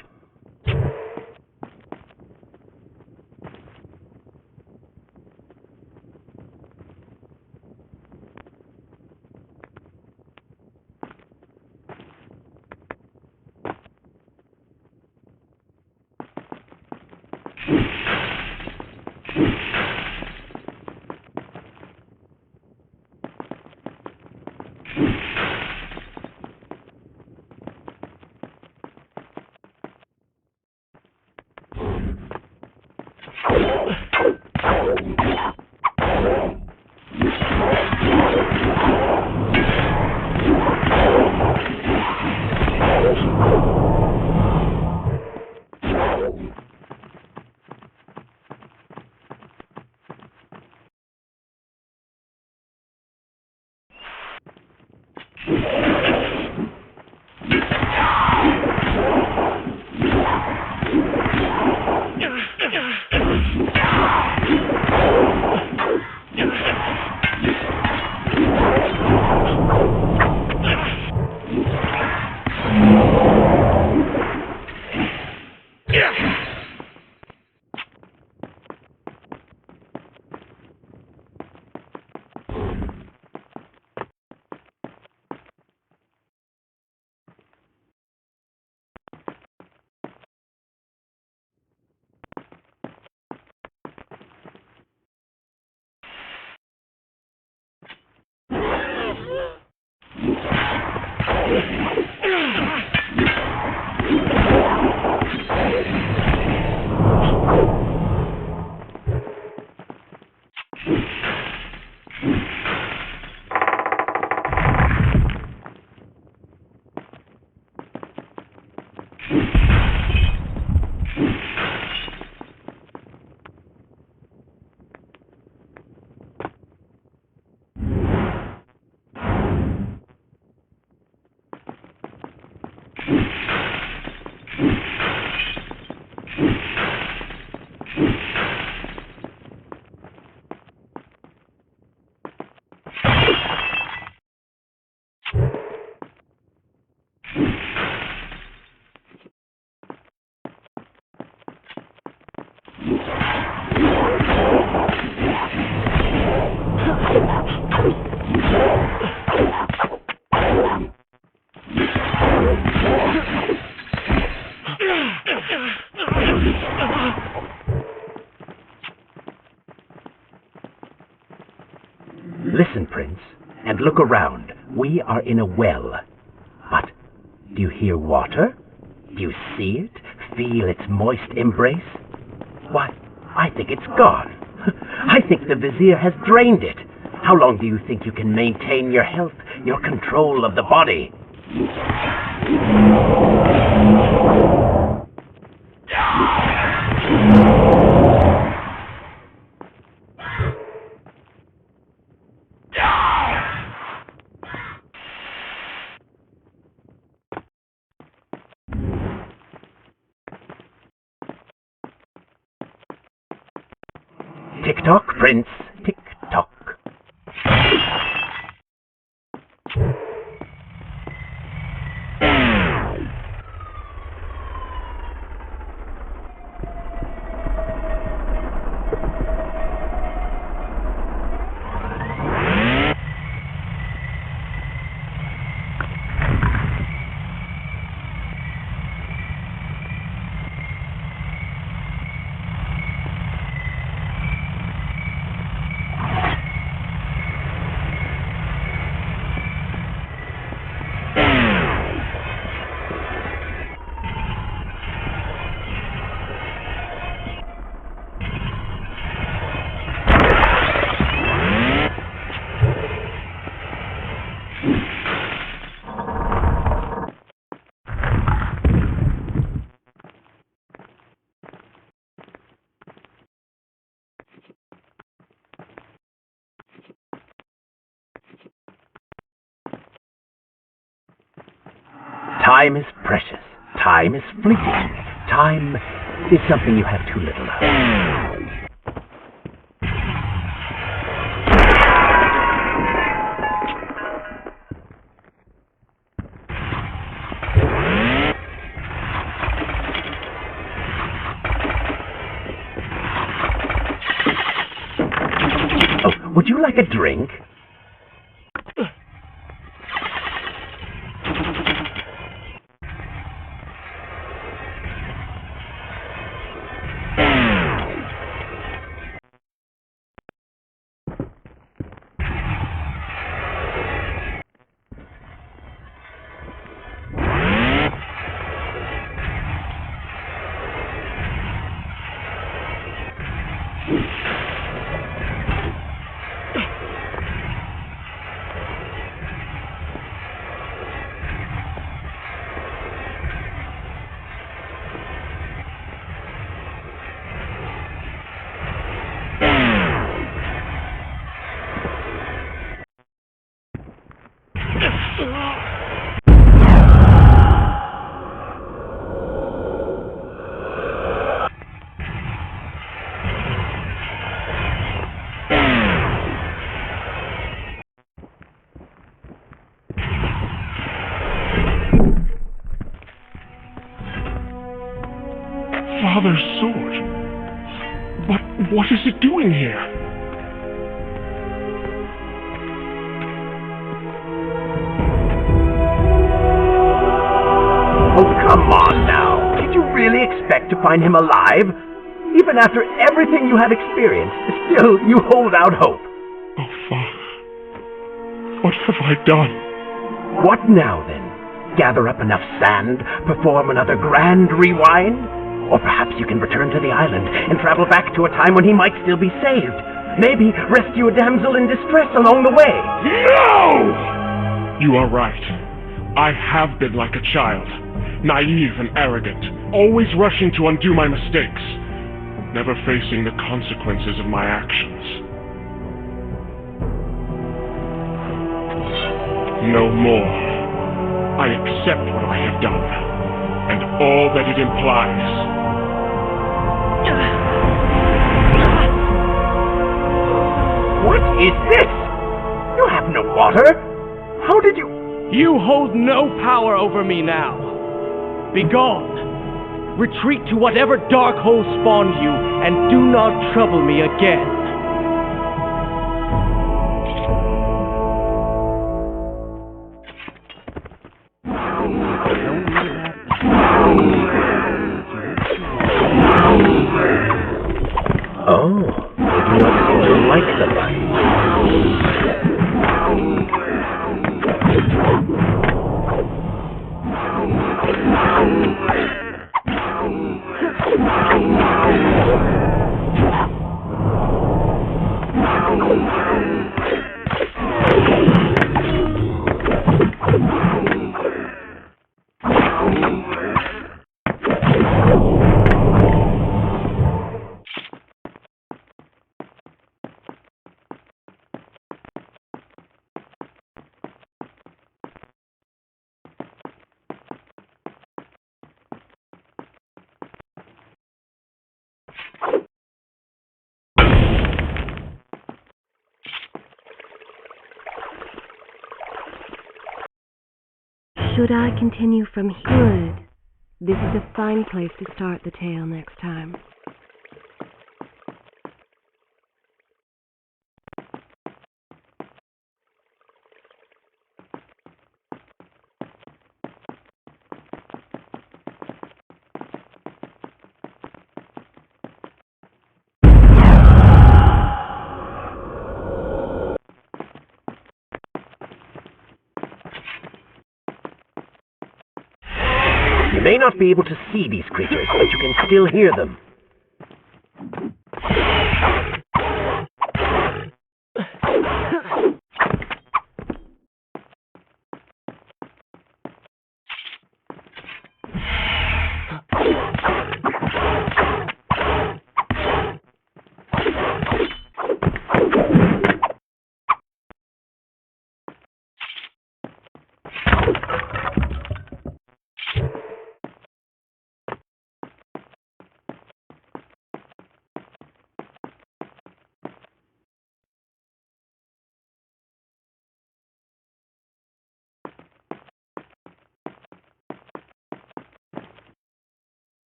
Listen, Prince, and look around. We are in a well. But do you hear water? Do you see it? feel its moist embrace? Why, I think it's gone. I think the Vizier has drained it. How long do you think you can maintain your health, your control of the body? Tick-tock, Prince. Tick-tock. Time is precious. Time is fleeting. Time is something you have too little of. Oh, would you like a drink? Father's sword. But what is it doing here? Oh, come on now. Did you really expect to find him alive? Even after everything you have experienced, still you hold out hope. Oh, Father. What have I done? What now, then? Gather up enough sand, perform another grand rewind? Or perhaps you can return to the island and travel back to a time when he might still be saved. Maybe rescue a damsel in distress along the way. No! You are right. I have been like a child, naive and arrogant, always rushing to undo my mistakes, never facing the consequences of my actions. No more. I accept what I have done, and all that it implies. What is this? You have no water. How did you... You hold no power over me now. Begone. Retreat to whatever dark hole spawned you, and do not trouble me again. Oh, they do not seem to like the light. Should I continue from here? Good. This is a fine place to start the tale next time. You may not be able to see these creatures, but you can still hear them.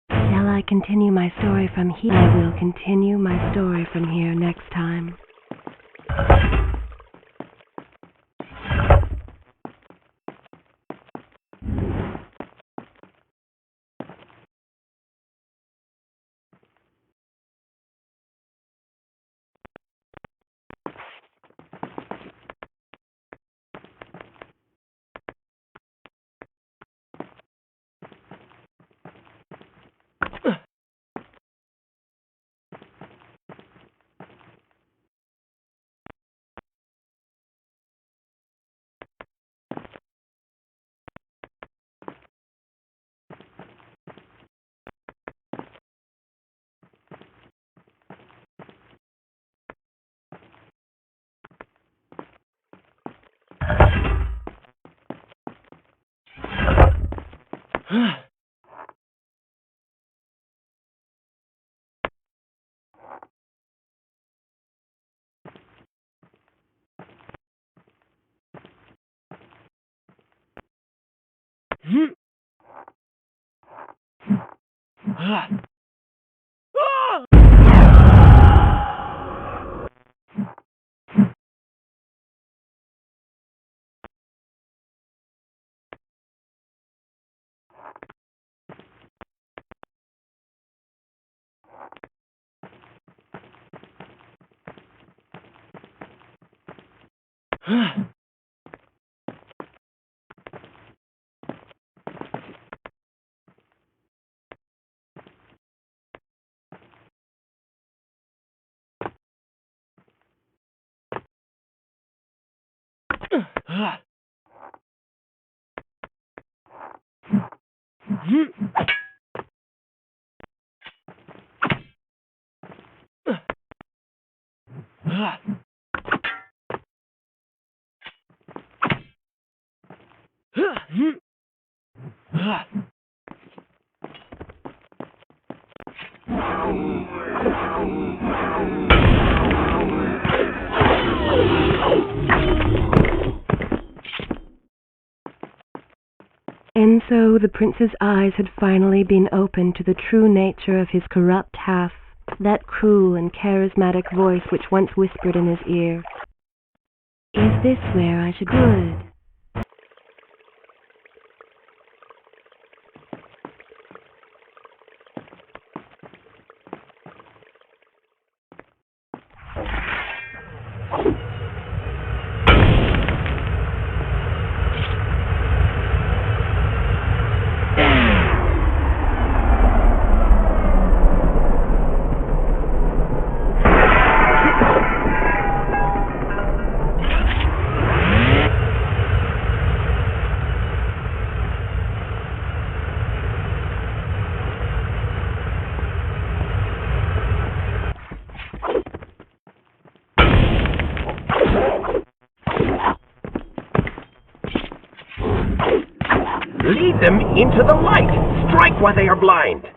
Shall I continue my story from here? I will continue my story from here next time. And so the prince's eyes had finally been opened to the true nature of his corrupt half, that cruel and charismatic voice which once whispered in his ear, "Is this where I should good?" Lead them into the light! Strike while they are blind!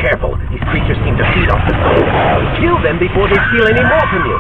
Careful, these creatures seem to feed off the soul. Kill them before they steal any more from you.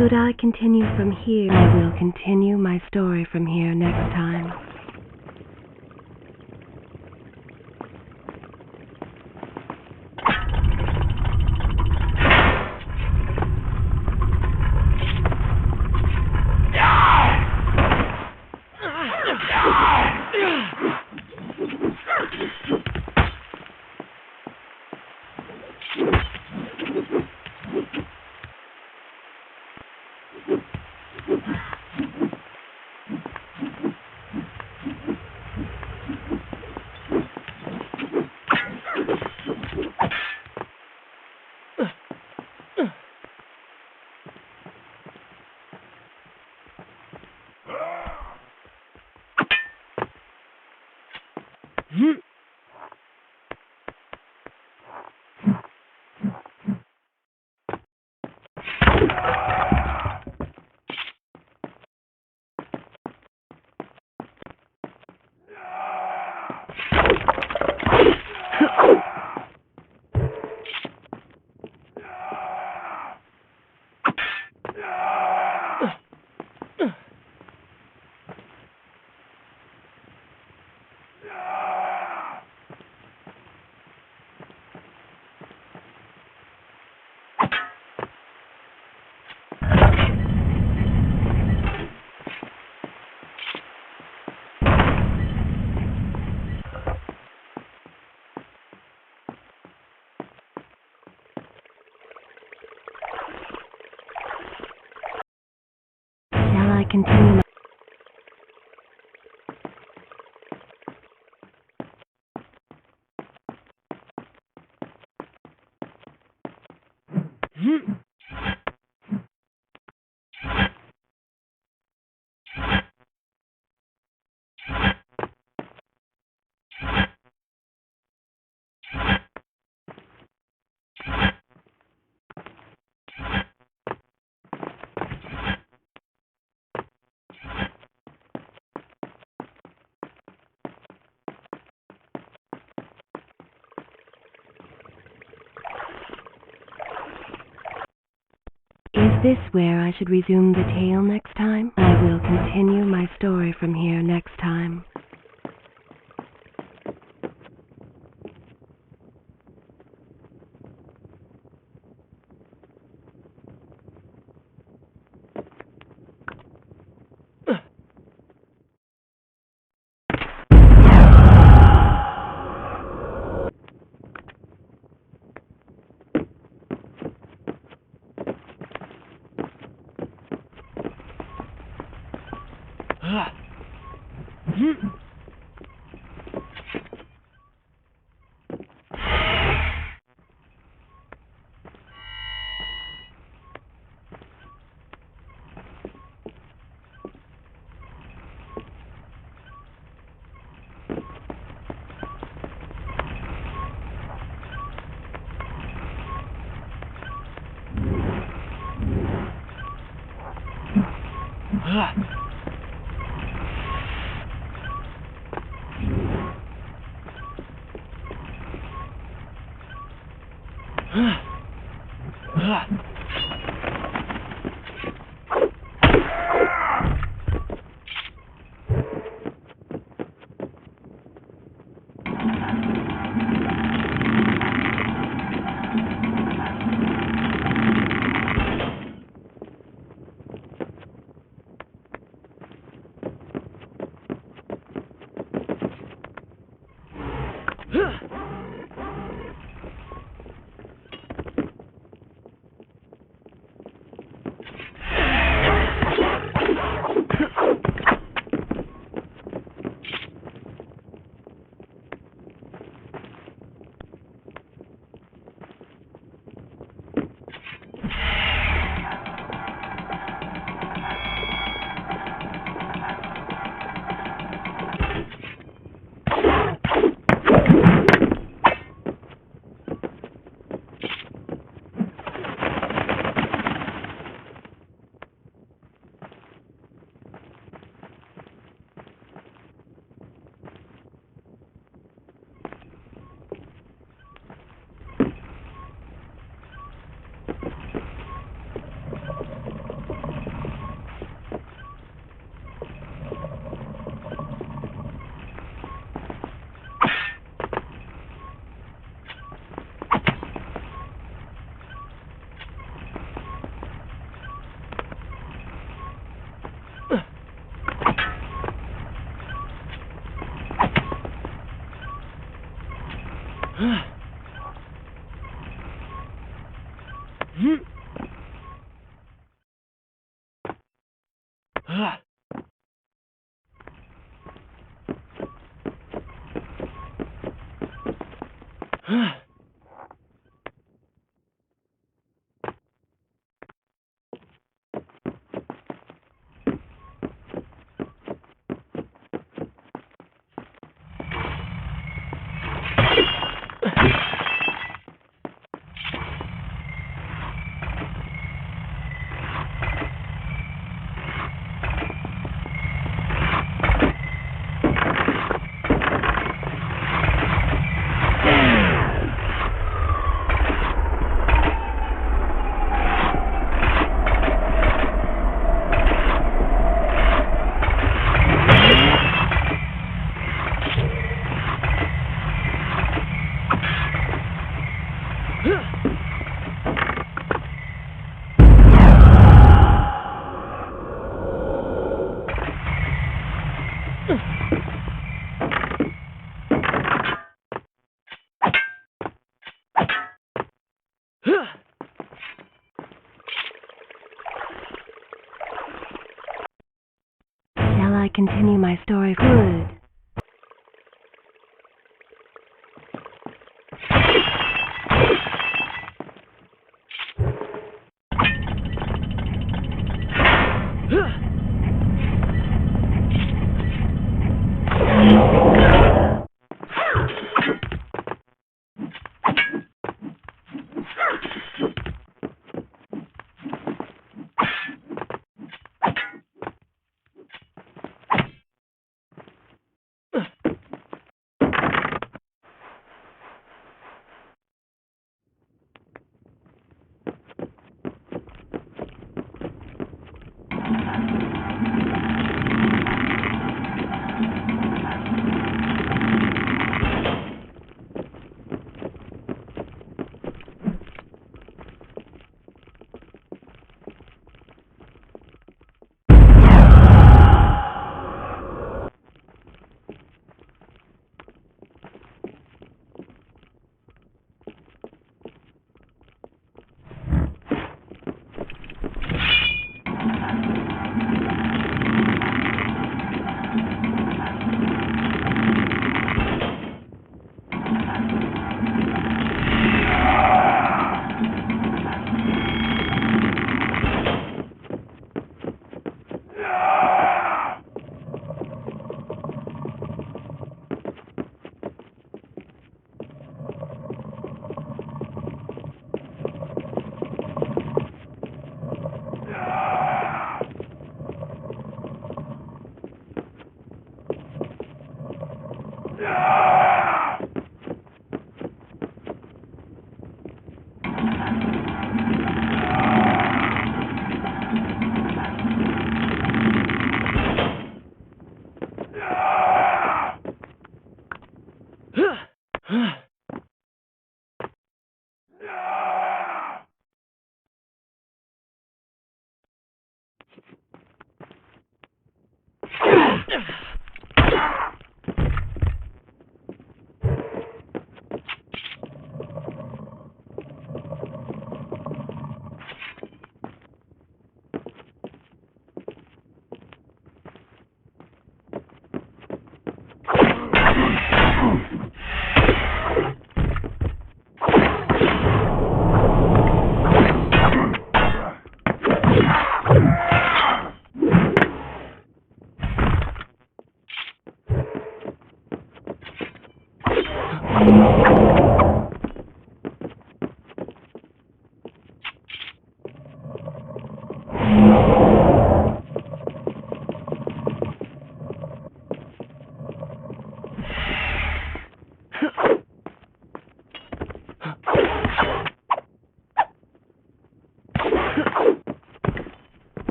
Should I continue from here, I will continue my story from here next time. Shall I continue? Is this where I should resume the tale next time? I will continue my story from here next time. I continue my story? Good.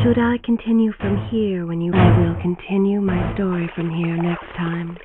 Should I continue from here when you... I will continue my story from here next time.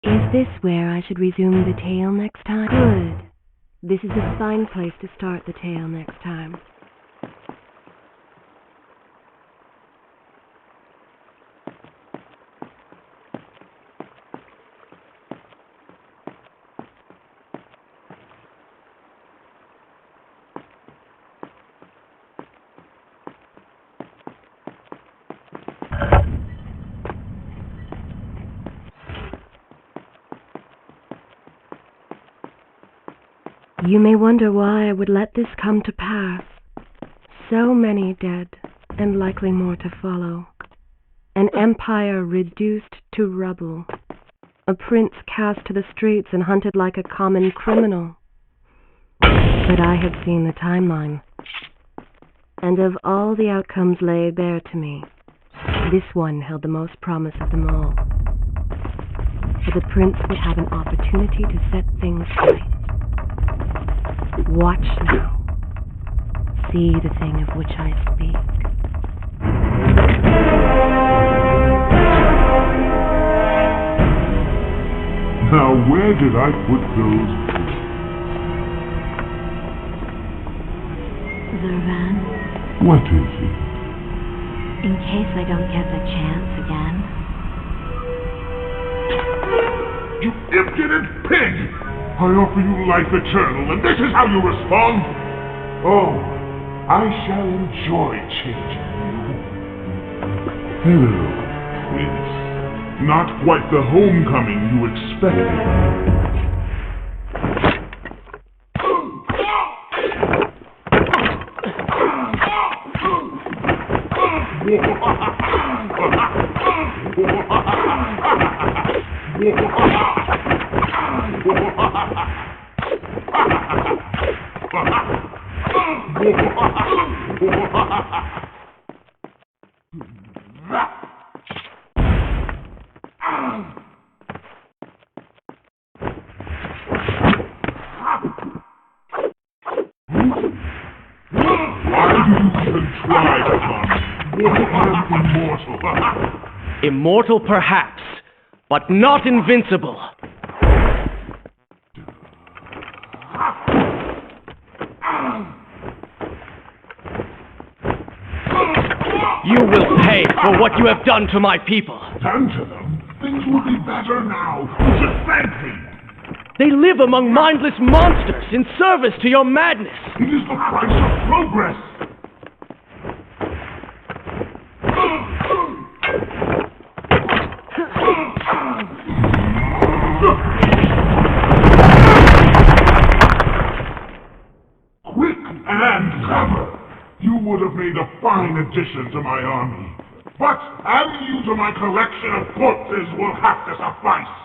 Is this where I should resume the tale next time? Good. This is a fine place to start the tale next time. You may wonder why I would let this come to pass. So many dead, and likely more to follow. An empire reduced to rubble. A prince cast to the streets and hunted like a common criminal. But I had seen the timeline. And of all the outcomes laid bare to me, this one held the most promise of them all. For the prince would have an opportunity to set things right. Watch now. See the thing of which I speak. Now where did I put those? Zervan, What is it? in case I don't get the chance again. You impudent pig! I offer you life eternal, and this is how you respond? Oh, I shall enjoy changing you. Hello, Prince. Not quite the homecoming you expected. Immortal perhaps, but not invincible. You will pay for what you have done to my people. Done to them? Things will be better now. You should thank me. They live among mindless monsters in service to your madness. It is the price of progress. Quick and clever. You would have made a fine addition to my army. But adding you to my collection of corpses will have to suffice.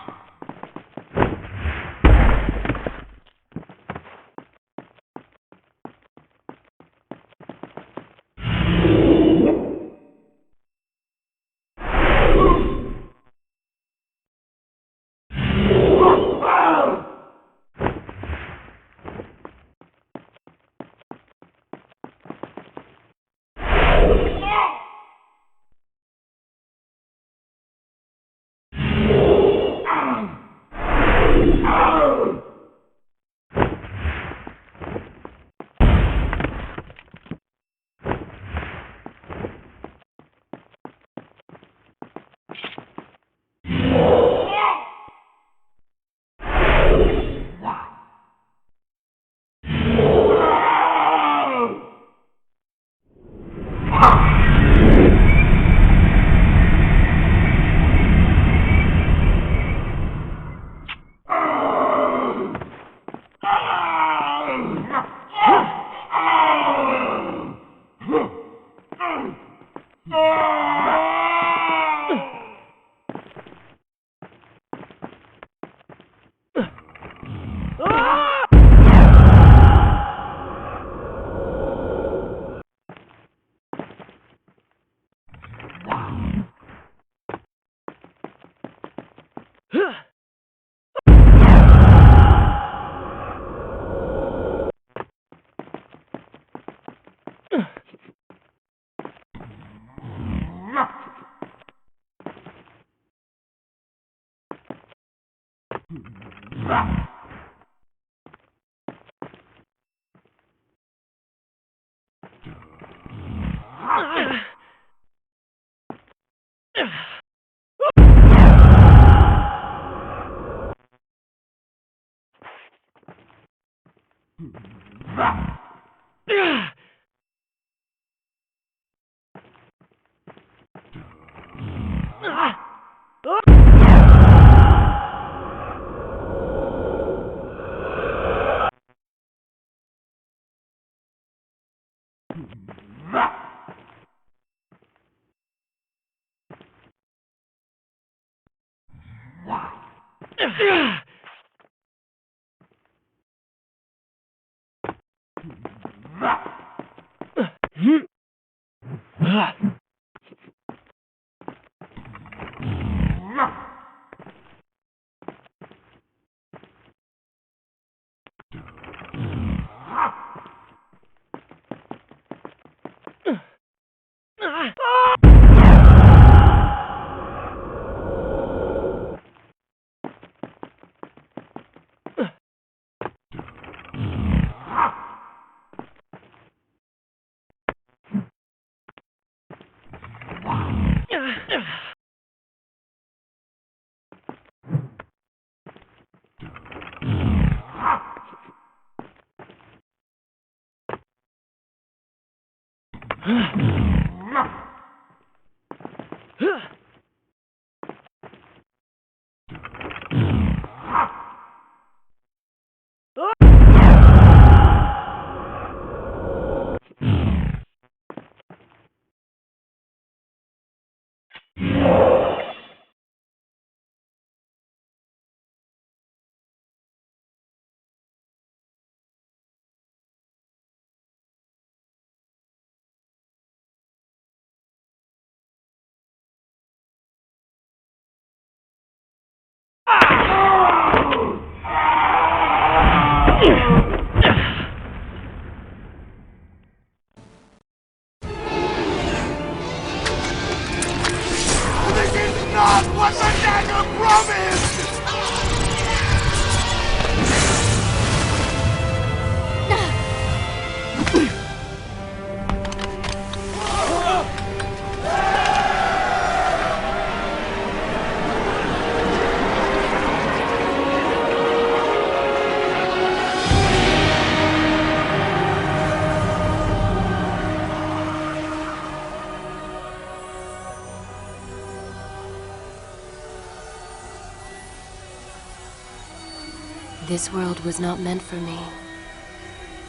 This world was not meant for me,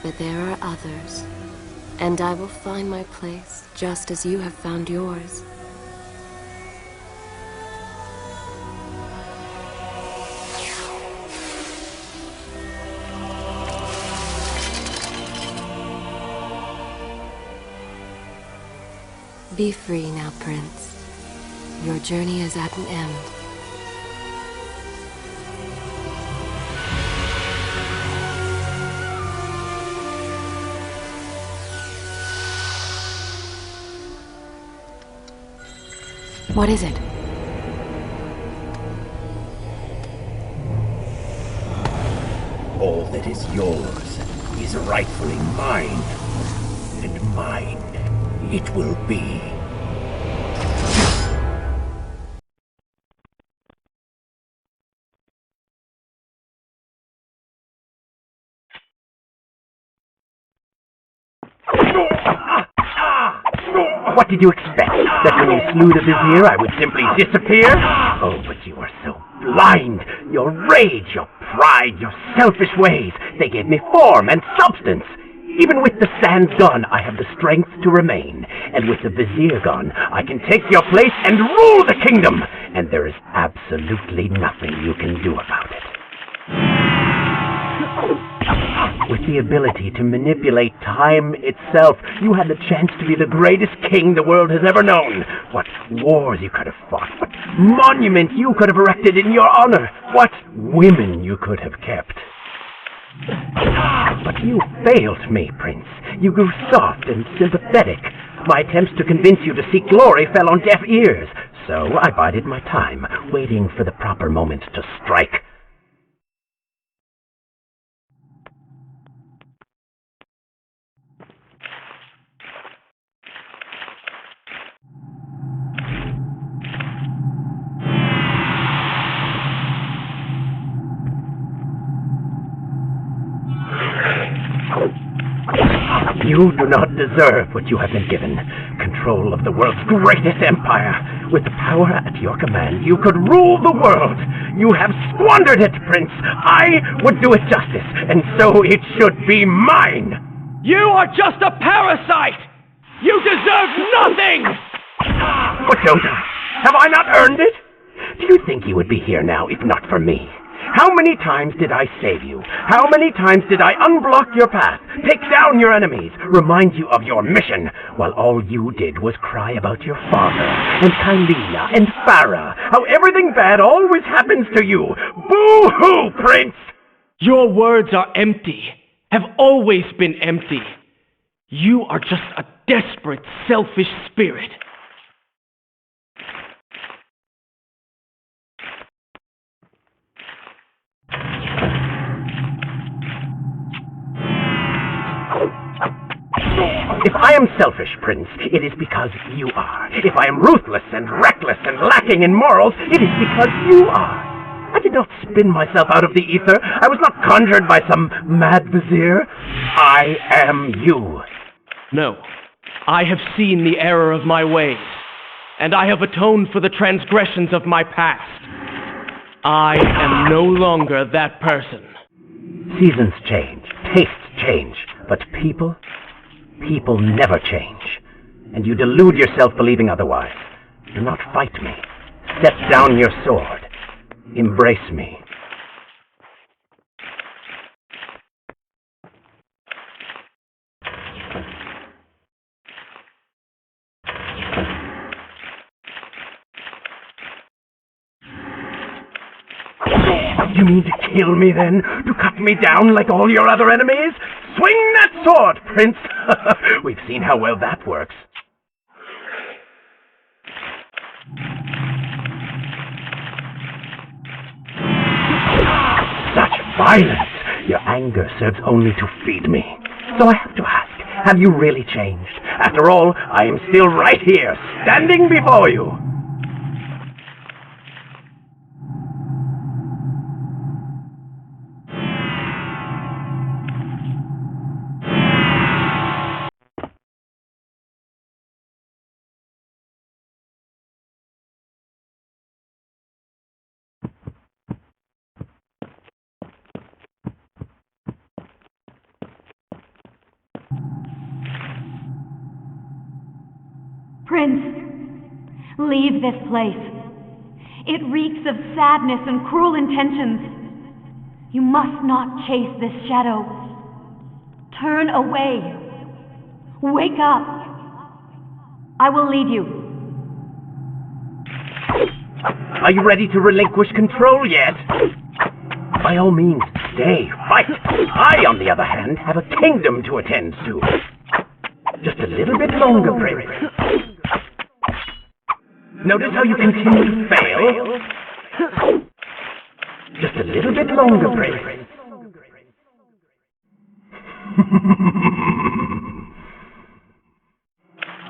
but there are others, and I will find my place just as you have found yours. Be free now, Prince. Your journey is at an end. What is it? All that is yours is rightfully mine, and mine it will be. What did you expect? That when you slew the Vizier, I would simply disappear? Oh, but you are so blind! Your rage, your pride, your selfish ways, they gave me form and substance. Even with the sand gone, I have the strength to remain. And with the Vizier gone, I can take your place and rule the kingdom! And there is absolutely nothing you can do about it. With the ability to manipulate time itself, you had the chance to be the greatest king the world has ever known. What wars you could have fought, what monument you could have erected in your honor, what women you could have kept. But you failed me, Prince. You grew soft and sympathetic. My attempts to convince you to seek glory fell on deaf ears. So I bided my time, waiting for the proper moment to strike. You do not deserve what you have been given. Control of the world's greatest empire. With the power at your command, you could rule the world. You have squandered it, Prince. I would do it justice, and so it should be mine. You are just a parasite! You deserve nothing! But don't I? Have I not earned it? Do you think you would be here now if not for me? How many times did I save you? How many times did I unblock your path, take down your enemies, remind you of your mission, while all you did was cry about your father, and Kaileena, and Farah, how everything bad always happens to you? Boo-hoo, Prince! Your words are empty, have always been empty. You are just a desperate, selfish spirit. If I am selfish, Prince, it is because you are. If I am ruthless and reckless and lacking in morals, it is because you are. I did not spin myself out of the ether. I was not conjured by some mad vizier. I am you. No, I have seen the error of my ways, and I have atoned for the transgressions of my past. I am no longer that person. Seasons change, tastes change, but people never change. And you delude yourself believing otherwise. Do not fight me. Set down your sword. Embrace me. You mean to kill me then? To cut me down like all your other enemies? Swing that sword, Prince! We've seen how well that works. Such violence! Your anger serves only to feed me. So I have to ask, have you really changed? After all, I am still right here, standing before you. Prince, leave this place. It reeks of sadness and cruel intentions. You must not chase this shadow. Turn away. Wake up. I will lead you. Are you ready to relinquish control yet? By all means, stay, fight. I, on the other hand, have a kingdom to attend to. Just a little bit longer, Prince. Notice how you continue to fail? Just a little bit longer, Prince.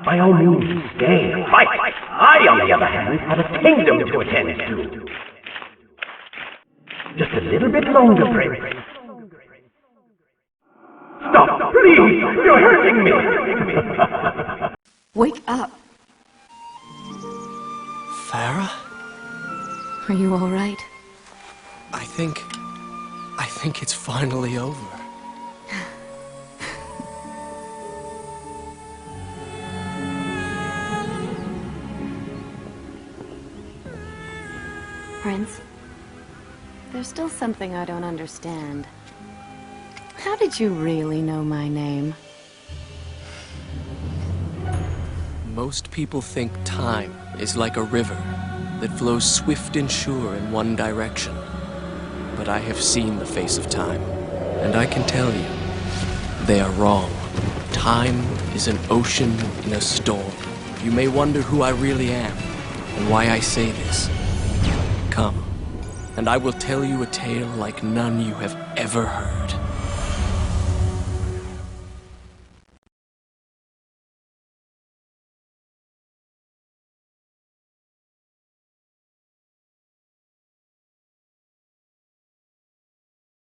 By all means, stay, fight. I, on the other hand, have a kingdom to attend to. Just a little bit longer, Prince. Stop, please! You're hurting me! Wake up. Farah? Are you all right? I think it's finally over. Prince, there's still something I don't understand. How did you really know my name? Most people think time is like a river that flows swift and sure in one direction. But I have seen the face of time, and I can tell you, they are wrong. Time is an ocean in a storm. You may wonder who I really am, and why I say this. Come, and I will tell you a tale like none you have ever heard.